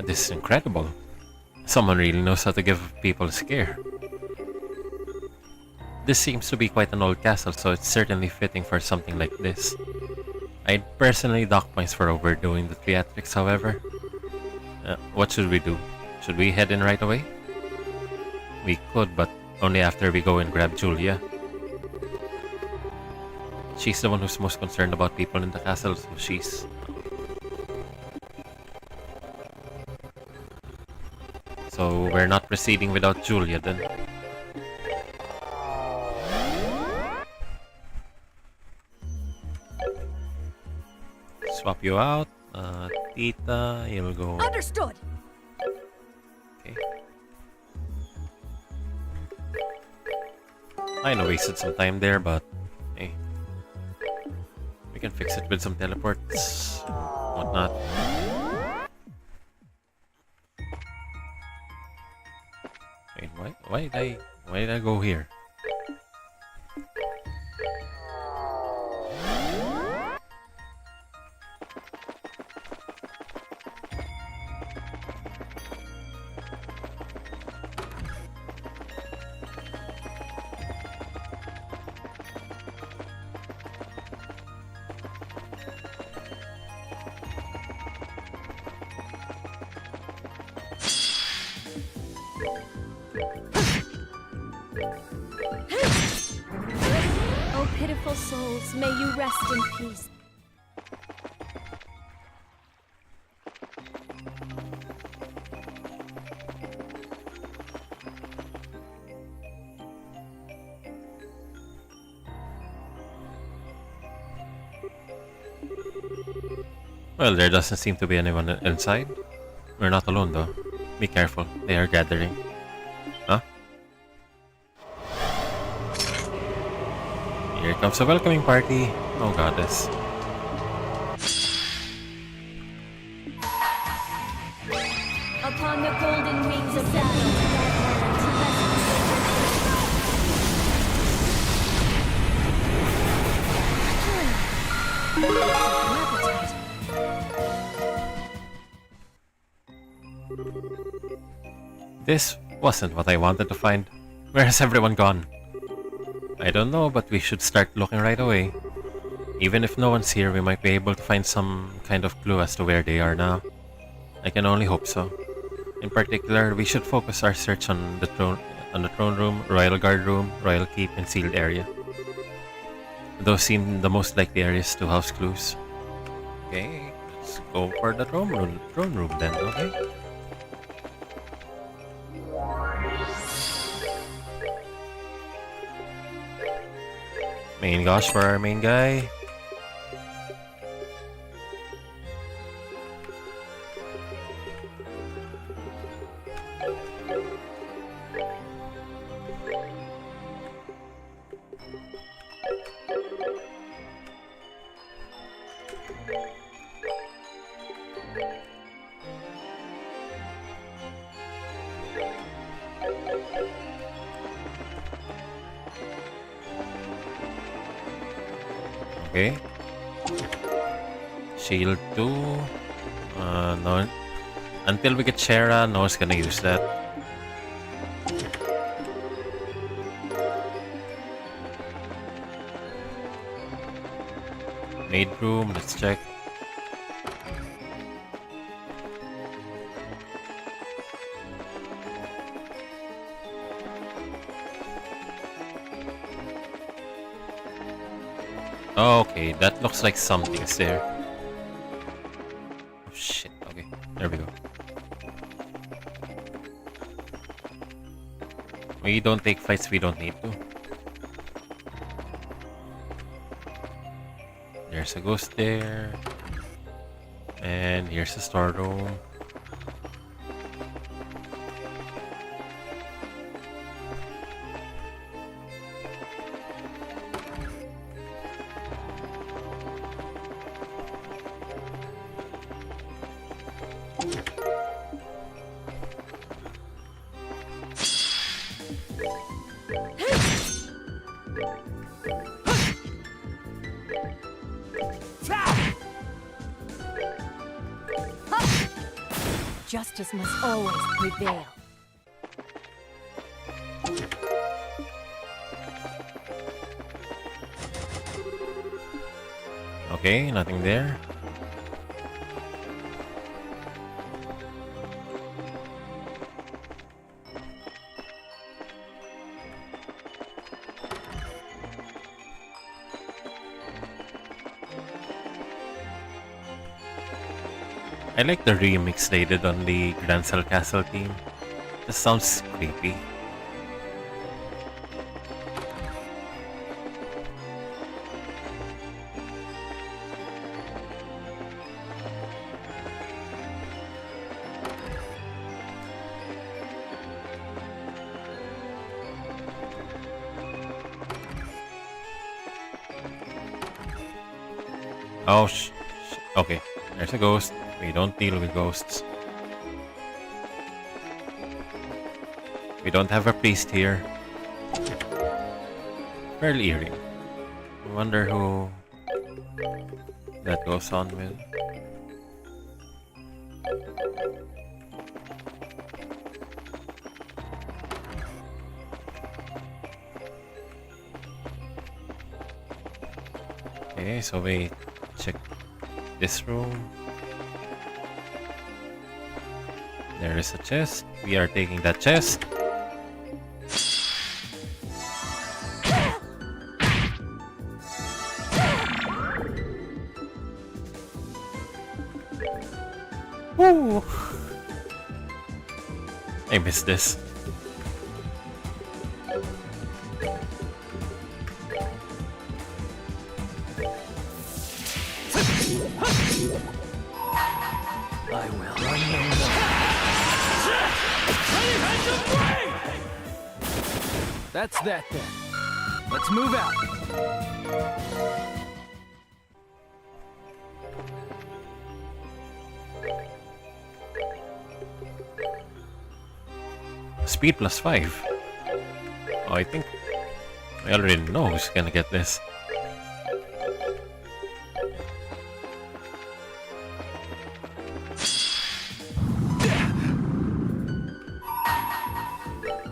This is incredible. Someone really knows how to give people a scare. This seems to be quite an old castle, so it's certainly fitting for something like this. I'd personally dock points for overdoing the theatrics, however. What should we do? Should we head in right away? We could, but only after we go and grab Julia. She's the one who's most concerned about people in the castle, so she's... So we're not proceeding without Julia then. Swap you out. Tita, you'll go.
Understood.
Okay. I know we wasted some time there, but hey, we can fix it with some teleports, whatnot. Wait, why did I go here?
pitiful souls, may you rest in peace.
Well, there doesn't seem to be anyone inside. We're not alone though. Be careful, they are gathering. Huh? Here comes a welcoming party. Oh goddess.
Upon the golden wings of battle,
This wasn't what I wanted to find. Where has everyone gone? I don't know, but we should start looking right away. Even if no one's here, we might be able to find some kind of clue as to where they are now. I can only hope so. In particular, we should focus our search on the throne room, royal guard room, royal keep, and sealed area. Those seem the most likely areas to house clues. Okay, let's go for the throne room then, okay? Main gosh for our main guy. Okay. Shield 2. No. Until we get Shera, no one's gonna use that. Maid room, let's check. Okay, that looks like something's there. Oh shit, okay, there we go. We don't take fights we don't need to. There's a ghost there. And here's the storeroom.
justice must always prevail.
Okay, nothing there. I like the remix they did on the Grancel Castle theme. This sounds creepy. Oh, okay. There's a ghost. We don't deal with ghosts. We don't have a priest here. Pearl earring. I wonder who that goes on with. Okay, so we check this room. There is a chest. We are taking that chest. Woo! I missed this.
I will.
That's that then. Let's move out.
Speed plus 5. Oh, I think I already know who's gonna get this.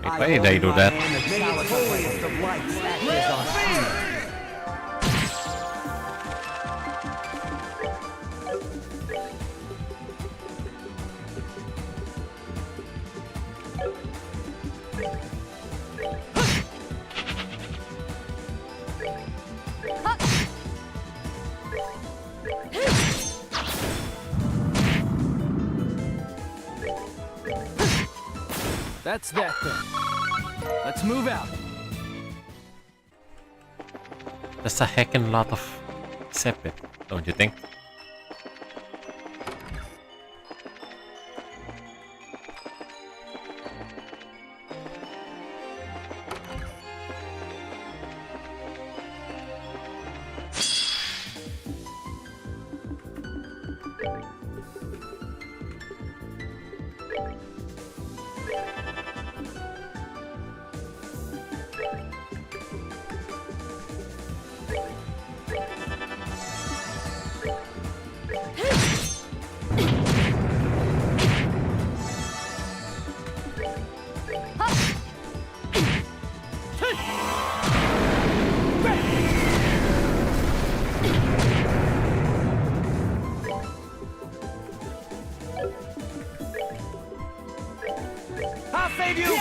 Why did I do that?
And the chalice of greatest of lights that is on fire.
That's that then. Let's move out.
That's a heckin' lot of sepet, don't you think?
I'll save you!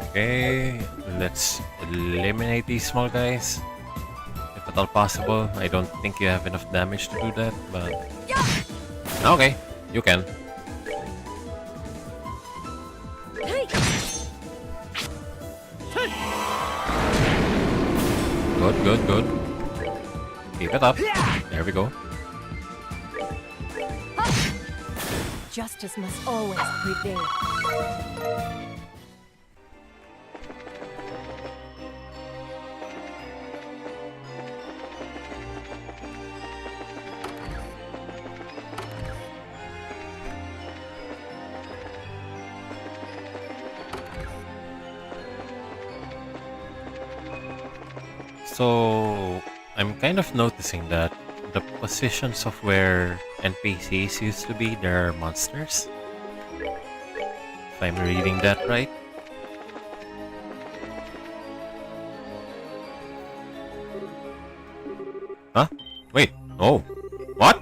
Okay, let's eliminate these small guys. If at all possible. I don't think you have enough damage to do that, but... Okay, you can. Good, good, good. Keep it up. There we go.
Justice must always prevail.
So, I'm kind of noticing that the positions of where NPCs used to be, there are monsters. If I'm reading that right. Huh? Wait. Oh. What?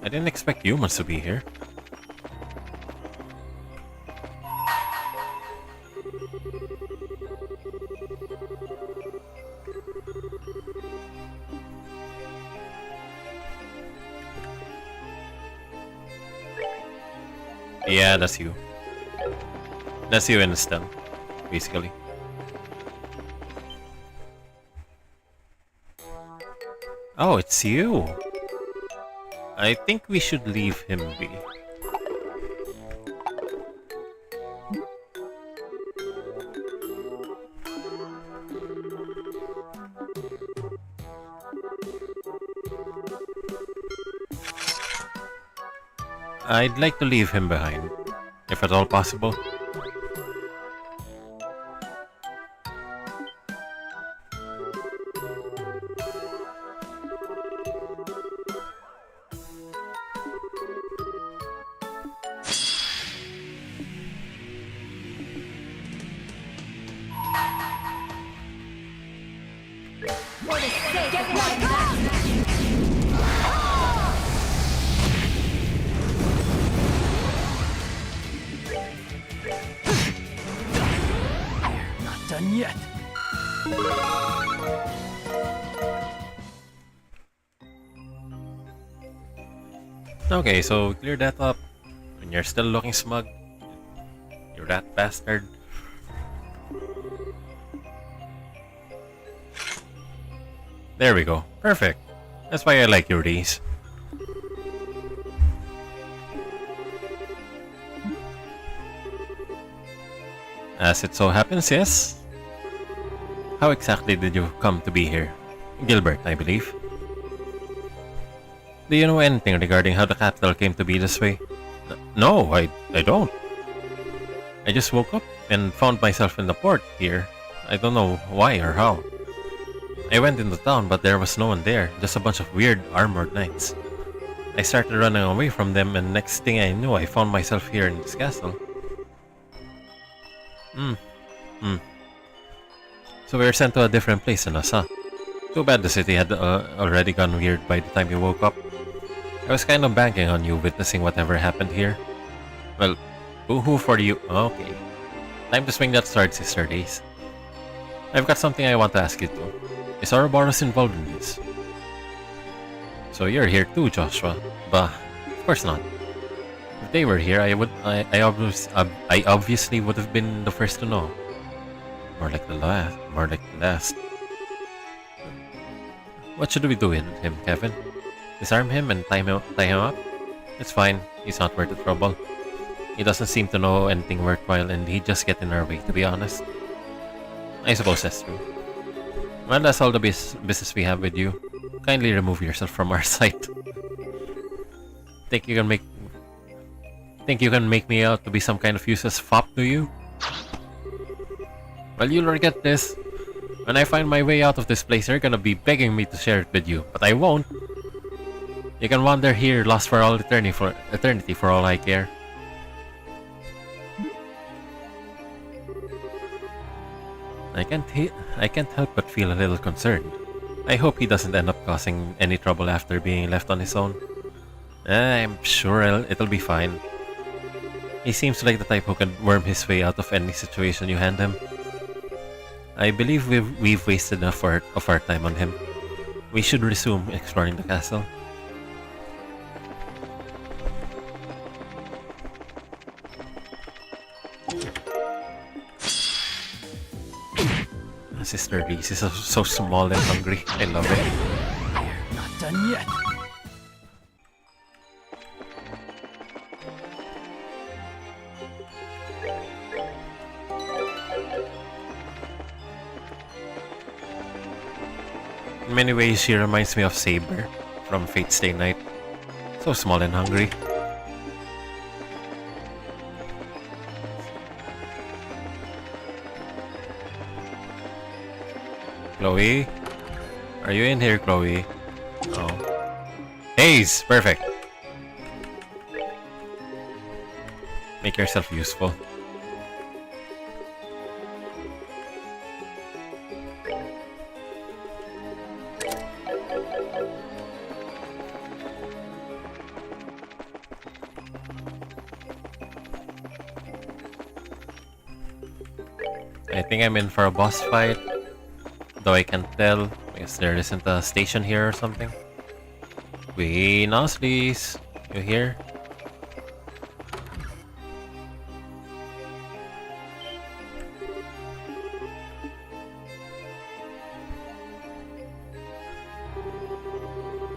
I didn't expect humans to be here. Yeah, that's you. That's you in the stem, basically. Oh, it's you. I think we should leave him be. I'd like to leave him behind, if at all possible.
done yet.
Okay, so clear that up. And you're still looking smug. You rat bastard. There we go. Perfect. That's why I like your D's. As it so happens, yes. How exactly did you come to be here? Gilbert, I believe. Do you know anything regarding how the capital came to be this way? No, I don't. I just woke up and found myself in the port here. I don't know why or how. I went into town, but there was no one there, just a bunch of weird armored knights. I started running away from them, and next thing I knew, I found myself here in this castle. So we were sent to a different place than us, huh? Too bad the city had already gone weird by the time you woke up. I was kind of banking on you witnessing whatever happened here. Well, boo-hoo for you. Okay. Time to swing that sword, Sister Days. I've got something I want to ask you too. Is Ouroboros involved in this? So you're here too, Joshua. Bah, of course not. If they were here, I obviously would have been the first to know. More like the last. What should we do with him, Kevin? Disarm him and tie him up? It's fine. He's not worth the trouble. He doesn't seem to know anything worthwhile, and he'd just get in our way, to be honest. I suppose that's true. Well, that's all the business we have with you. Kindly remove yourself from our sight. Think you can make me out to be some kind of useless fop, do you? Well, you'll regret this. When I find my way out of this place, you're gonna be begging me to share it with you, but I won't. You can wander here, lost for all eternity for all I care. I can't help but feel a little concerned. I hope he doesn't end up causing any trouble after being left on his own. I'm sure it'll be fine. He seems like the type who can worm his way out of any situation you hand him. I believe we've wasted enough of our time on him. We should resume exploring the castle. Sister Reese is so small and hungry. I love it.
We're not done yet.
In many ways, she reminds me of Saber from Fate Stay Night. So small and hungry. Chloe? Are you in here, Chloe? Oh. Haze! Perfect! Make yourself useful. I think I'm in for a boss fight. Though I can't tell, because there isn't a station here or something. Queen Osleys, you here?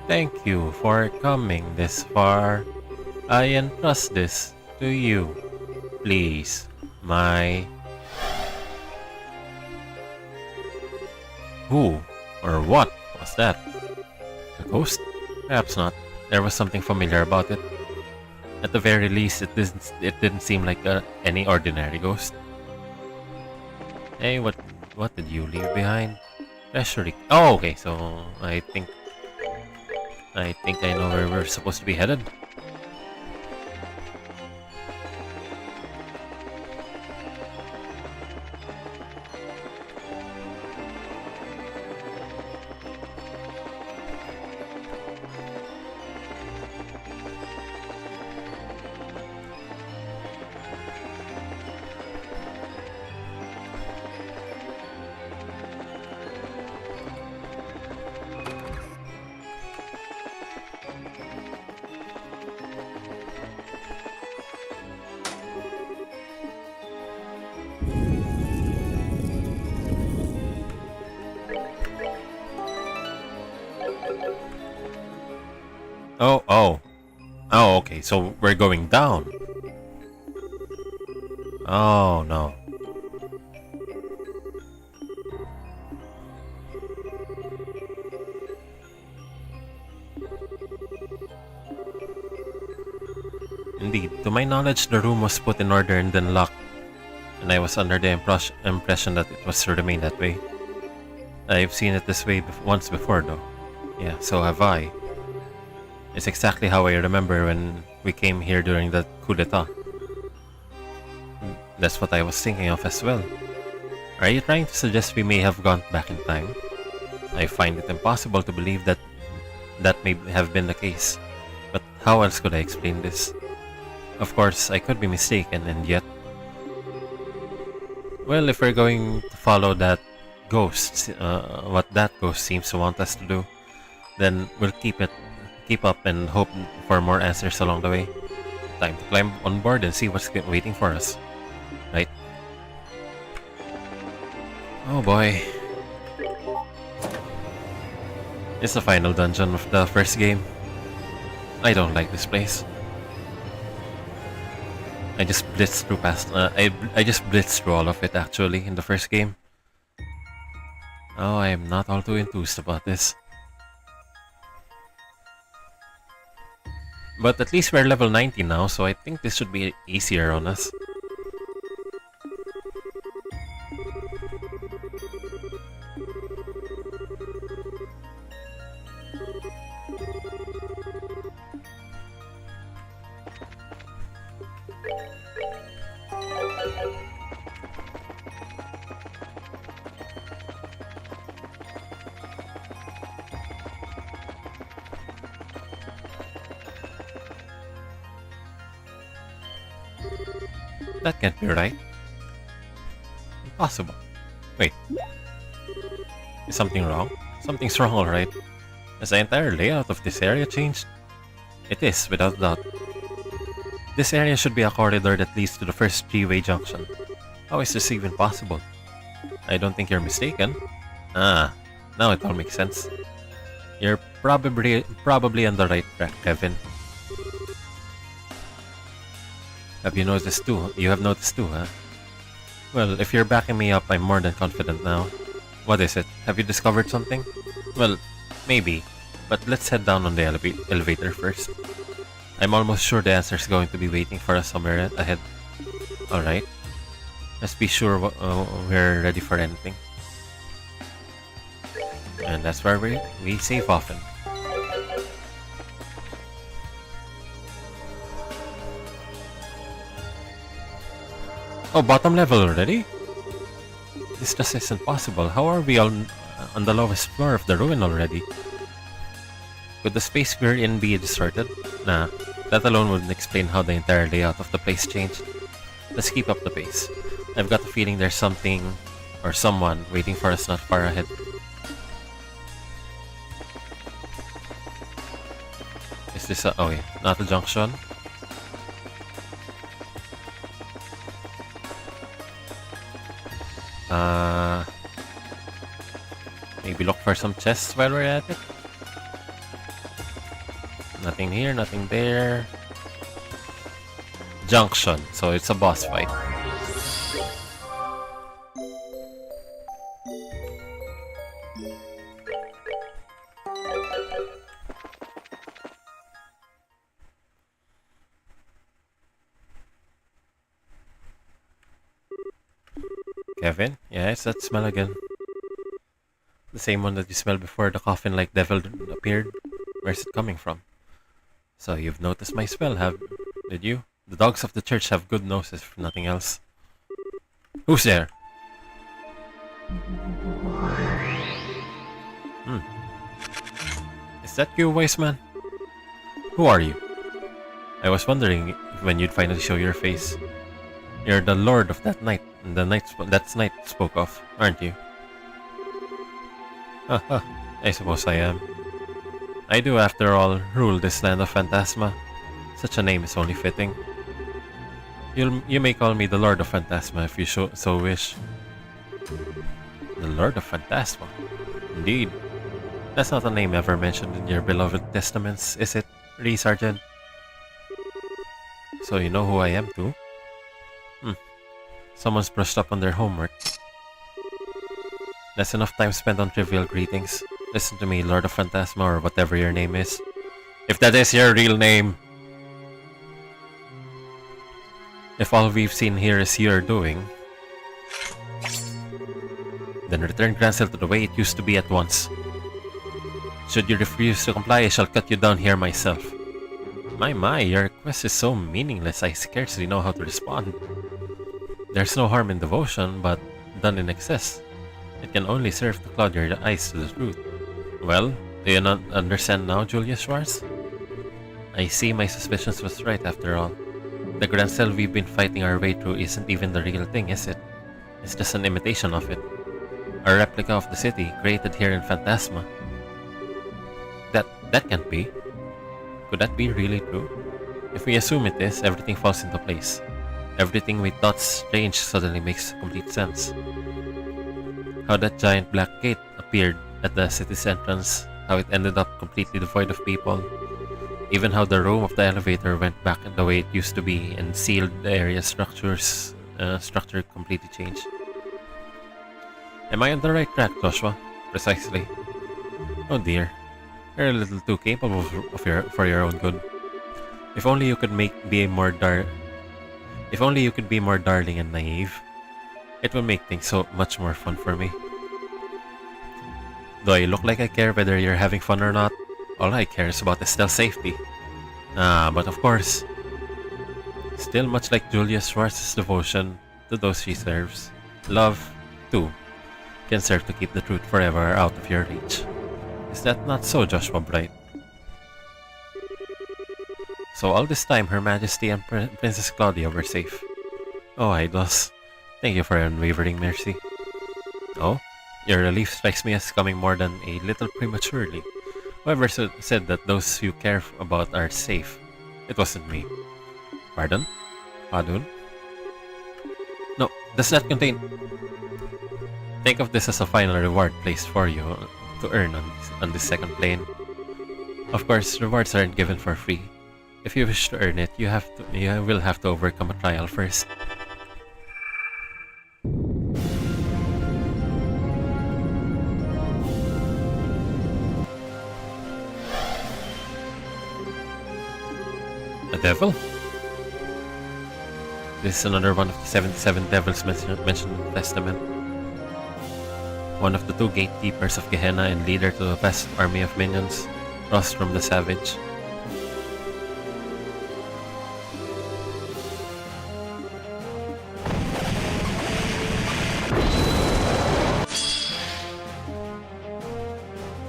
Thank you for coming this far. I entrust this to you. Please, my... Who or what was that? A ghost? Perhaps not. There was something familiar about it. At the very least, it didn't seem like any ordinary ghost. Hey, what did you leave behind? Treasury. Oh, okay. So I think I know where we're supposed to be headed. Oh, oh. Oh, okay, so we're going down. Oh, no. Indeed, to my knowledge, the room was put in order and then locked, and I was under the impression that it was to remain that way. I've seen it this way once before, though. Yeah, so have I. It's exactly how I remember when we came here during the coup d'etat. That's what I was thinking of as well. Are you trying to suggest we may have gone back in time? I find it impossible to believe that that may have been the case. But how else could I explain this? Of course, I could be mistaken, and yet... Well, if we're going to follow that ghost, what that ghost seems to want us to do, then we'll keep up and hope for more answers along the way. Time to climb on board and see what's waiting for us. Right? Oh boy. It's the final dungeon of the first game. I don't like this place. I just blitzed through I just blitzed through all of it actually in the first game. Oh, I am not all too enthused about this. But at least we're level 90 now, so I think this should be easier on us. That can't be right. Impossible. Wait. Is something wrong? Something's wrong, alright. Has the entire layout of this area changed? It is, without doubt. This area should be a corridor that leads to the first three-way junction. How is this even possible? I don't think you're mistaken. Ah, now it all makes sense. You're probably on the right track, Kevin. Have you noticed too? You have noticed too, huh? Well, if you're backing me up, I'm more than confident now. What is it? Have you discovered something? Well, maybe. But let's head down on the elevator first. I'm almost sure the answer's going to be waiting for us somewhere ahead. Alright. Let's be sure we're ready for anything. And that's where we save often. Oh, bottom level already? This just isn't possible. How are we on the lowest floor of the ruin already? Could the space we're in be distorted? Nah, that alone wouldn't explain how the entire layout of the place changed. Let's keep up the pace. I've got the feeling there's something or someone waiting for us not far ahead. Is this a... oh yeah, not a junction? Maybe look for some chests while we're at it. Nothing here, nothing there. Junction, so it's a boss fight. Kevin? Yeah, it's that smell again. The same one that you smelled before the coffin-like devil appeared. Where's it coming from? So you've noticed my smell, did you? The dogs of the church have good noses, if nothing else. Who's there? Is that you, wise man? Who are you? I was wondering when you'd finally show your face. You're the lord of that night, and the night spoke of, aren't you? Haha, I suppose I am. I do, after all, rule this land of Phantasma. Such a name is only fitting. You may call me the Lord of Phantasma if you so wish. The Lord of Phantasma? Indeed. That's not a name ever mentioned in your beloved testaments, is it? Really, Sergeant? So you know who I am too? Someone's brushed up on their homework. That's enough time spent on trivial greetings. Listen to me, Lord of Phantasma, or whatever your name is. If that is your real name. If all we've seen here is you're doing, then return Grancel to the way it used to be at once. Should you refuse to comply, I shall cut you down here myself. My, your request is so meaningless I scarcely know how to respond. There's no harm in devotion, but done in excess, it can only serve to cloud your eyes to the truth. Well, do you not understand now, Julius Schwartz? I see my suspicions was right after all. The Grancel we've been fighting our way through isn't even the real thing, is it? It's just an imitation of it. A replica of the city, created here in Phantasma. That can't be. Could that be really true? If we assume it is, everything falls into place. Everything we thought strange suddenly makes complete sense. How that giant black gate appeared at the city's entrance, how it ended up completely devoid of people, even how the room of the elevator went back the way it used to be and sealed the area's structure completely changed. Am I on the right track, Joshua? Precisely. Oh dear. You're a little too capable for your own good. If only you could be more darling and naive, it would make things so much more fun for me. Do I look like I care whether you're having fun or not? All I care about is still safety. But of course, still much like Julius Schwartz's devotion to those she serves, love, too, can serve to keep the truth forever out of your reach. Is that not so, Joshua Bright? So all this time, Her Majesty and Princess Claudia were safe. Oh, Idols, thank you for your unwavering mercy. Oh, your relief strikes me as coming more than a little prematurely. Whoever said that those you care about are safe? It wasn't me. Pardon? Padun? No, does that contain... Think of this as a final reward placed for you to earn on this second plane. Of course, rewards aren't given for free. If you wish to earn it, you will have to overcome a trial first. A devil? This is another one of the 77 devils mentioned in the Testament. One of the two gatekeepers of Gehenna and leader to the vast army of minions, Rostrum the Savage.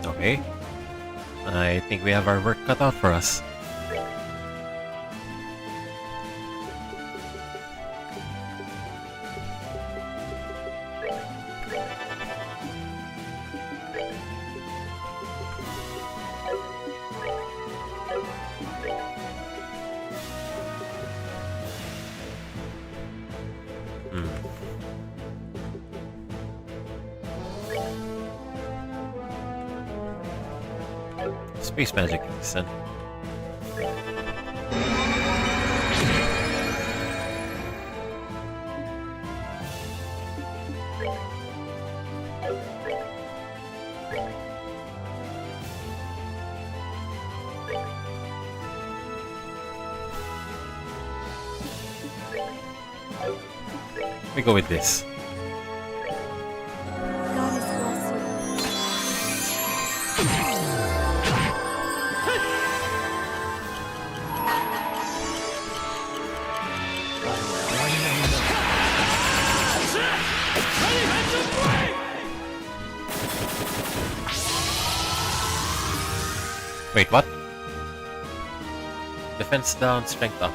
Okay. I think we have our work cut out for us. Space magic, he said. We go with this.
Goddess bless you.
Wait, what? Defense down, strength up.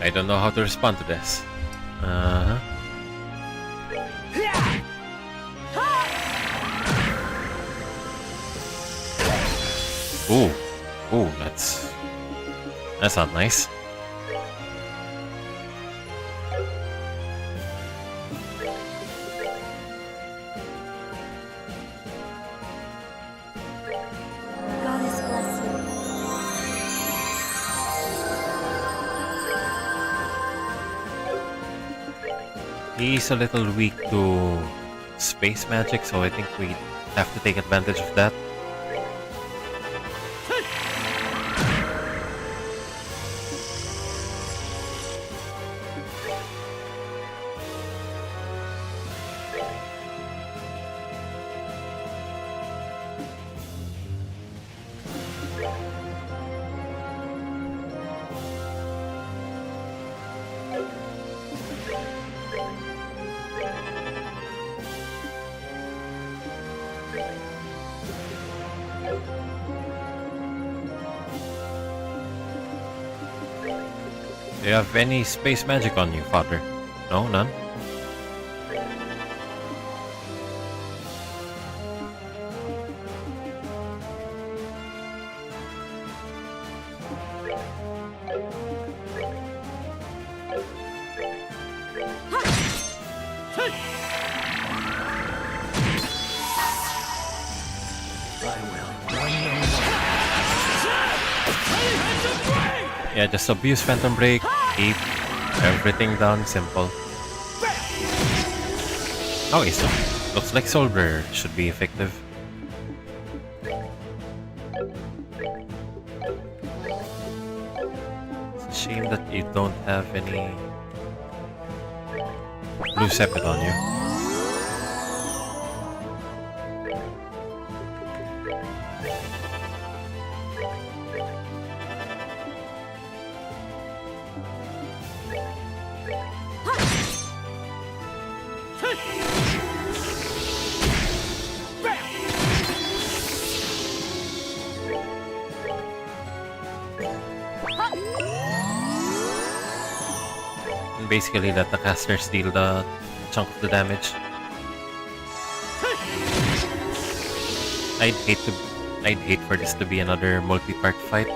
I don't know how to respond to this. Ooh, that's not nice. He's a little weak to space magic, so I think we have to take advantage of that. Do you have any space magic on you, Father? No, none? Yeah, just abuse Phantom Break, keep everything done simple. Okay, so looks like Solver should be effective. It's a shame that you don't have any blue sepet on you. And basically let the casters deal the chunk of the damage. I'd hate for this to be another multi-part fight.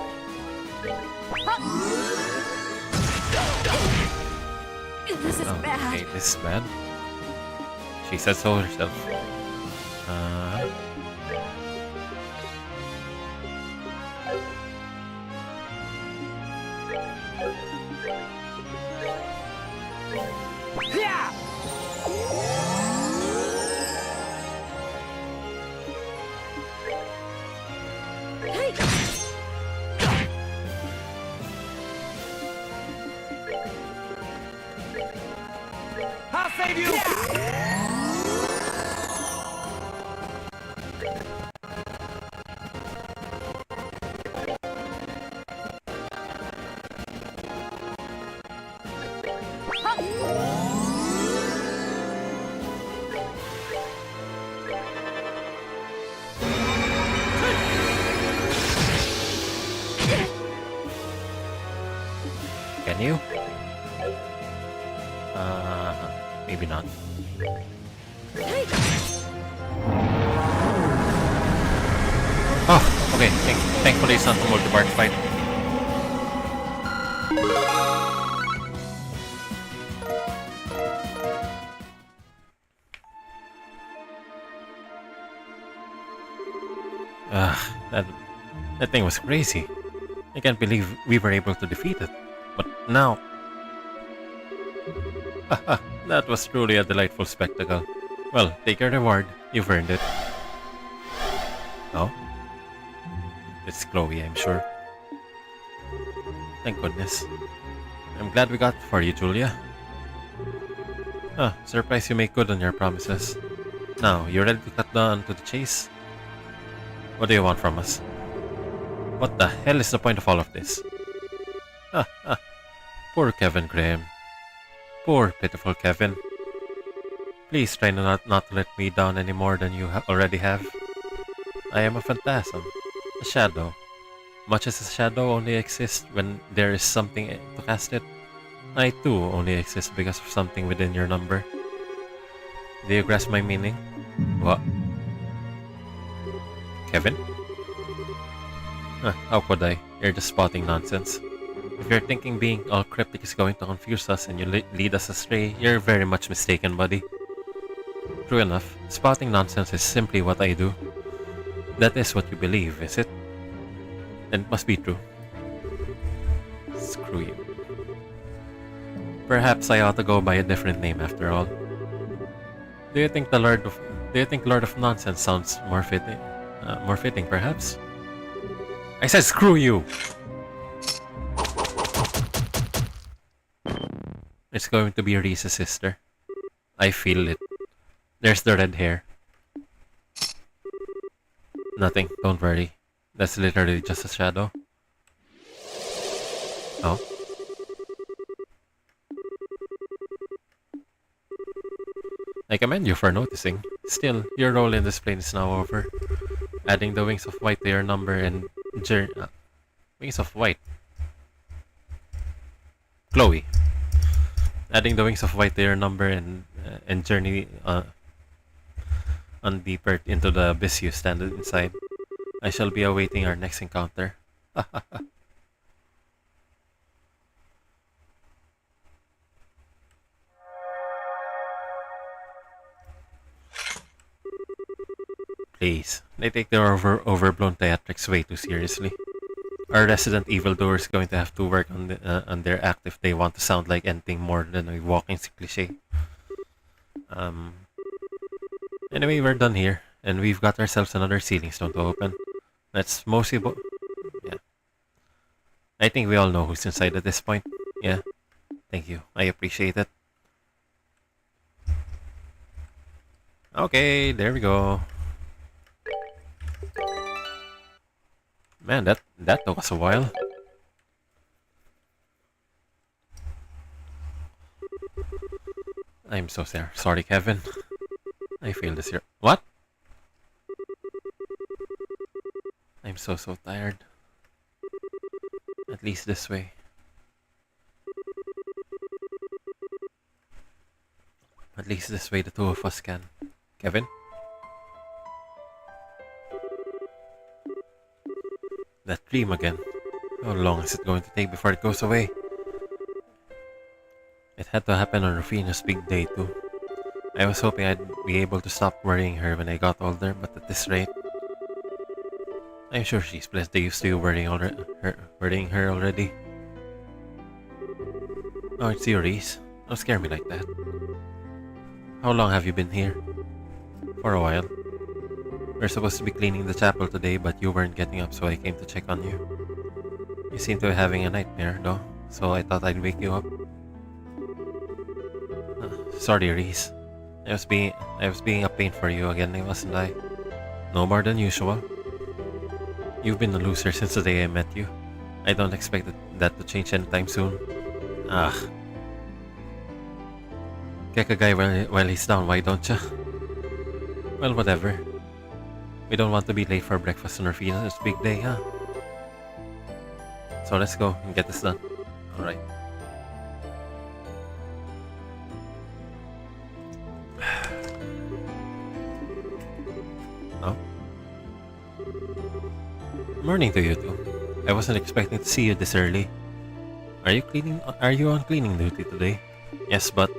This is bad.
Okay, this is bad. She said so herself.
I'll save you!
Can you? Maybe not. Oh, okay. Thankfully it's not a multi-part fight. That thing was crazy. I can't believe we were able to defeat it. But now... that was truly a delightful spectacle. Well, take your reward. You've earned it. Oh? It's Chloe, I'm sure. Thank goodness. I'm glad we got it for you, Julia. Surprised you make good on your promises. Now, you ready to cut down to the chase? What do you want from us? What the hell is the point of all of this? Poor Kevin Graham. Poor, pitiful Kevin. Please try not to let me down any more than you already have. I am a phantasm, a shadow. Much as a shadow only exists when there is something to cast it, I too only exist because of something within your number. Do you grasp my meaning? What? Kevin? How could I? You're just spotting nonsense. If you're thinking being all cryptic is going to confuse us and you lead us astray, you're very much mistaken, buddy. True enough, spotting nonsense is simply what I do. That is what you believe, is it? Then it must be true. Screw you. Perhaps I ought to go by a different name after all. Do you think Lord of Nonsense sounds more fitting? More fitting, perhaps? I said screw you! It's going to be Reese's sister. I feel it. There's the red hair. Nothing, don't worry. That's literally just a shadow. Oh. I commend you for noticing. Still, your role in this plane is now over. Adding the wings of white to your number and wings of white. Chloe. Adding the wings of white to your number and journey on deeper into the abyss you stand inside. I shall be awaiting our next encounter. Please, they take their overblown theatrics way too seriously. Our resident evildoer is going to have to work on their act if they want to sound like anything more than a walking cliché. Anyway, we're done here, and we've got ourselves another ceiling stone to open. That's mostly yeah. I think we all know who's inside at this point. Yeah. Thank you. I appreciate it. Okay, there we go. Man, that took us a while. I'm so sorry, Kevin. I feel this here. What? I'm so tired. At least this way. At least this way the two of us can. Kevin? That dream again. How long is it going to take before it goes away? It had to happen on Rufina's big day too. I was hoping I'd be able to stop worrying her when I got older, but at this rate... I'm sure she's blessed they used to worrying her already. Oh, it's you, Reese. Don't scare me like that. How long have you been here? For a while. We're supposed to be cleaning the chapel today, but you weren't getting up, so I came to check on you. You seem to be having a nightmare, though, so I thought I'd wake you up. Sorry, Reese. I was being a pain for you again, wasn't I? No more than usual. You've been a loser since the day I met you. I don't expect that to change anytime soon. Kick a guy while he's down, why don't ya? Well, whatever. We don't want to be late for breakfast on Rufina's big day, huh? So let's go and get this done. Alright. Oh? Morning to you two. I wasn't expecting to see you this early. Are you on cleaning duty today? Yes, but...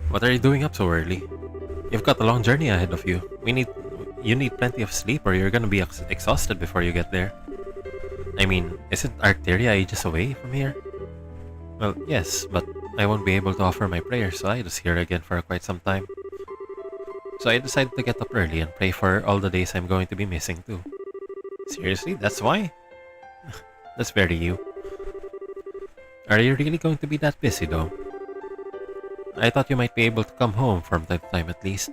What are you doing up so early? You've got a long journey ahead of you. You need plenty of sleep or you're gonna be exhausted before you get there. I mean, isn't Arcteria ages away from here? Well, yes, but I won't be able to offer my prayers Idas here again for quite some time. So I decided to get up early and pray for all the days I'm going to be missing too. Seriously? That's why? That's very you. Are you really going to be that busy though? I thought you might be able to come home from time to time at least.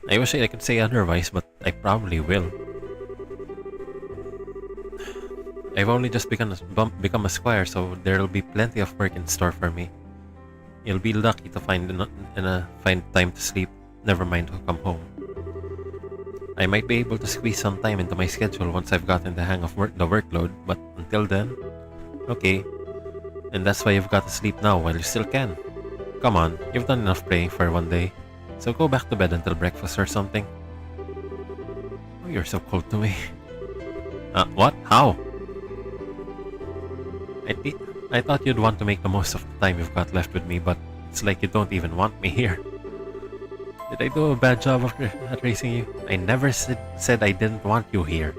I wish I could say otherwise, but I probably will. I've only just become a squire, so there'll be plenty of work in store for me. You'll be lucky to find time to sleep, never mind to come home. I might be able to squeeze some time into my schedule once I've gotten the hang of the workload, but until then, okay. And that's why you've got to sleep now while you still can. Come on, you've done enough praying for one day. So go back to bed until breakfast or something. Oh, you're so cold to me. What? How? I thought you'd want to make the most of the time you've got left with me, but it's like you don't even want me here. Did I do a bad job at raising you? I never said I didn't want you here.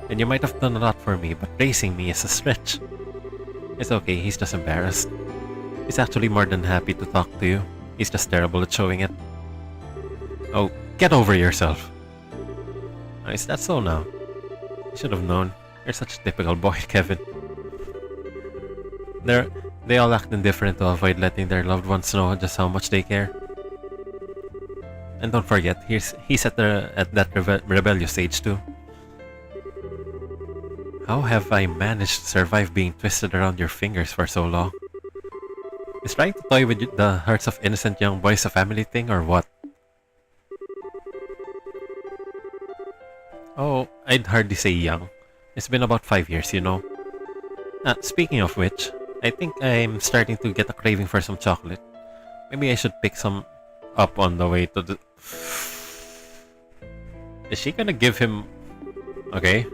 And you might have done a lot for me, but praising me is a stretch. It's okay, he's just embarrassed. He's actually more than happy to talk to you. He's just terrible at showing it. Oh, get over yourself. Oh, is that so now? You should have known. You're such a typical boy, Kevin. They all act indifferent to avoid letting their loved ones know just how much they care. And don't forget, he's at that rebellious age too. How have I managed to survive being twisted around your fingers for so long? Is trying to toy with the hearts of innocent young boys a family thing or what? Oh, I'd hardly say young. It's been about 5 years, you know. Speaking of which, I think I'm starting to get a craving for some chocolate. Maybe I should pick some up on the way to the... Is she gonna give him... Okay.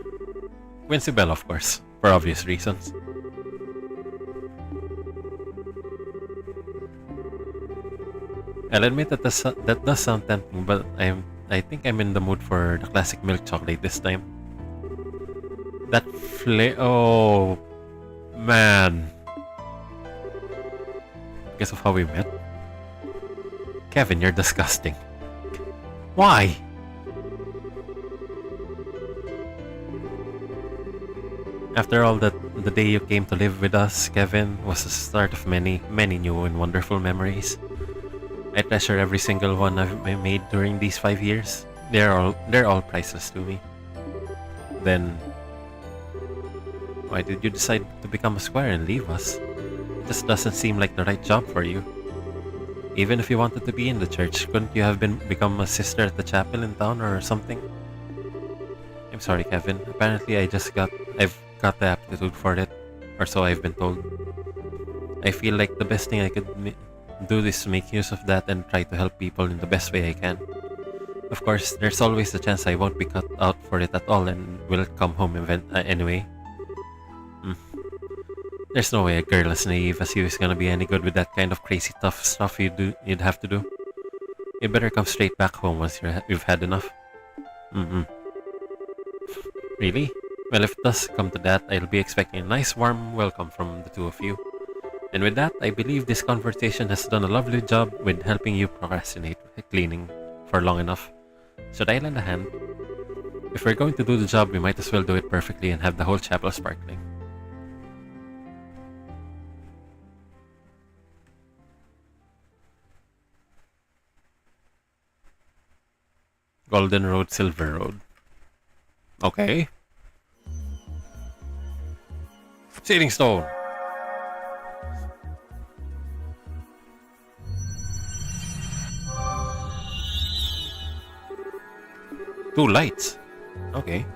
Quincy Bell, of course, for obvious reasons. I'll admit that that does sound tempting, but I think I'm in the mood for the classic milk chocolate this time. That oh man. Because of how we met. Kevin, you're disgusting. Why? After all, the day you came to live with us, Kevin, was the start of many, many new and wonderful memories. I treasure every single one I've made during these 5 years. They're all priceless to me. Then, why did you decide to become a squire and leave us? It just doesn't seem like the right job for you. Even if you wanted to be in the church, couldn't you have become a sister at the chapel in town or something? I'm sorry, Kevin. Apparently, I've got the aptitude for it, or so I've been told. I feel like the best thing I could do is make use of that and try to help people in the best way I can. Of course, there's always the chance I won't be cut out for it at all and will come home anyway. There's no way a girl as naive as you is gonna be any good with that kind of crazy tough stuff you'd have to do. You better come straight back home once you've had enough. Really? Well, if it does come to that, I'll be expecting a nice warm welcome from the two of you. And with that, I believe this conversation has done a lovely job with helping you procrastinate cleaning for long enough. Should I lend a hand? If we're going to do the job, we might as well do it perfectly and have the whole chapel sparkling. Golden Road, Silver Road. Okay. Sealing stone. Two lights. Okay.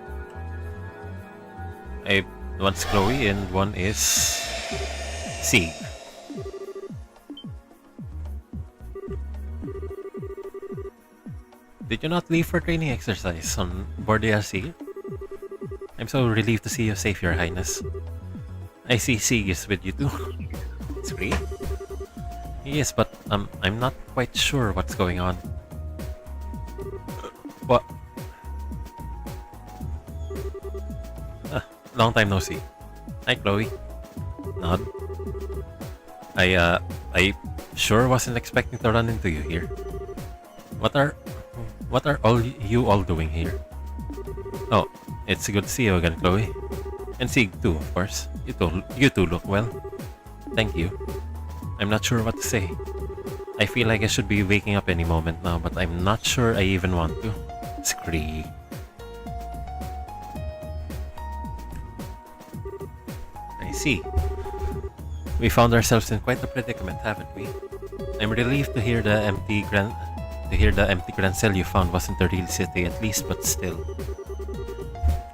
One's Chloe and one is Sieg. Did you not leave for training exercise on board the RC? I'm so relieved to see you safe, Your Highness. I see Sieg is with you too. It's great. He is, but I'm not quite sure what's going on. What? Long time no see. Hi, Chloe. Nod. I sure wasn't expecting to run into you here. What are you all doing here? Oh, it's good to see you again, Chloe. And Sieg too, of course. You two look well. Thank you. I'm not sure what to say. I feel like I should be waking up any moment now, but I'm not sure I even want to. Scree. I see. We found ourselves in quite a predicament, haven't we? I'm relieved to hear the empty grand cell you found wasn't the real city at least, but still.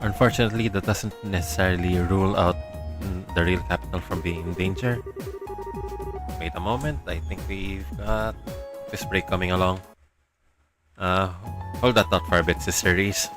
Unfortunately, that doesn't necessarily rule out the real capital from being in danger. Wait a moment, I think we've got this break coming along. Hold that thought for a bit, Sister Reese.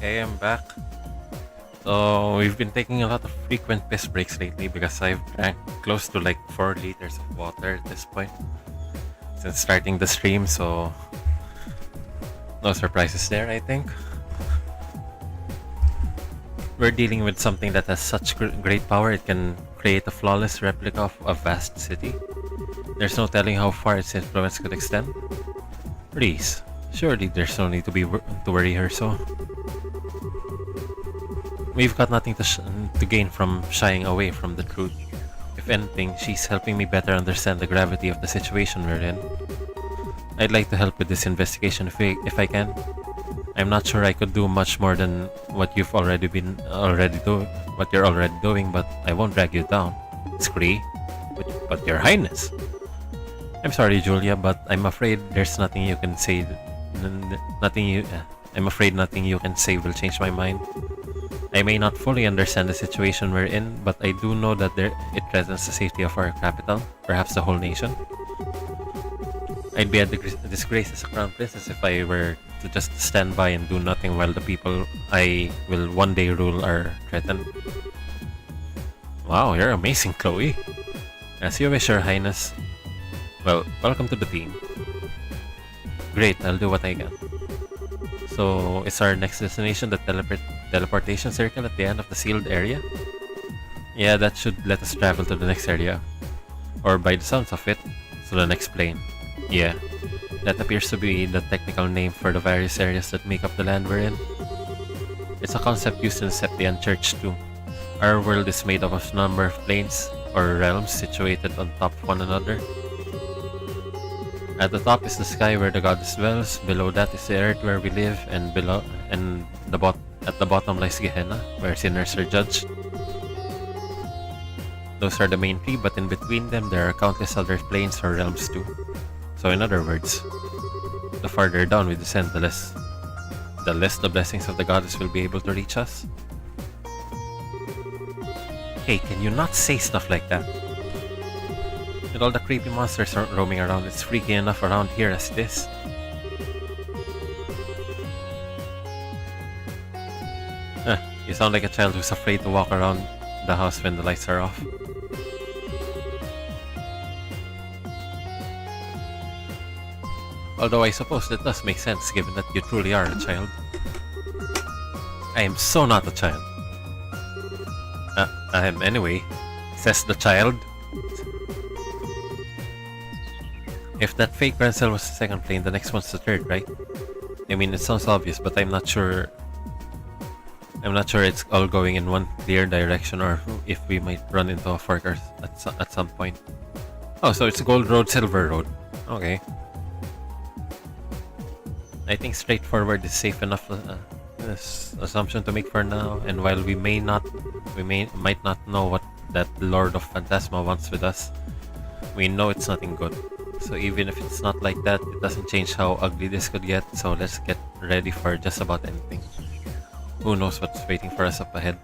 Okay, I'm back. So we've been taking a lot of frequent piss breaks lately because I've drank close to like 4 liters of water at this point since starting the stream, so no surprises there, I think. We're dealing with something that has such great power, it can create a flawless replica of a vast city. There's no telling how far its influence could extend. Reese, surely there's no need to worry her so. We've got nothing to gain from shying away from the truth. If anything, she's helping me better understand the gravity of the situation we're in. I'd like to help with this investigation if I can. I'm not sure I could do much more than what you're already doing, but I won't drag you down. Scree, but Your Highness. I'm sorry, Julia, but I'm afraid there's nothing you can say. I'm afraid nothing you can say will change my mind. I may not fully understand the situation we're in, but I do know that it threatens the safety of our capital, perhaps the whole nation. I'd be a disgrace as a crown princess if I were to just stand by and do nothing while the people I will one day rule are threatened. Wow, you're amazing, Chloe. As you wish, Your Highness. Well, welcome to the team. Great, I'll do what I can. So, is our next destination the teleportation circle at the end of the sealed area? Yeah, that should let us travel to the next area. Or by the sounds of it, to the next plane. Yeah, that appears to be the technical name for the various areas that make up the land we're in. It's a concept used in the Septian Church too. Our world is made up of a number of planes, or realms, situated on top of one another. At the top is the sky where the goddess dwells, below that is the earth where we live, and at the bottom lies Gehenna, where sinners are judged. Those are the main three, but in between them there are countless other planes or realms too. So in other words, the farther down we descend, the less the blessings of the goddess will be able to reach us. Hey, can you not say stuff like that? With all the creepy monsters roaming around, it's freaky enough around here as this. You sound like a child who's afraid to walk around the house when the lights are off. Although I suppose that does make sense given that you truly are a child. I am so not a child. I am anyway, says the child. If that fake grand cell was the second plane, the next one's the third, right? I mean, it sounds obvious, but I'm not sure it's all going in one clear direction, or if we might run into a fork at some point. Oh, so it's Gold Road, Silver Road. Okay. I think straightforward is safe enough assumption to make for now, and while we might not know what that Lord of Phantasma wants with us, we know it's nothing good. So even if it's not like that, it doesn't change how ugly this could get, so let's get ready for just about anything. Who knows what's waiting for us up ahead?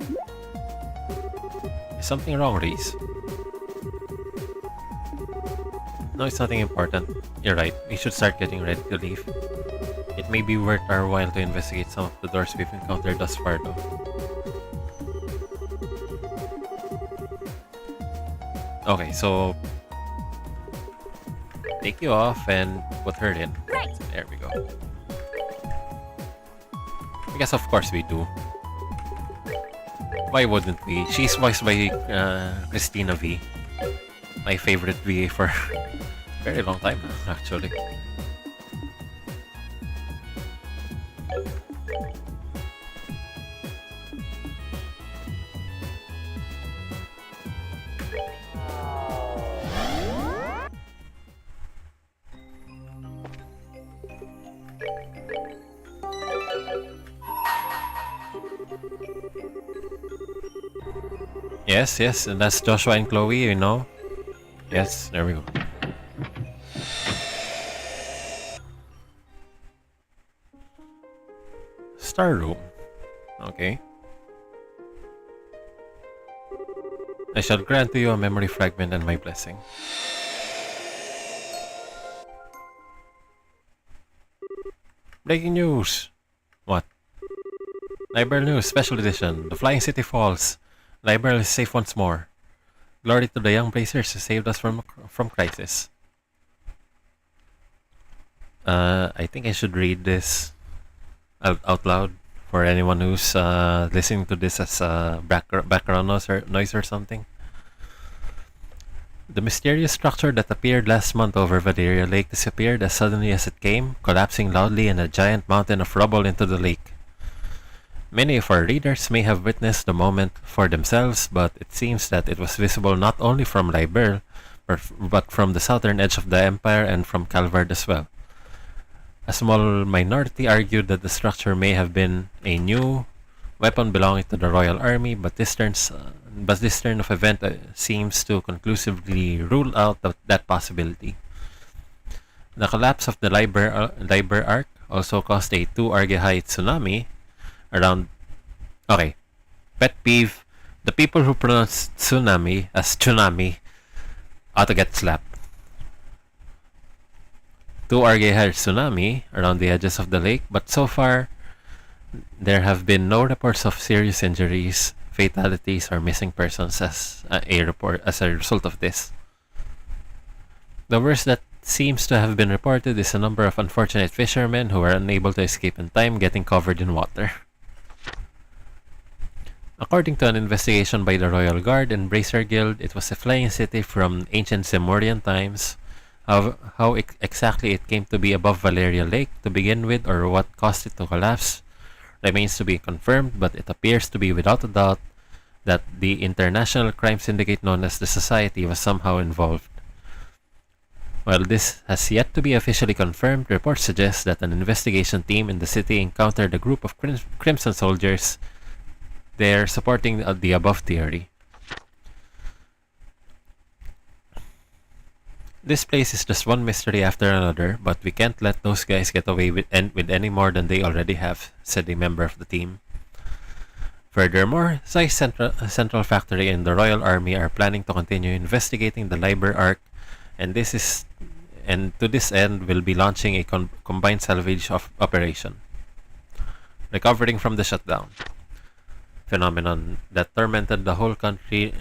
Is something wrong, Reese? No, it's nothing important. You're right, we should start getting ready to leave. It may be worth our while to investigate some of the doors we've encountered thus far though. Okay, so take you off and put her in.
Right.
There we go. I guess of course we do. Why wouldn't we? She's voiced by Christina V. My favorite VA for a very long time now, actually. Yes, and that's Joshua and Chloe, you know? Yes, there we go. Star room. Okay. I shall grant to you a memory fragment and my blessing. Breaking news! What? Library News Special Edition. The Flying City falls. Library is safe once more. Glory to the young Blazers who saved us from crisis. I think I should read this out loud for anyone who's listening to this as background noise or something. The mysterious structure that appeared last month over Valeria Lake disappeared as suddenly as it came, collapsing loudly in a giant mountain of rubble into the lake. Many of our readers may have witnessed the moment for themselves, but it seems that it was visible not only from Librel, but from the southern edge of the empire and from Calvard as well. A small minority argued that the structure may have been a new weapon belonging to the Royal Army, but this turn of event seems to conclusively rule out that possibility. The collapse of the Liber Arc also caused a 2 Arge high tsunami around. Okay, pet peeve: the people who pronounce tsunami as tsunami ought to get slapped. 2 Arge high tsunami around the edges of the lake, but so far there have been no reports of serious injuries, fatalities, or missing persons as a result of this. The worst that seems to have been reported is a number of unfortunate fishermen who were unable to escape in time, getting covered in water. According to an investigation by the Royal Guard and Bracer Guild, it was a flying city from ancient Sumerian times. How exactly it came to be above Valeria Lake to begin with, or what caused it to collapse, remains to be confirmed, but it appears to be without a doubt that the international crime syndicate known as the Society was somehow involved. While this has yet to be officially confirmed, reports suggest that an investigation team in the city encountered a group of Crimson soldiers there supporting the above theory. This place is just one mystery after another, but we can't let those guys get away with any more than they already have, said a member of the team. Furthermore, Zeiss Central Factory and the Royal Army are planning to continue investigating the Liber Arc, and to this end will be launching a combined salvage operation. Recovering from the shutdown phenomenon that tormented the whole country.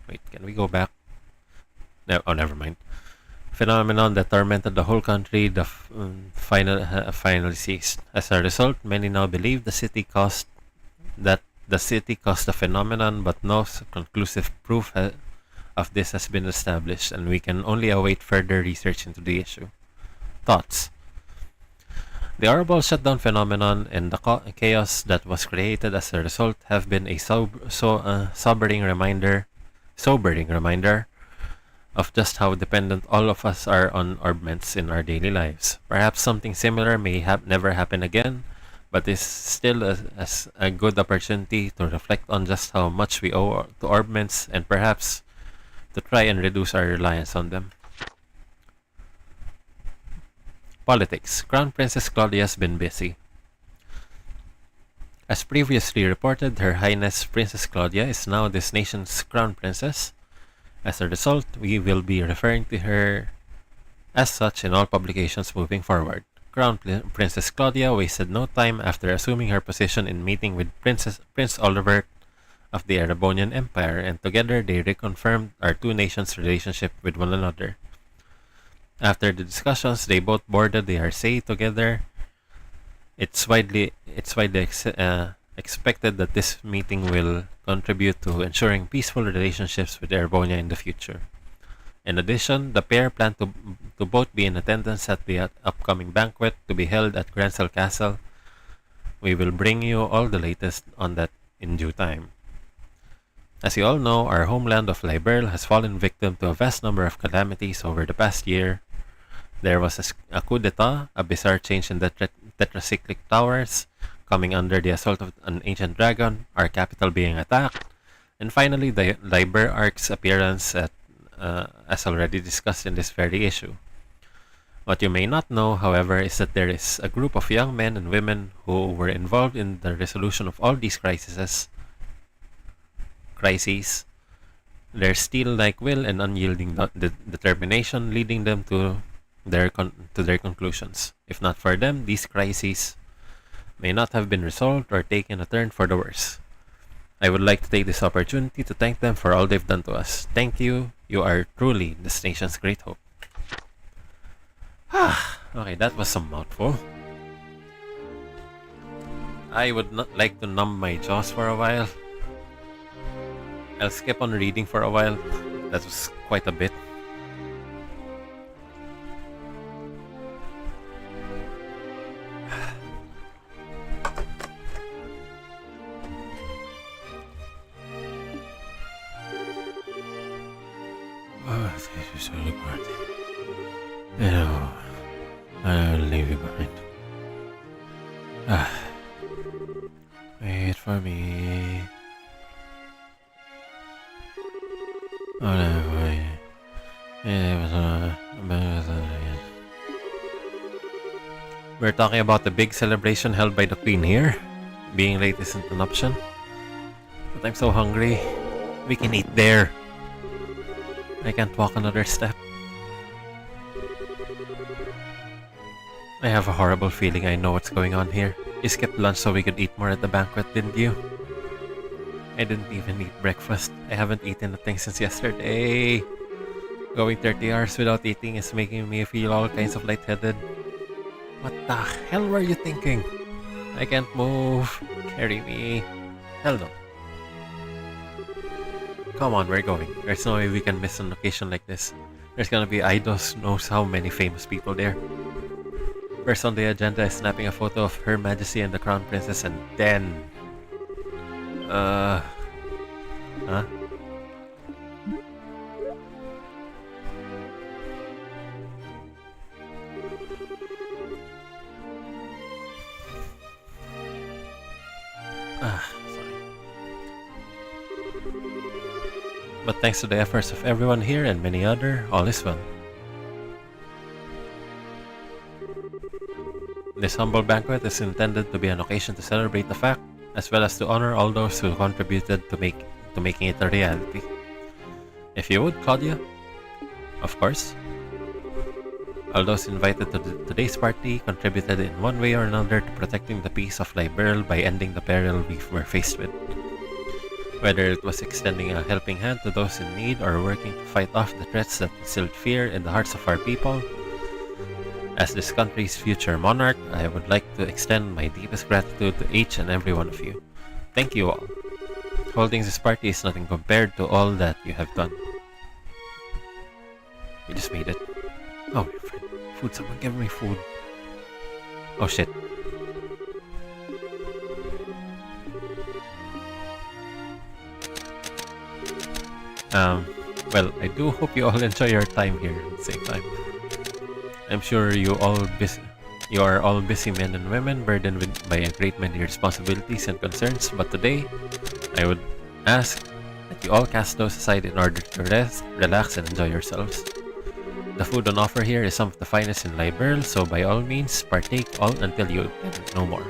Wait, can we go back? No, never mind. Phenomenon that tormented the whole country finally ceased. As a result, many now believe the city caused the phenomenon, but no conclusive proof of this has been established, and we can only await further research into the issue. Thoughts? The horrible shutdown phenomenon and the chaos that was created as a result have been a sobering reminder of just how dependent all of us are on orbments in our daily lives. Perhaps something similar may never happen again, but is still a good opportunity to reflect on just how much we owe to orbments and perhaps to try and reduce our reliance on them. Politics. Crown Princess Claudia has been busy. As previously reported, Her Highness Princess Claudia is now this nation's Crown Princess. As a result, we will be referring to her as such in all publications moving forward. Crown Princess Claudia wasted no time after assuming her position in meeting with Prince Olivert of the Erebonian Empire, and together they reconfirmed our two nations' relationship with one another. After the discussions, they both boarded the RC together. It's widely expected that this meeting will contribute to ensuring peaceful relationships with Erebonia in the future. In addition, the pair plan to both be in attendance at the upcoming banquet to be held at Grancel Castle. We will bring you all the latest on that in due time. As you all know, our homeland of Liberl has fallen victim to a vast number of calamities over the past year. There was a coup d'etat, a bizarre change in the tetracyclic towers, coming under the assault of an ancient dragon, our capital being attacked, and finally the Liber Arc's appearance as already discussed in this very issue. What you may not know, however, is that there is a group of young men and women who were involved in the resolution of all these crises. Their steel-like will and unyielding determination leading them to to their conclusions. If not for them, these crises may not have been resolved or taken a turn for the worse. I would like to take this opportunity to thank them for all they've done to us. Thank you. You are truly this nation's great hope. Okay, that was some mouthful. I would not like to numb my jaws for a while. I'll skip on reading for a while. That was quite a bit. Oh, this is so important. No, I'll leave you behind. Wait for me. Oh no, wait. We're talking about the big celebration held by the Queen here. Being late isn't an option. But I'm so hungry. We can eat there. I can't walk another step. I have a horrible feeling I know what's going on here. You skipped lunch so we could eat more at the banquet, didn't you? I didn't even eat breakfast. I haven't eaten a thing since yesterday. Going 30 hours without eating is making me feel all kinds of lightheaded. What the hell were you thinking? I can't move. Carry me. Hell no. Come on, we're going. There's no way we can miss an occasion like this. There's gonna be idols knows how many famous people there. First on the agenda is snapping a photo of Her Majesty and the Crown Princess, and then... Huh? Sorry. But thanks to the efforts of everyone here and many other, all is well. This humble banquet is intended to be an occasion to celebrate the fact, as well as to honor all those who contributed to making it a reality. If you would, Claudia, of course. All those invited to today's party contributed in one way or another to protecting the peace of Liberl by ending the peril we were faced with. Whether it was extending a helping hand to those in need or working to fight off the threats that instilled fear in the hearts of our people, as this country's future monarch, I would like to extend my deepest gratitude to each and every one of you. Thank you all. Holding this party is nothing compared to all that you have done. We just made it. Oh, food, someone give me food. Oh shit. Well, I do hope you all enjoy your time here at the same time. I'm sure you are all busy men and women burdened by a great many responsibilities and concerns, but today, I would ask that you all cast those aside in order to rest, relax, and enjoy yourselves. The food on offer here is some of the finest in Liberl, so by all means, partake all until you can no more.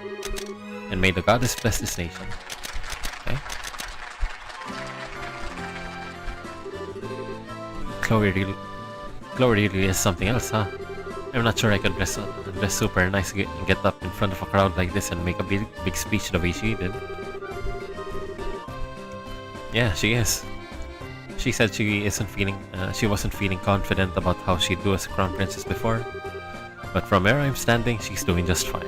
And may the goddess bless this nation. Okay? Chloe really is something else, huh? I'm not sure I could dress super nice and get up in front of a crowd like this and make a big speech the way she did. Yeah, she is. She said she wasn't feeling confident about how she'd do as a crown princess before, but from where I'm standing, she's doing just fine.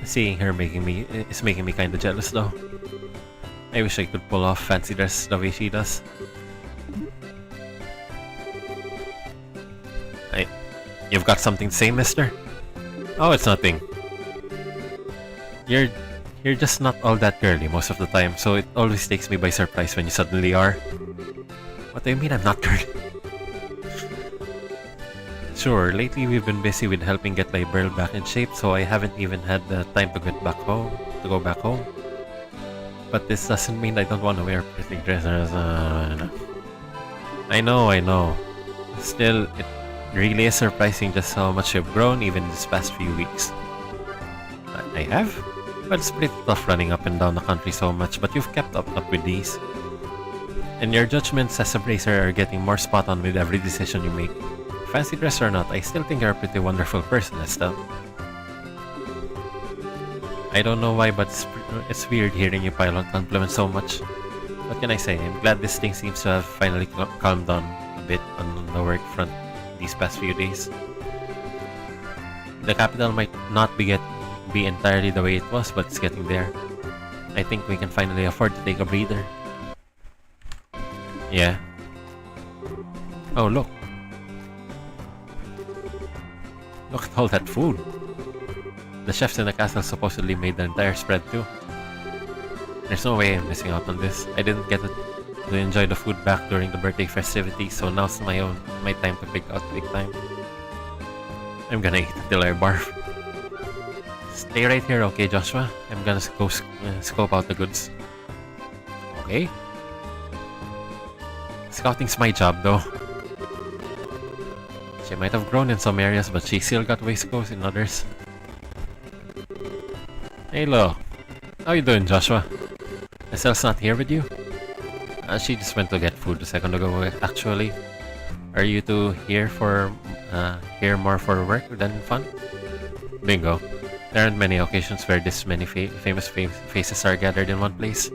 Seeing her is making me kinda jealous though. I wish I could pull off fancy dress the way she does. You've got something to say, mister? Oh, it's nothing. You're just not all that girly most of the time, so it always takes me by surprise when you suddenly are. What do you mean I'm not girly? Sure, lately we've been busy with helping get Liberl back in shape, so I haven't even had the time to go back home. But this doesn't mean I don't want to wear pretty dresses. I know. Still, it really is surprising just how much you've grown even this past few weeks. I have? Well, it's pretty tough running up and down the country so much, but you've kept up with these. And your judgments as a bracer are getting more spot on with every decision you make. fancy dress or not, I still think you're a pretty wonderful person, Estelle. I don't know why, but it's weird hearing you pile on compliments so much. What can I say? I'm glad this thing seems to have finally calmed down a bit on the work front these past few days. The capital might not be entirely the way it was, but it's getting there. I think we can finally afford to take a breather. Yeah. Oh, look. Look at all that food. The chefs in the castle supposedly made the entire spread too. There's no way I'm missing out on this. I didn't get to enjoy the food back during the birthday festivities, so now's my time to pick out big time. I'm gonna eat until I barf. Stay right here, okay, Joshua? I'm gonna go scope out the goods. Okay? Scouting's my job, though. She might have grown in some areas, but she still got ways to go in others. Hey, Lo. How you doing, Joshua? Estelle's not here with you? She just went to get food a second ago, actually. Are you two here more for work than fun? Bingo. There aren't many occasions where this many famous faces are gathered in one place.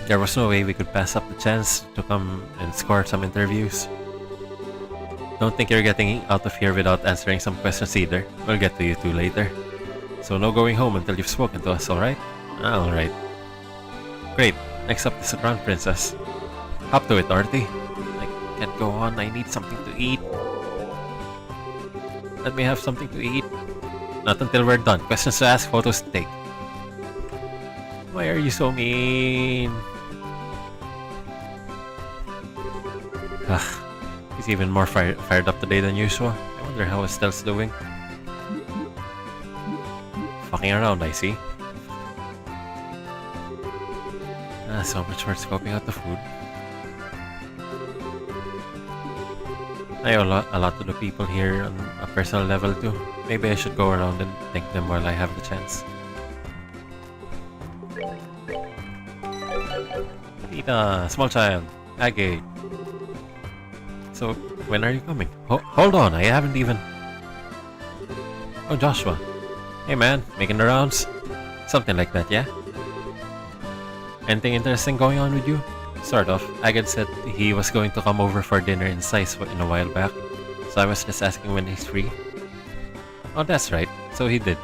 There was no way we could pass up the chance to come and score some interviews. Don't think you're getting out of here without answering some questions either. We'll get to you two later. So no going home until you've spoken to us, alright? Alright. Great. Next up is the Crown Princess. Hop to it, Dorothy. I can't go on. I need something to eat. Let me have something to eat. Not until we're done. Questions to ask, photos to take. Why are you so mean? Ugh. He's even more fired up today than usual. I wonder how Estelle's doing. Fucking around, I see. So much for scoping out the food. I owe a lot to the people here on a personal level too. Maybe I should go around and thank them while I have the chance. Tita, small child, Agate. So, when are you coming? Hold on, I haven't even... Oh, Joshua. Hey man, making the rounds? Something like that, yeah? Anything interesting going on with you? Sort of. Agate said he was going to come over for dinner in Size in a while back, so I was just asking when he's free. Oh, that's right. So he did.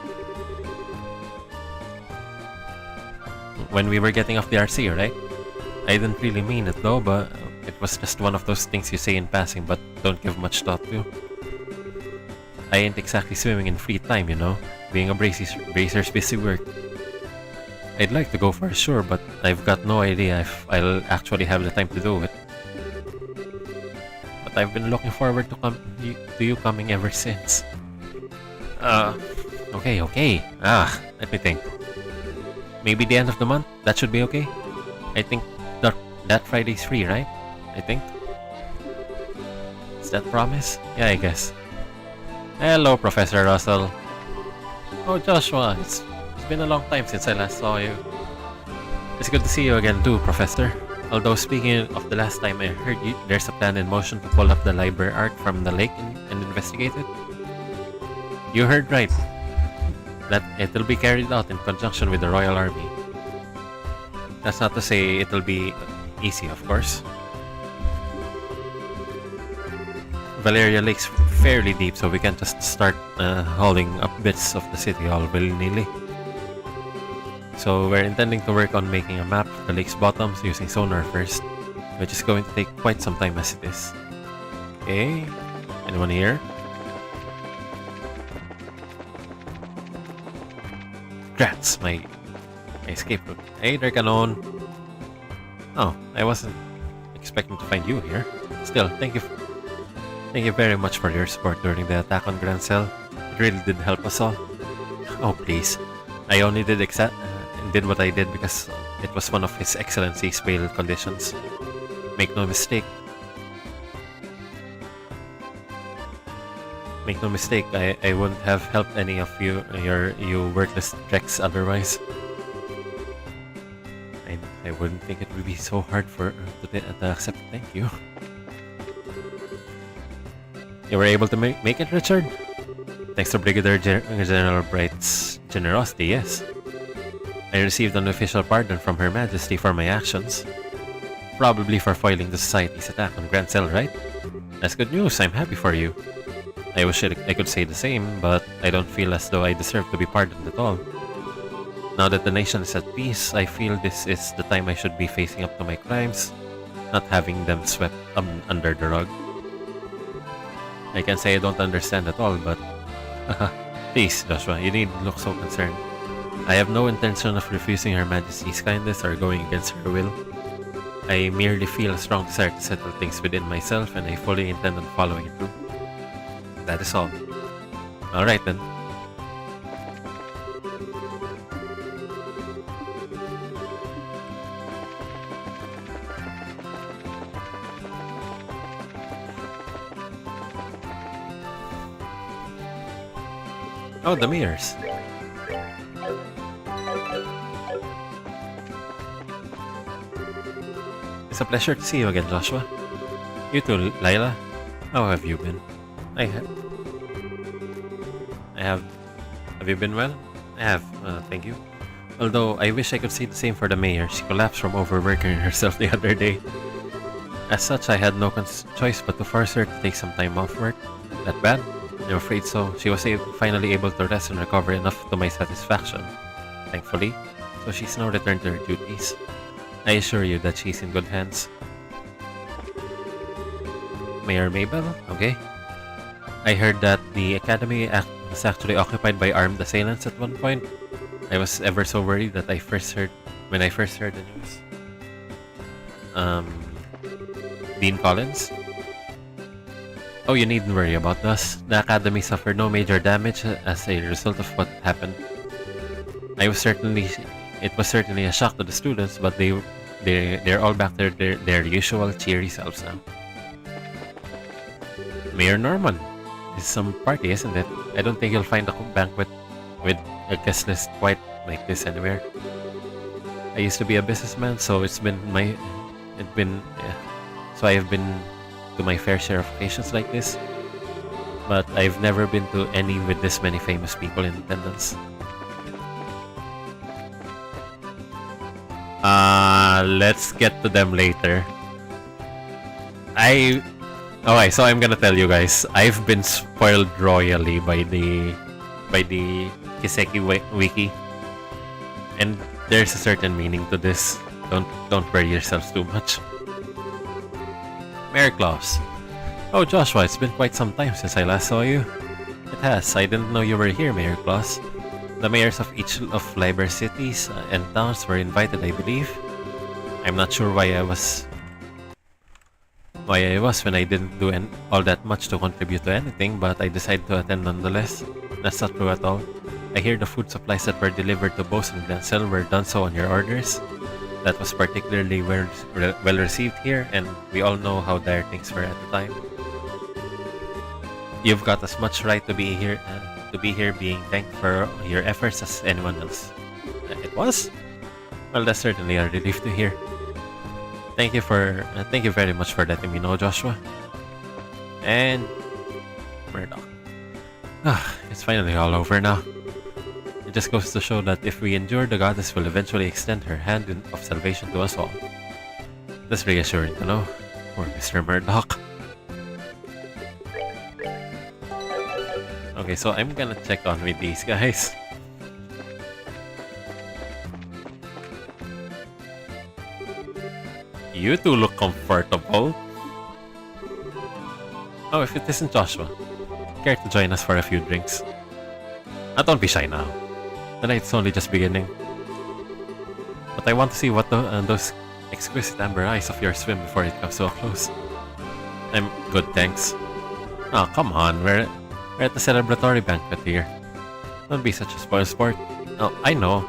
When we were getting off the RC, right? I didn't really mean it though, but it was just one of those things you say in passing but don't give much thought to. I ain't exactly swimming in free time, you know, being a bracer's busy work. I'd like to go for sure, but I've got no idea if I'll actually have the time to do it. But I've been looking forward to you coming ever since. Okay. Let me think. Maybe the end of the month? That should be okay? I think that Friday's free, right? I think. Is that promise? Yeah, I guess. Hello, Professor Russell. Oh, Joshua, it's been a long time since I last saw you. It's good to see you again too, Professor. Although speaking of the last time I heard you, there's a plan in motion to pull up the library art from the lake and investigate it. You heard right. That it'll be carried out in conjunction with the Royal Army. That's not to say it'll be easy, of course. Valeria Lake's fairly deep, so we can't just start hauling up bits of the city all willy-nilly. So we're intending to work on making a map of the lake's bottoms using sonar first, which is going to take quite some time as it is. Okay, anyone here? Grats, my escape route. Hey there, Canon. Oh, I wasn't expecting to find you here. Still, thank you very much for your support during the attack on Grand Cell. It really did help us all. Oh please, I only did what I did because it was one of His Excellency's bail conditions. Make no mistake. Make no mistake, I wouldn't have helped any of you worthless treks otherwise. I wouldn't think it would be so hard to accept thank you. You were able to make it, Richard? Thanks to Brigadier General Bright's generosity, yes. I received an official pardon from Her Majesty for my actions. Probably for foiling the Society's attack on Grand Cell, right? That's good news, I'm happy for you. I wish I could say the same, but I don't feel as though I deserve to be pardoned at all. Now that the nation is at peace, I feel this is the time I should be facing up to my crimes, not having them swept under the rug. I can say I don't understand at all, but... Please, Joshua, you needn't look so concerned. I have no intention of refusing Her Majesty's kindness or going against her will. I merely feel a strong desire to settle things within myself, and I fully intend on following through. That is all. Alright then. Oh, the mirrors. It's a pleasure to see you again, Joshua. You too, Lila. How have you been? I have. Have you been well? I have, thank you. Although, I wish I could say the same for the mayor. She collapsed from overworking herself the other day. As such, I had no choice but to force her to take some time off work. That bad? I'm afraid so. She was finally able to rest and recover enough to my satisfaction. Thankfully. So she's now returned to her duties. I assure you that she's in good hands. Mayor Mabel? Okay. I heard that the academy was actually occupied by armed assailants at one point. I was ever so worried that when I first heard the news. Dean Collins? Oh, you needn't worry about us. The academy suffered no major damage as a result of what happened. It was certainly a shock to the students, but they're all back to their usual cheery selves now. Mayor Norman, it's some party, isn't it? I don't think you'll find a banquet with a guest list quite like this anywhere. I used to be a businessman, so I have been to my fair share of occasions like this, but I've never been to any with this many famous people in attendance. Let's get to them later. Okay, so I'm gonna tell you guys, I've been spoiled royally by the Kiseki wiki, and there's a certain meaning to this. Don't worry yourselves too much. Merry Claus. Oh, Joshua, it's been quite some time since I last saw you. It has. I didn't know you were here, Mayor Claus. The mayors of each of Liber cities and towns were invited, I believe. I'm not sure why I was when I didn't do all that much to contribute to anything, but I decided to attend nonetheless. That's not true at all. I hear the food supplies that were delivered to Bose and Glancel were done so on your orders. That was particularly well received here, and we all know how dire things were at the time. You've got as much right to be here being thanked for your efforts as anyone else. It was? Well, that's certainly a relief to hear. Thank you very much for letting me know, Joshua. And Murdoch. It's finally all over now. It just goes to show that if we endure, the goddess will eventually extend her hand of salvation to us all. That's reassuring to know. Poor Mr. Murdoch. Okay, so I'm gonna check on with these guys. You two look comfortable. Oh, if it isn't Joshua, care to join us for a few drinks? Don't be shy now. The night's only just beginning. But I want to see what those exquisite amber eyes of yours swim before it comes to a close. I'm good, thanks. Oh, come on, we're at the celebratory banquet here. Don't be such a spoiled sport. Oh, I know.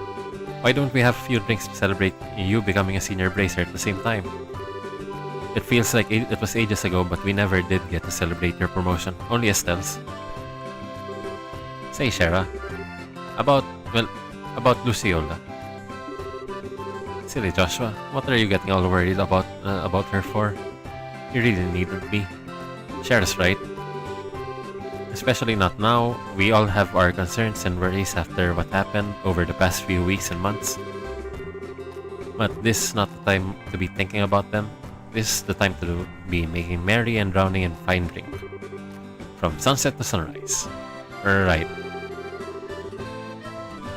Why don't we have a few drinks to celebrate you becoming a senior bracer at the same time? It feels like it was ages ago, but we never did get to celebrate your promotion. Only Estelle's. Say, Shara. About Luciola. Silly Joshua, what are you getting all worried about her for? You really needn't be. Shara's right. Especially not now. We all have our concerns and worries after what happened over the past few weeks and months. But this is not the time to be thinking about them. This is the time to be making merry and drowning in fine drink. From sunset to sunrise. Right.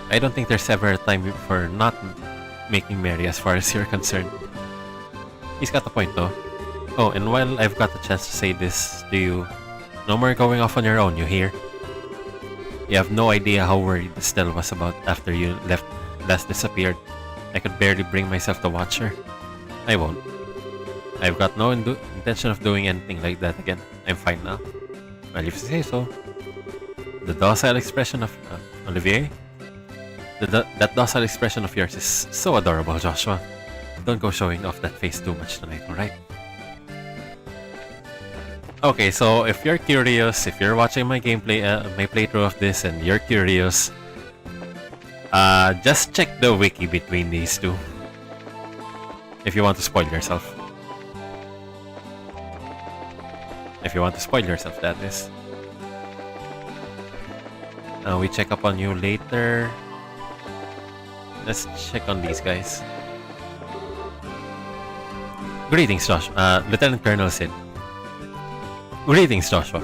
I don't think there's ever a time for not making merry as far as you're concerned. He's got a point though. Oh, and while I've got the chance to say this to you, no more going off on your own, you hear? You have no idea how worried Estelle was about after you last disappeared. I could barely bring myself to watch her. I won't. I've got no intention of doing anything like that again. I'm fine now. Well, if you say so. The docile expression of... Olivier? That docile expression of yours is so adorable, Joshua. Don't go showing off that face too much tonight, alright? Okay, so if you're curious, if you're watching my gameplay, my playthrough of this, and you're curious, just check the wiki between these two. If you want to spoil yourself. If you want to spoil yourself, that is. We check up on you later. Let's check on these guys. Greetings, Josh. Lieutenant Colonel Sid. Greetings, Joshua.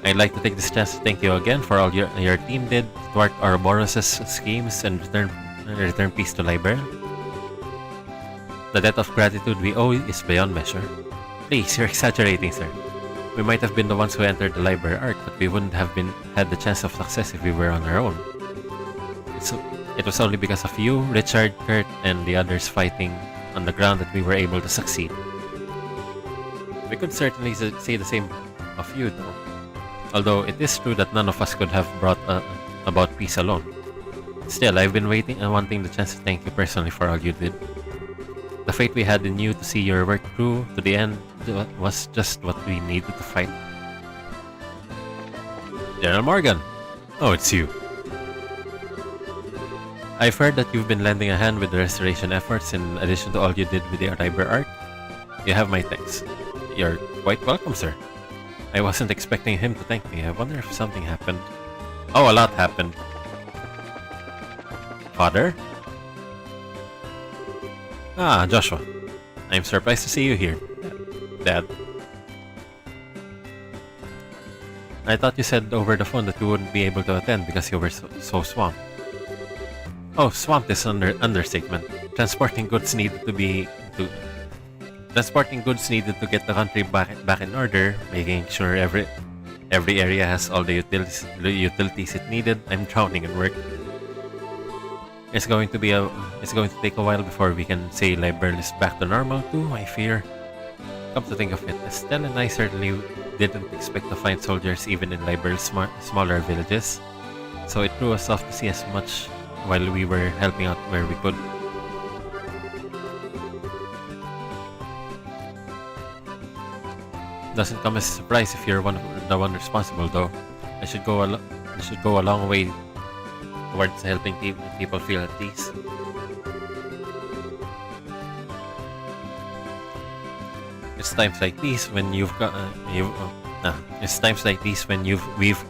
I'd like to take this chance to thank you again for all your team did to thwart Ouroboros' schemes and return peace to Liberia. The debt of gratitude we owe is beyond measure. Please, you're exaggerating, sir. We might have been the ones who entered the Liberia Arc, but we wouldn't have had the chance of success if we were on our own. It was only because of you, Richard, Kurt, and the others fighting on the ground that we were able to succeed. We could certainly say the same of you, though. Although it is true that none of us could have brought about peace alone. Still, I've been waiting and wanting the chance to thank you personally for all you did. The faith we had in you to see your work through to the end was just what we needed to fight. General Morgan! Oh, it's you. I've heard that you've been lending a hand with the restoration efforts in addition to all you did with the Arriver Arc. You have my thanks. You're quite welcome, sir. I wasn't expecting him to thank me. I wonder if something happened. Oh, a lot happened. Father? Ah, Joshua. I'm surprised to see you here. Dad. I thought you said over the phone that you wouldn't be able to attend because you were so swamped. Oh, swamped is understatement. Transporting goods needed to get the country back in order, making sure every area has all the utilities it needed. I'm drowning in work. It's going to take a while before we can say Liberia is back to normal too, I fear. Come to think of it, Estelle and I certainly didn't expect to find soldiers even in Liberia's smaller villages, so it threw us off to see as much while we were helping out where we could. Doesn't come as a surprise if you're the one responsible, though. It should go a long way towards helping people feel at peace. It's times like these when we've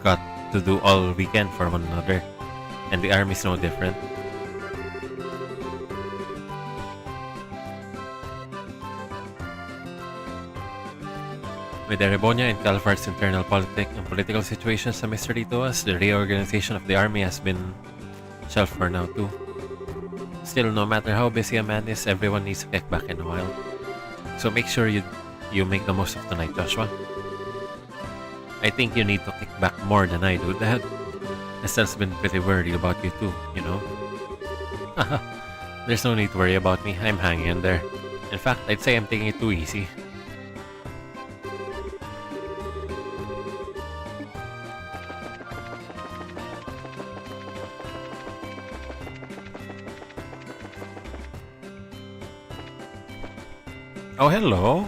got to do all we can for one another, and the army's no different. With Erebonia and Calvar's internal political situations a mystery to us, the reorganization of the army has been shelved for now too. Still, no matter how busy a man is, everyone needs to kick back in a while. So make sure you make the most of tonight, Joshua. I think you need to kick back more than I do, Dad. Estelle's been pretty worried about you too, you know. There's no need to worry about me, I'm hanging in there. In fact, I'd say I'm taking it too easy. Oh, hello.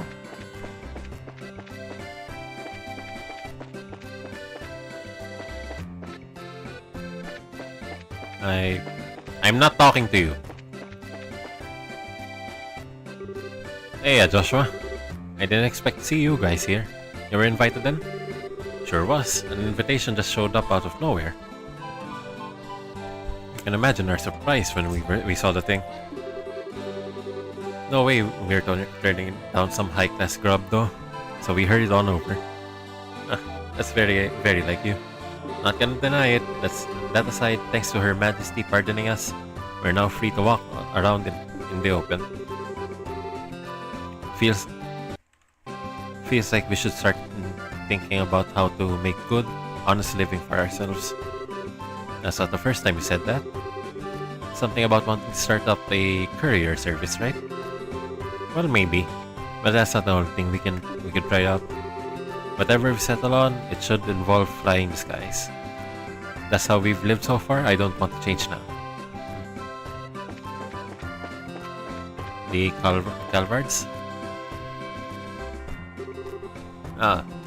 I'm not talking to you. Hey, Joshua. I didn't expect to see you guys here. You were invited in? sure was. An invitation just showed up out of nowhere. You can imagine our surprise when we saw the thing. No way we're turning down some high-class grub though, so we hurried on over. That's very, very like you. Not gonna deny it. That aside, thanks to Her Majesty pardoning us, we're now free to walk around in the open. Feels like we should start thinking about how to make good, honest living for ourselves. That's not the first time you said that. Something about wanting to start up a courier service, right? Well, maybe, but that's not the only thing we could try out. Whatever we settle on, it should involve flying the skies. That's how we've lived so far. I don't want to change now. The Calvards?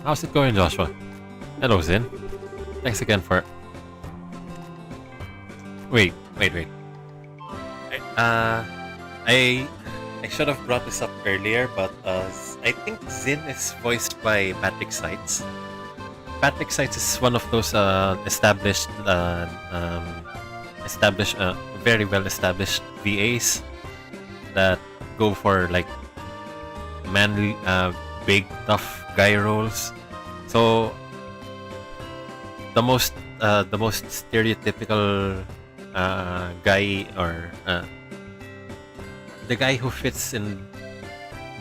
How's it going, Joshua? Hello, Zin. Thanks again for... Wait. I should have brought this up earlier, but I think Zin is voiced by Patrick Seitz. Patrick Seitz is one of those very well established VAs that go for like manly, big, tough guy roles. So the most stereotypical guy, or the guy who fits in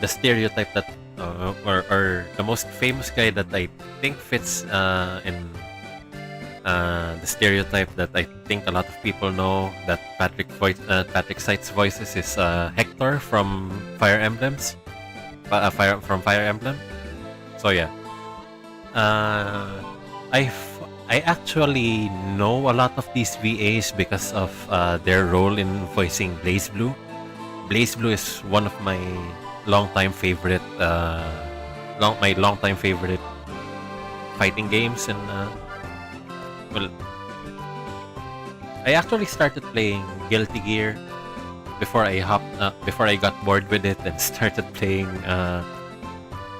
the stereotype that or the most famous guy that I think fits in the stereotype that I think a lot of people know that Patrick Seitz voices is Hector from Fire Emblems, from Fire Emblem. So yeah, I actually know a lot of these VAs because of their role in voicing Blaze Blue. Blaze Blue is one of my longtime favorite fighting games, and well, I actually started playing Guilty Gear before I got bored with it and started playing.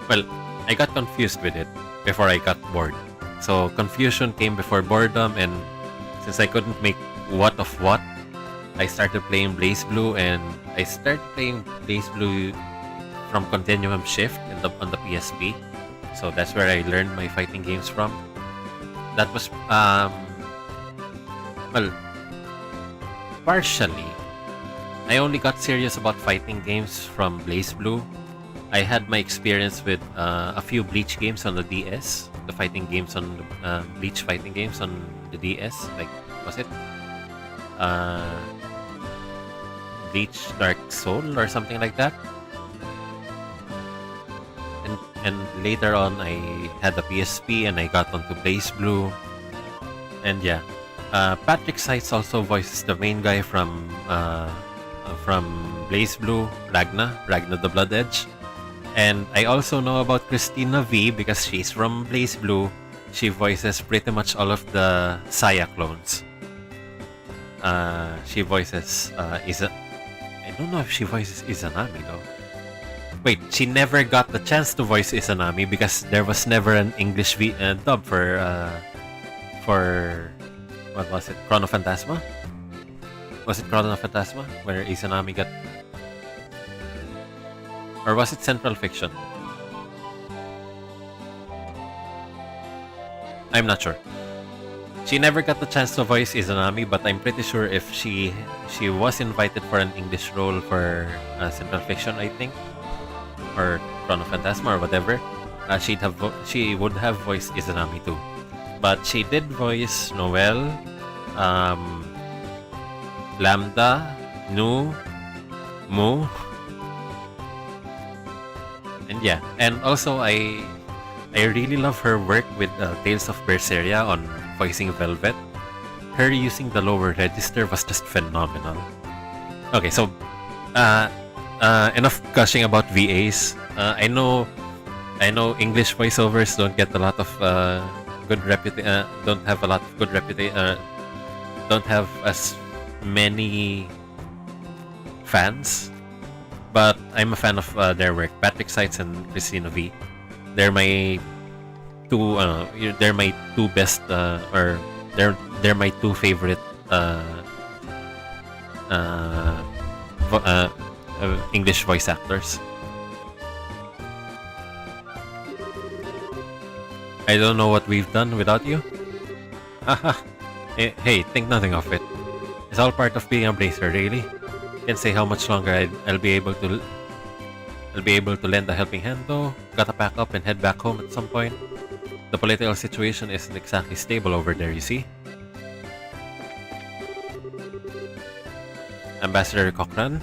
Well, I got confused with it before I got bored. So confusion came before boredom, and since I couldn't make what of what, I started playing Blaze Blue, and I started playing Blaze Blue from Continuum Shift on the PSP. So that's where I learned my fighting games from. That was well, partially. I only got serious about fighting games from Blaze Blue. I had my experience with a few Bleach games on the DS. The fighting games on the Bleach fighting games on the DS. Like, was it Bleach Dark Soul or something like that? And later on, I had the PSP and I got onto Blaze Blue. And yeah, Patrick Seitz also voices the main guy from Blaze Blue, Ragna the Blood Edge. And I also know about Christina V because she's from Blaze Blue. She voices pretty much all of the Saya clones. She voices I don't know if she voices Izanami though. Wait, she never got the chance to voice Izanami because there was never an English dub for what was it? Chrono Phantasma? Was it Chrono Phantasma where Izanami got? Or was it Central Fiction? I'm not sure. She never got the chance to voice Izanami, but I'm pretty sure if she was invited for an English role for Central Fiction, I think, or Chrono Phantasma or whatever, she would have voiced Izanami too. But she did voice Noelle, Lambda, Nu, Mu, and yeah. And also I really love her work with Tales of Berseria on voicing Velvet. Her using the lower register was just phenomenal. Okay, so enough gushing about VAs. I know English voiceovers don't get a lot of good reputation. Don't have a lot of good reputation. Don't have as many fans, but I'm a fan of their work. Patrick Seitz and Christina V. They're my two. They're my two best, or they're my two favorite English voice actors. I don't know what we've done without you. Haha. Hey, think nothing of it. It's all part of being a bracer, really. Can't say how much longer I'll be able to lend a helping hand though. Gotta pack up and head back home at some point. The political situation isn't exactly stable over there, you see. Ambassador Cochran.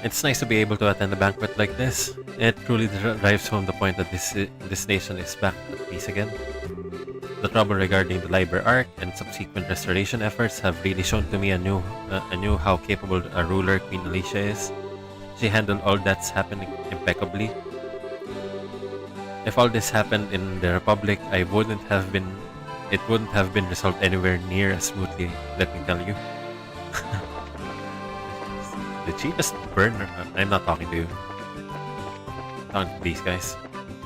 It's nice to be able to attend a banquet like this. It truly drives home the point that this nation is back at peace again. The trouble regarding the Liber Arc and subsequent restoration efforts have really shown to me anew how capable a ruler Queen Alicia is. She handled all that's happening impeccably. If all this happened in the Republic, it wouldn't have been resolved anywhere near as smoothly, let me tell you. Did she just burn her? I'm not talking to you. I'm talking to these guys.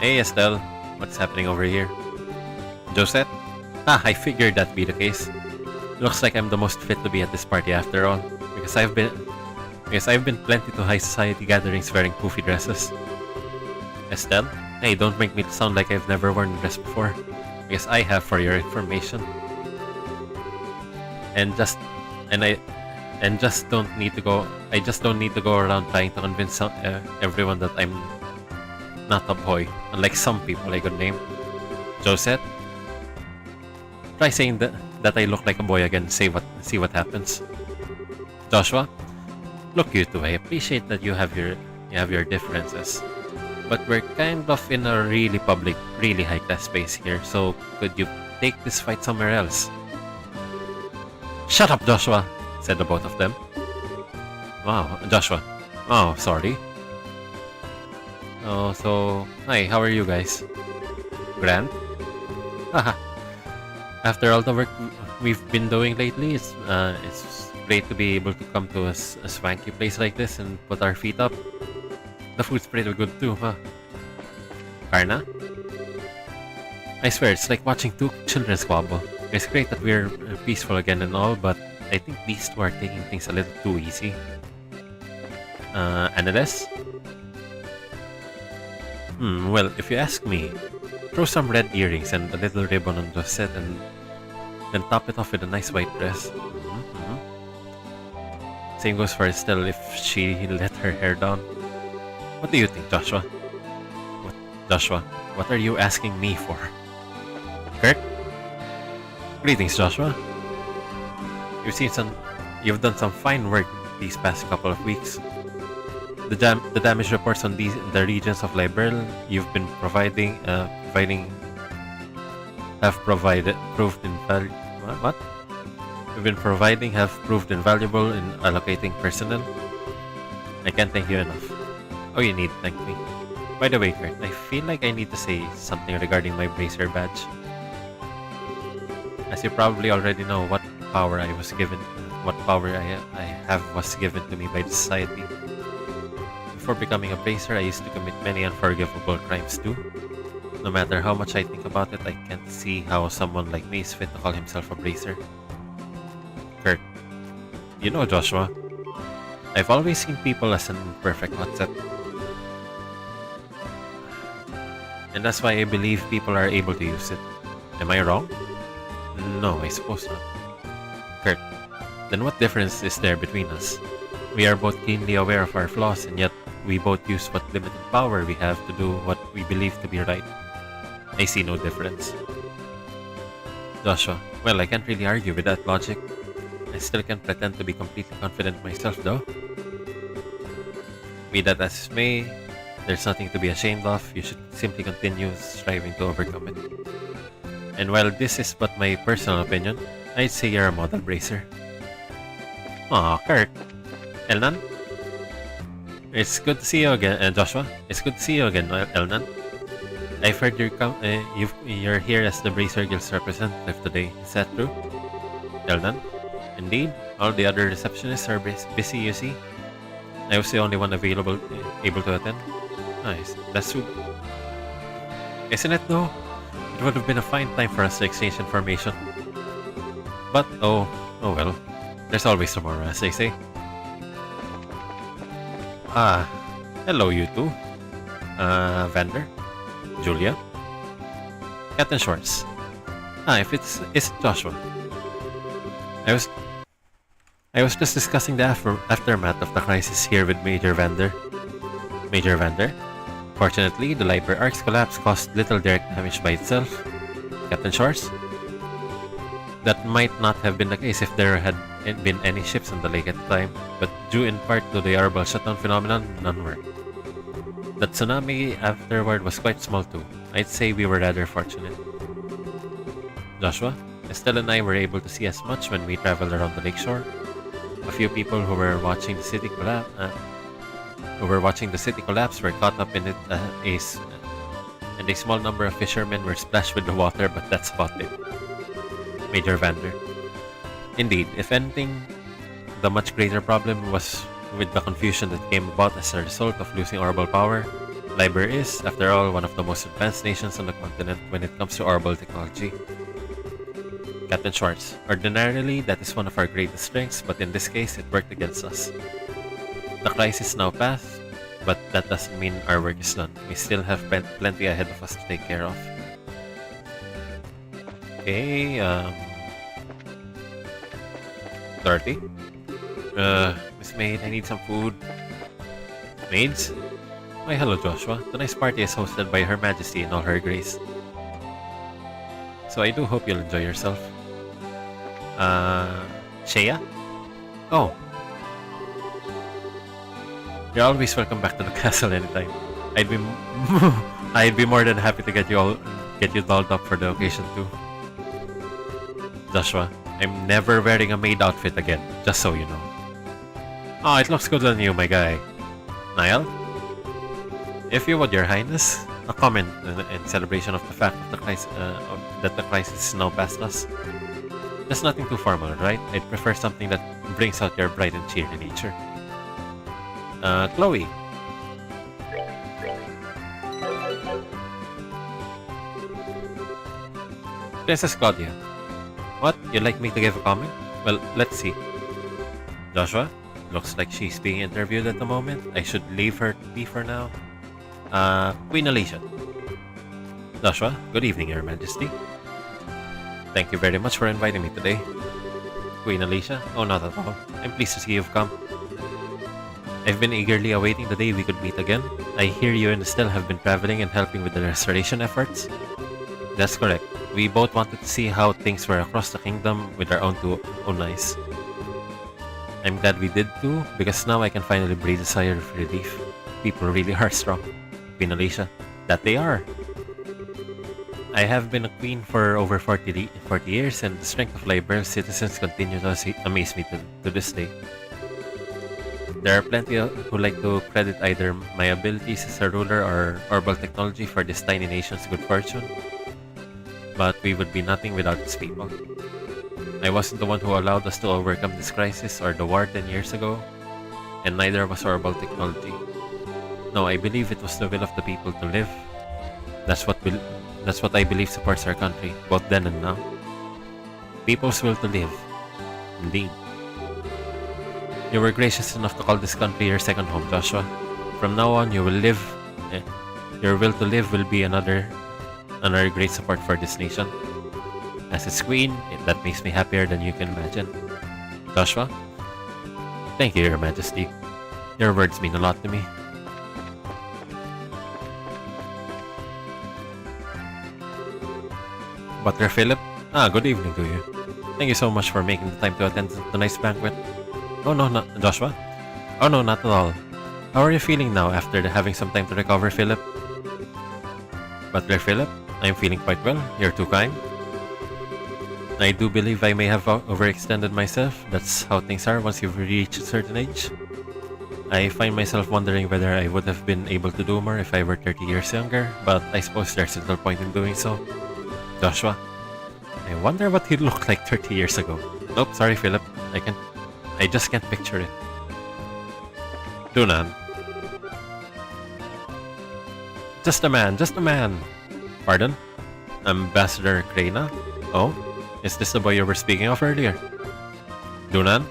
Hey Estelle, what's happening over here? Josette? Ah, I figured that'd be the case. Looks like I'm the most fit to be at this party after all. Because I've been plenty to high society gatherings wearing poofy dresses. Estelle? Hey, don't make me sound like I've never worn a dress before. Because I have, for your information. I just don't need to go around trying to convince everyone that I'm not a boy, unlike some people I could name. Josette? Try saying that I look like a boy again, see what happens. Joshua? Look, you two, I appreciate that you have your differences. But we're kind of in a really public, really high-class space here, so could you take this fight somewhere else? Shut up, Joshua! Said the both of them. Wow, Joshua. Oh, sorry. Oh, so... Hi, how are you guys? Grand? Haha. After all the work we've been doing lately, it's great to be able to come to a swanky place like this and put our feet up. The food's pretty good too, huh? Karna? I swear, it's like watching two children squabble. It's great that we're peaceful again and all, but I think these two are taking things a little too easy. Annalise? Well, if you ask me, throw some red earrings and a little ribbon on Josette and then top it off with a nice white dress. Same goes for Estelle if she let her hair down. What do you think, Joshua? Joshua, what are you asking me for? Kurt? Greetings, Joshua. You've done some fine work these past couple of weeks. The damage reports on the regions of Liberl you've been providing have proved invaluable in allocating personnel. I can't thank you enough. Oh, you need to thank me. By the way, Kurt, I feel like I need to say something regarding my Bracer badge. As you probably already know, what power I have was given to me by the society. Before becoming a Bracer, I used to commit many unforgivable crimes too. No matter how much I think about it, I can't see how someone like me is fit to call himself a Bracer. Kurt, you know, Joshua, I've always seen people as an imperfect concept. And that's why I believe people are able to use it. Am I wrong? No, I suppose not. Kurt, then what difference is there between us? We are both keenly aware of our flaws, and yet we both use what limited power we have to do what we believe to be right. I see no difference. Joshua, well, I can't really argue with that logic. I still can't pretend to be completely confident myself, though. Be that as it may, there's nothing to be ashamed of. You should simply continue striving to overcome it. And while this is but my personal opinion, I'd say you're a model Bracer. Aw, Kurt. Elnan? It's good to see you again, Joshua. It's good to see you again, Elnan. I've heard you're here as the Bracer Guild's representative today. Is that true? Elnan? Indeed. All the other receptionists are busy, you see. I was the only one able to attend. Nice. That's true. Isn't it though? It would have been a fine time for us to exchange information. But oh well. There's always tomorrow, as they say. Ah, hello you two. Vander, Julia, Captain Schwartz. If it's Joshua. I was just discussing the aftermath of the crisis here with Major Vander. Major Vander. Fortunately, the library ark's collapse caused little direct damage by itself. Captain Schwartz. That might not have been the case if there had been any ships on the lake at the time, but due in part to the Arbal shutdown phenomenon, none were. The tsunami afterward was quite small too. I'd say we were rather fortunate. Joshua, Estelle and I were able to see as much when we traveled around the lakeshore. A few people who were watching the city collapse were caught up in it, and a small number of fishermen were splashed with the water, but that's about it. Major Vander. Indeed, if anything, the much greater problem was with the confusion that came about as a result of losing Arbal power. Liber is, after all, one of the most advanced nations on the continent when it comes to Arbal technology. Captain Schwartz. Ordinarily, that is one of our greatest strengths, but in this case, it worked against us. The crisis now passed, but that doesn't mean our work is done. We still have plenty ahead of us to take care of. Okay, Dorothy? Miss Maid, I need some food. Maids? Why, hello Joshua. Tonight's party is hosted by Her Majesty in all her grace. So I do hope you'll enjoy yourself. Shea? Oh. You're always welcome back to the castle anytime. I'd be more than happy to get you dolled up for the occasion too. Joshua, I'm never wearing a maid outfit again, just so you know. Oh, it looks good on you, my guy. Niall? If you would, Your Highness, a comment in celebration of the fact that the crisis is now past us. Just nothing too formal, right? I'd prefer something that brings out your bright and cheery nature. Chloe. Princess Claudia. What? You'd like me to give a comment? Well, let's see. Joshua? Looks like she's being interviewed at the moment. I should leave her be for now. Queen Alicia. Joshua, good evening, Your Majesty. Thank you very much for inviting me today. Queen Alicia? Oh, not at all. I'm pleased to see you've come. I've been eagerly awaiting the day we could meet again. I hear you and Estelle have been traveling and helping with the restoration efforts. That's correct. We both wanted to see how things were across the kingdom with our own eyes. I'm glad we did too, because now I can finally breathe a sigh of relief. People really are strong. Queen Alicia, that they are. I have been a queen for over 40 years, and the strength of liberal citizens continue to amaze me to this day. There are plenty who like to credit either my abilities as a ruler or Arbal technology for this tiny nation's good fortune. But we would be nothing without its people. I wasn't the one who allowed us to overcome this crisis or the war 10 years ago, and neither was Arbal technology. No, I believe it was the will of the people to live. That's what I believe supports our country, both then and now. People's will to live. Indeed. You were gracious enough to call this country your second home, Joshua. From now on, you will live. Your will to live will be another great support for this nation. As its queen, that makes me happier than you can imagine. Joshua? Thank you, Your Majesty. Your words mean a lot to me. Butler Philip? Good evening to you. Thank you so much for making the time to attend tonight's banquet. Oh no, not Joshua? Oh no, not at all. How are you feeling now after having some time to recover, Philip? Butler Philip? I'm feeling quite well. You're too kind. I do believe I may have overextended myself. That's how things are once you've reached a certain age. I find myself wondering whether I would have been able to do more if I were 30 years younger, but I suppose there's little point in doing so. Joshua, I wonder what he'd look like 30 years ago. Nope, sorry Philip. I just can't picture it. Dunan. Just a man. Pardon? Ambassador Krena? Oh? Is this the boy you were speaking of earlier? Dunan?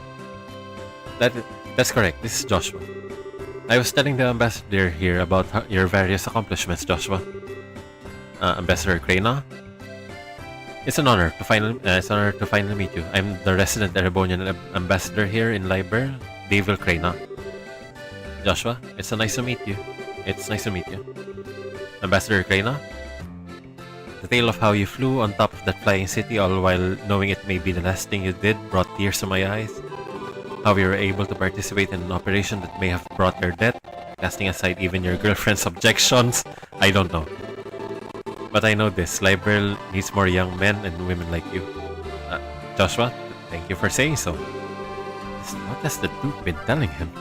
That's correct. This is Joshua. I was telling the ambassador here about your various accomplishments, Joshua. Ambassador Krena? It's an honor to finally meet you. I'm the resident Erebonian ambassador here in Liber, Devil Krena. Joshua, it's nice to meet you. It's nice to meet you. Ambassador Krena? The tale of how you flew on top of that flying city all while knowing it may be the last thing you did brought tears to my eyes. How you were able to participate in an operation that may have brought your death, casting aside even your girlfriend's objections. I don't know. But I know this, Librel needs more young men and women like you. Joshua, thank you for saying so. What has the Duke been telling him?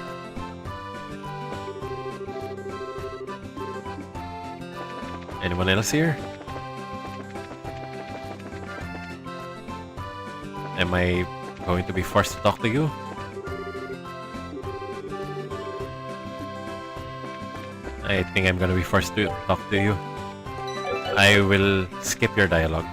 Anyone else here? Am I going to be forced to talk to you? I think I'm gonna be forced to talk to you. I will skip your dialogue.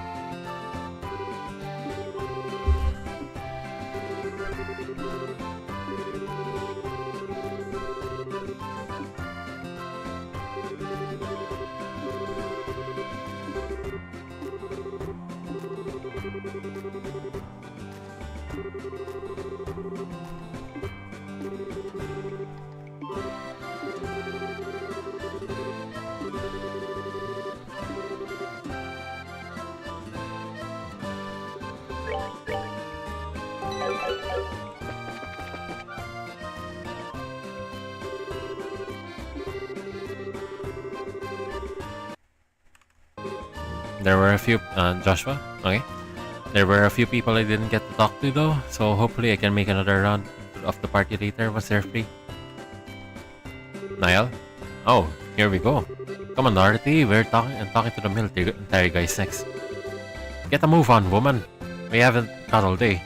There were a few, Joshua? Okay. There were a few people I didn't get to talk to though, so hopefully I can make another round of the party later once they're free. Niall? Oh, here we go. Come on, Dorothy, we're talking to the military guys next. Get a move on, woman. We haven't got all day.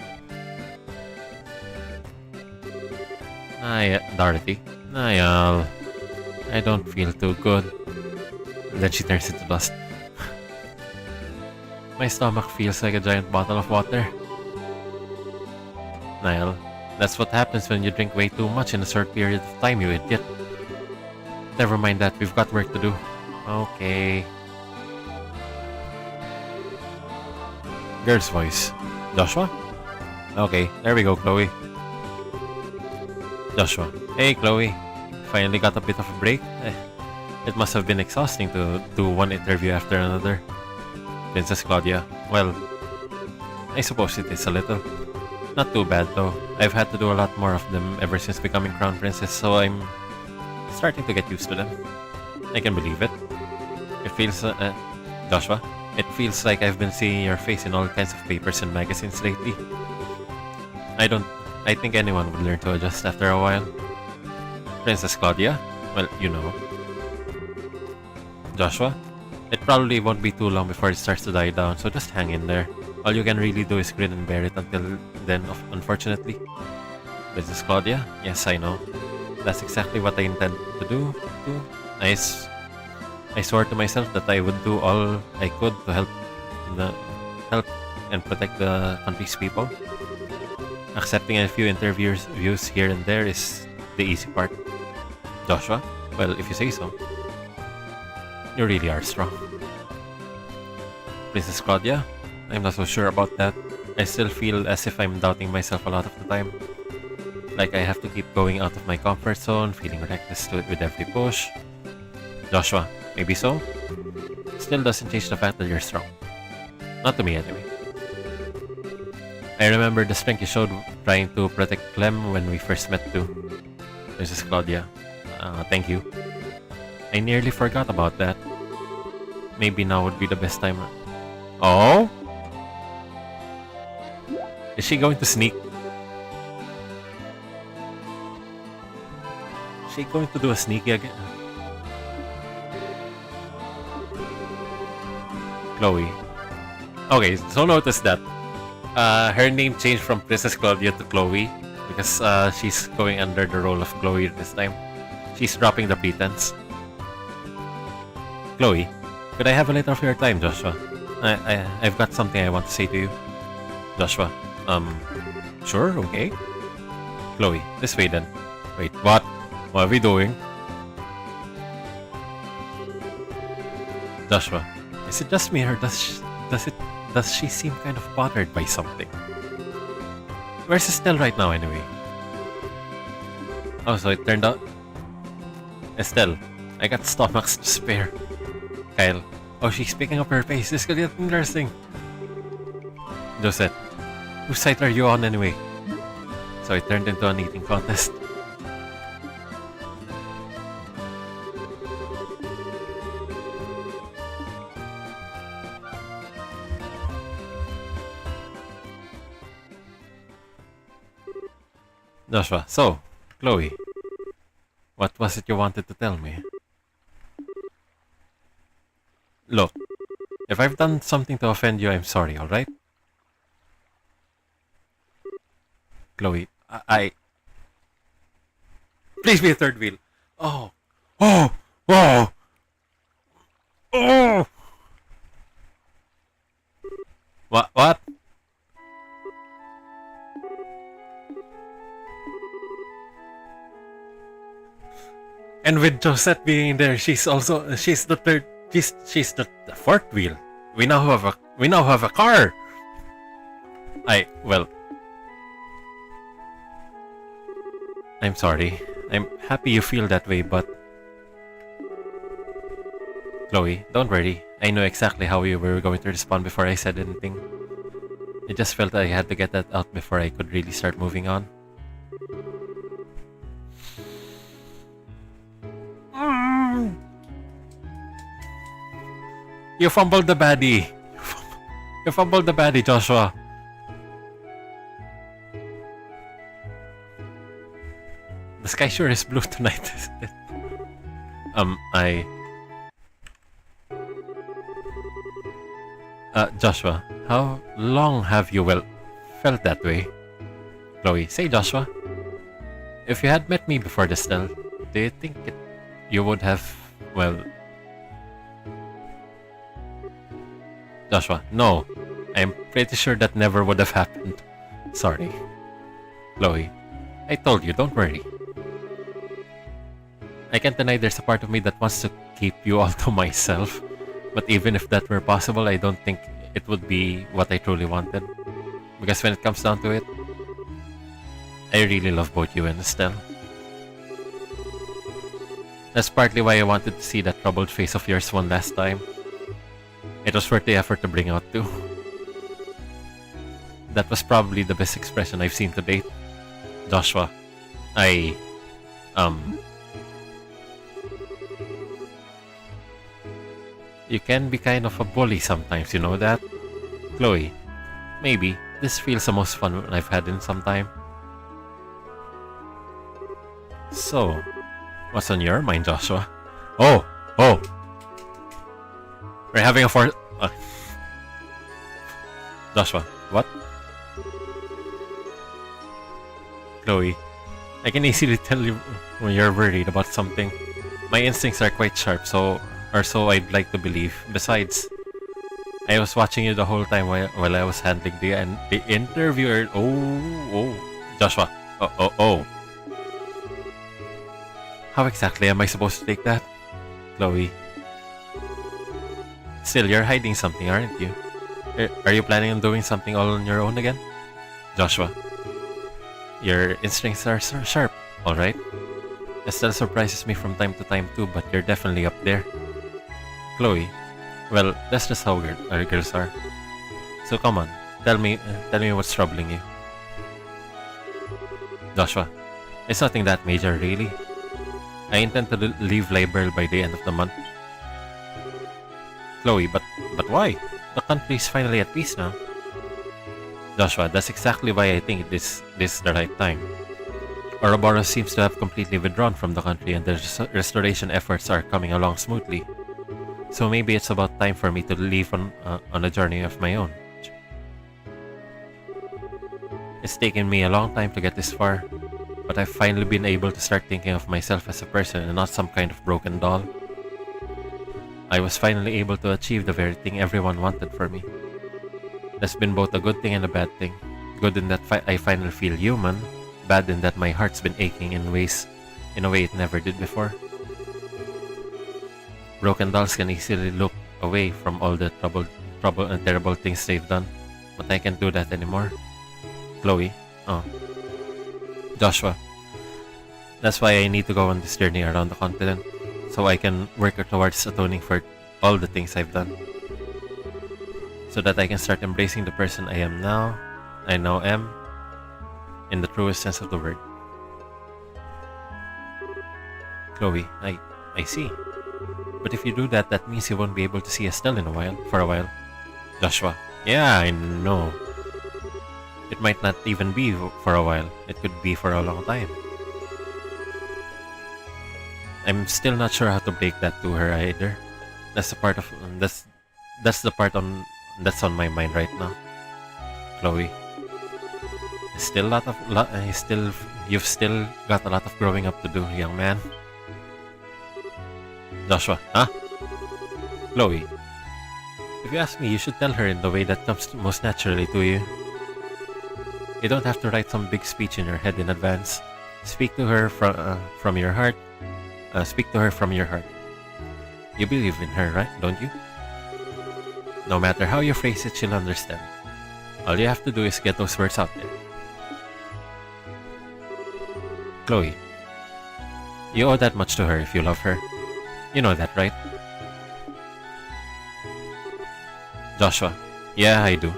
Dorothy. Niall. I don't feel too good. And then she turns into dust. My stomach feels like a giant bottle of water. Niall, that's what happens when you drink way too much in a short period of time, you idiot. Never mind that, we've got work to do. Okay. Girl's voice. Joshua? Okay, there we go, Chloe. Joshua. Hey, Chloe. Finally got a bit of a break? It must have been exhausting to do one interview after another. Princess Claudia. Well, I suppose it is a little. Not too bad though. I've had to do a lot more of them ever since becoming Crown Princess, so I'm starting to get used to them. I can believe it. It feels, Joshua, it feels like I've been seeing your face in all kinds of papers and magazines lately. I think anyone would learn to adjust after a while. Princess Claudia? Well, you know. Joshua? It probably won't be too long before it starts to die down, so just hang in there. All you can really do is grin and bear it until then, unfortunately. Princess Claudia? Yes, I know. That's exactly what I intend to do, too. I swore to myself that I would do all I could to help and protect the country's people. Accepting a few interviews here and there is the easy part. Joshua? Well, if you say so. You really are strong. Princess Claudia? I'm not so sure about that. I still feel as if I'm doubting myself a lot of the time. Like I have to keep going out of my comfort zone, feeling reckless to it with every push. Joshua, maybe so? Still doesn't change the fact that you're strong. Not to me anyway. I remember the strength you showed trying to protect Clem when we first met too. Princess Claudia. Thank you. I nearly forgot about that. Maybe now would be the best time. Oh? Is she going to sneak? Is she going to do a sneaky again? Chloe. Okay, so notice that. Her name changed from Princess Claudia to Chloe because she's going under the role of Chloe this time. She's dropping the pretense. Chloe, Could I have a little of your time, Joshua? I've got something I want to say to you. Joshua, sure, okay. Chloe, this way then. Wait, what? What are we doing? Joshua, is it just me or does she seem kind of bothered by something? Where's Estelle right now anyway? Oh, so it turned out... Estelle, I got stomachs to spare. Kyle, oh, she's picking up her pace. This could get interesting. Josette, whose side are you on anyway? So it turned into an eating contest. Joshua, so, Chloe, what was it you wanted to tell me? Look, if I've done something to offend you, I'm sorry, alright? Chloe, I... Please be a third wheel. Oh. Oh! Oh! Oh! What? And with Josette being there, she's the third, she's the fourth wheel. We now have a car. I'm sorry. I'm happy you feel that way, but Chloe, don't worry. I know exactly how you were going to respond before I said anything. I just felt I had to get that out before I could really start moving on. You fumbled the baddie. You fumbled the baddie, Joshua. The sky sure is blue tonight, isn't it? Joshua, how long have you, felt that way? Chloe, say Joshua. If you had met me before this, do you think you would have, Joshua, no. I'm pretty sure that never would have happened. Sorry. Chloe, I told you, don't worry. I can't deny there's a part of me that wants to keep you all to myself. But even if that were possible, I don't think it would be what I truly wanted. Because when it comes down to it, I really love both you and Estelle. That's partly why I wanted to see that troubled face of yours one last time. It was worth the effort to bring out too. That was probably the best expression I've seen to date. Joshua, you can be kind of a bully sometimes, you know that? Chloe, maybe this feels the most fun I've had in some time. So, what's on your mind, Joshua? Oh! We're having a Joshua, what? Chloe, I can easily tell you when you're worried about something. My instincts are quite sharp, so I'd like to believe. Besides, I was watching you the whole time while I was handling the interviewer. Oh, Joshua. Oh. How exactly am I supposed to take that? Chloe. Still, you're hiding something, aren't you? Are you planning on doing something all on your own again? Joshua. Your instincts are so sharp, alright? Estelle surprises me from time to time too, but you're definitely up there. Chloe. Well, that's just how our girls are. So come on, tell me what's troubling you. Joshua. It's nothing that major, really. I intend to leave Liberal by the end of the month. Chloe, but why? The country's finally at peace now. Joshua, that's exactly why I think this is the right time. Ouroboros seems to have completely withdrawn from the country and the restoration efforts are coming along smoothly. So maybe it's about time for me to leave on a journey of my own. It's taken me a long time to get this far, but I've finally been able to start thinking of myself as a person and not some kind of broken doll. I was finally able to achieve the very thing everyone wanted for me. That's been both a good thing and a bad thing. Good in that I finally feel human. Bad in that my heart's been aching in a way it never did before. Broken dolls can easily look away from all the trouble and terrible things they've done, but I can't do that anymore. Chloe. Oh. Joshua. That's why I need to go on this journey around the continent, so I can work towards atoning for all the things I've done. So that I can start embracing the person I am now, I now am, in the truest sense of the word. Chloe, I see. But if you do that, that means you won't be able to see Estelle for a while. Joshua, yeah, I know. It might not even be for a while. It could be for a long time. I'm still not sure how to break that to her either. That's the part on my mind right now. Chloe, you've still got a lot of growing up to do, young man. Joshua, huh? Chloe, if you ask me, you should tell her in the way that comes most naturally to you. You don't have to write some big speech in your head in advance. Speak to her from your heart. Speak to her from your heart. You believe in her, right? Don't you? No matter how you phrase it, she'll understand. All you have to do is get those words out there. Chloe, you owe that much to her if you love her. You know that, right? Joshua, yeah, I do.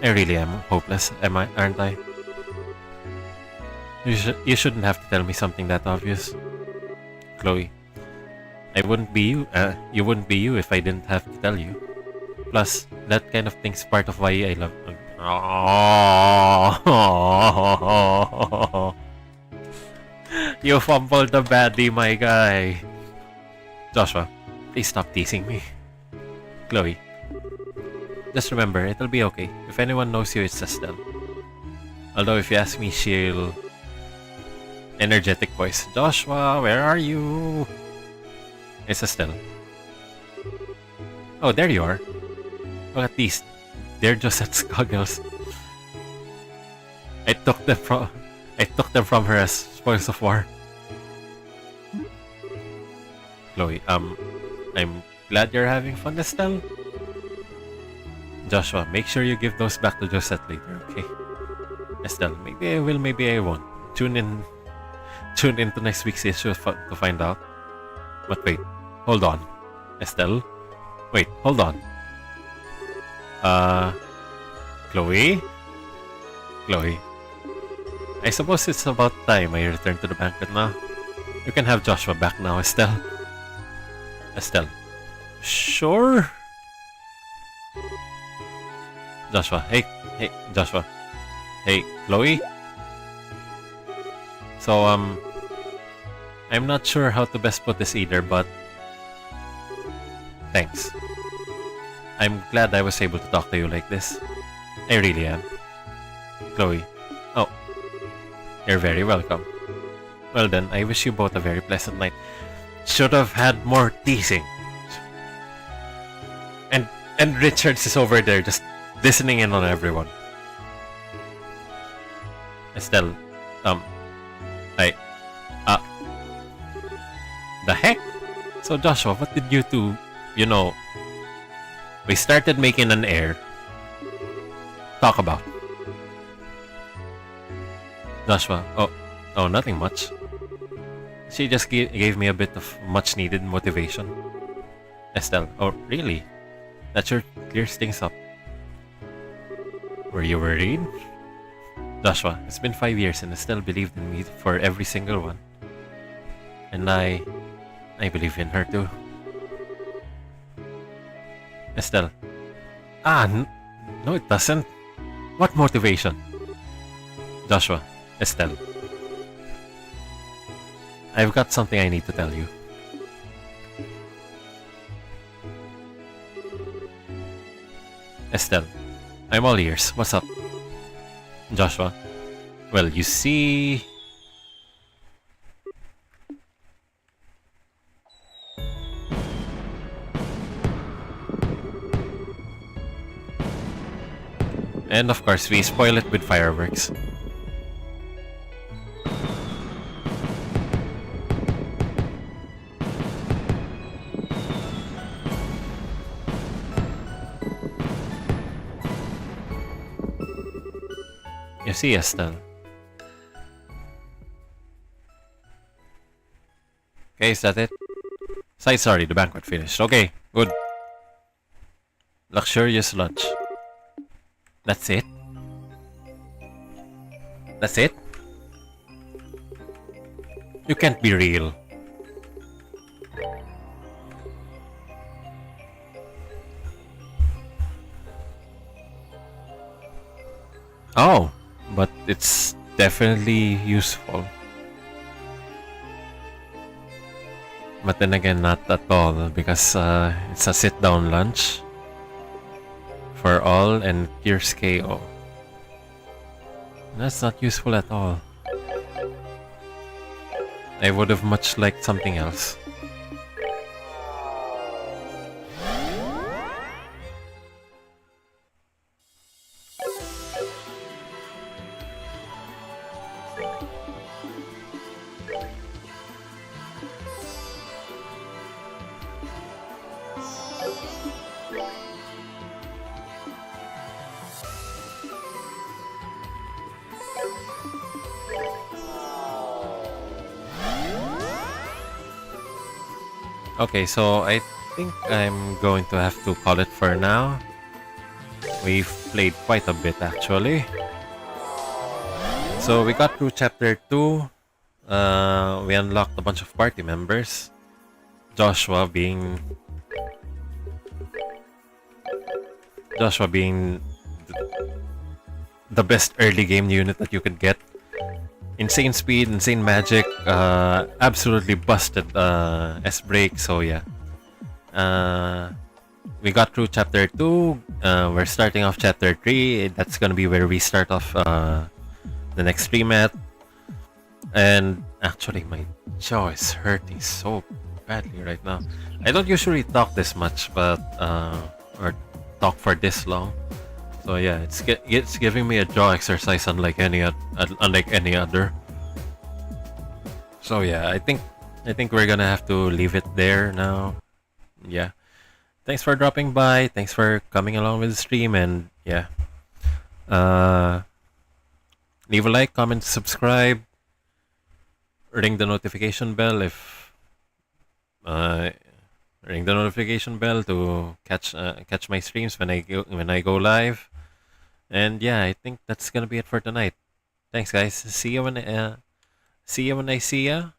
I really am hopeless, aren't I? You shouldn't have to tell me something that obvious. Chloe, I wouldn't be you. You wouldn't be you if I didn't have to tell you. Plus, that kind of thing's part of why I love. Oh, you fumbled the baddie, my guy. Joshua, please stop teasing me. Chloe, just remember, it'll be okay. If anyone knows you, it's Estelle. Although if you ask me, she'll... Energetic voice. Joshua, where are you? It's Estelle. Oh, there you are. Well, at least they're just at goggles. I took them from her as spoils of war. Chloe, I'm glad you're having fun, Estelle. Joshua, make sure you give those back to Josette later, okay? Estelle, maybe I will, maybe I won't. Tune in to next week's issue to find out. But wait, hold on. Estelle? Wait, hold on. Chloe? Chloe. I suppose it's about time I return to the banquet now. You can have Joshua back now, Estelle. Estelle. Sure? Joshua, hey, Joshua. Hey, Chloe? So, I'm not sure how to best put this either, but... Thanks. I'm glad I was able to talk to you like this. I really am. Chloe. Oh. You're very welcome. Well then, I wish you both a very pleasant night. Should have had more teasing. And Richards is over there just listening in on everyone. Estelle, the heck? So Joshua, what did you two, we started making an air. Talk about. Joshua, oh, nothing much. She just gave me a bit of much needed motivation. Estelle, oh, really? That sure clears things up. Were you worried? Joshua, it's been 5 years and Estelle believed in me for every single one. And I believe in her too. Estelle. No it doesn't. What motivation? Joshua, Estelle. I've got something I need to tell you. Estelle, I'm all ears. What's up? Joshua, well, you see... And of course, we spoil it with fireworks. You see, Estelle. Okay, is that it? Sorry, the banquet finished. Okay, good. Luxurious lunch. That's it? That's it? You can't be real. Oh, but it's definitely useful. But then again, not at all, because it's a sit-down lunch for all and cures KO. That's not useful at all. I would have much liked something else. Okay, so I think I'm going to have to call it for now. We've played quite a bit actually. So we got through chapter 2. We unlocked a bunch of party members. Joshua being the best early game unit that you could get. Insane speed, insane magic, absolutely busted S-break, so yeah. We got through chapter 2, we're starting off chapter 3, that's gonna be where we start off the next stream at. And actually my jaw is hurting so badly right now. I don't usually talk this much, but or talk for this long. So yeah, it's giving me a jaw exercise unlike any other. So yeah, I think we're gonna have to leave it there now. Yeah, thanks for dropping by. Thanks for coming along with the stream, and yeah, leave a like, comment, subscribe, ring the notification bell ring the notification bell to catch my streams when I go live. And yeah, I think that's gonna be it for tonight. Thanks, guys. See you when I see ya.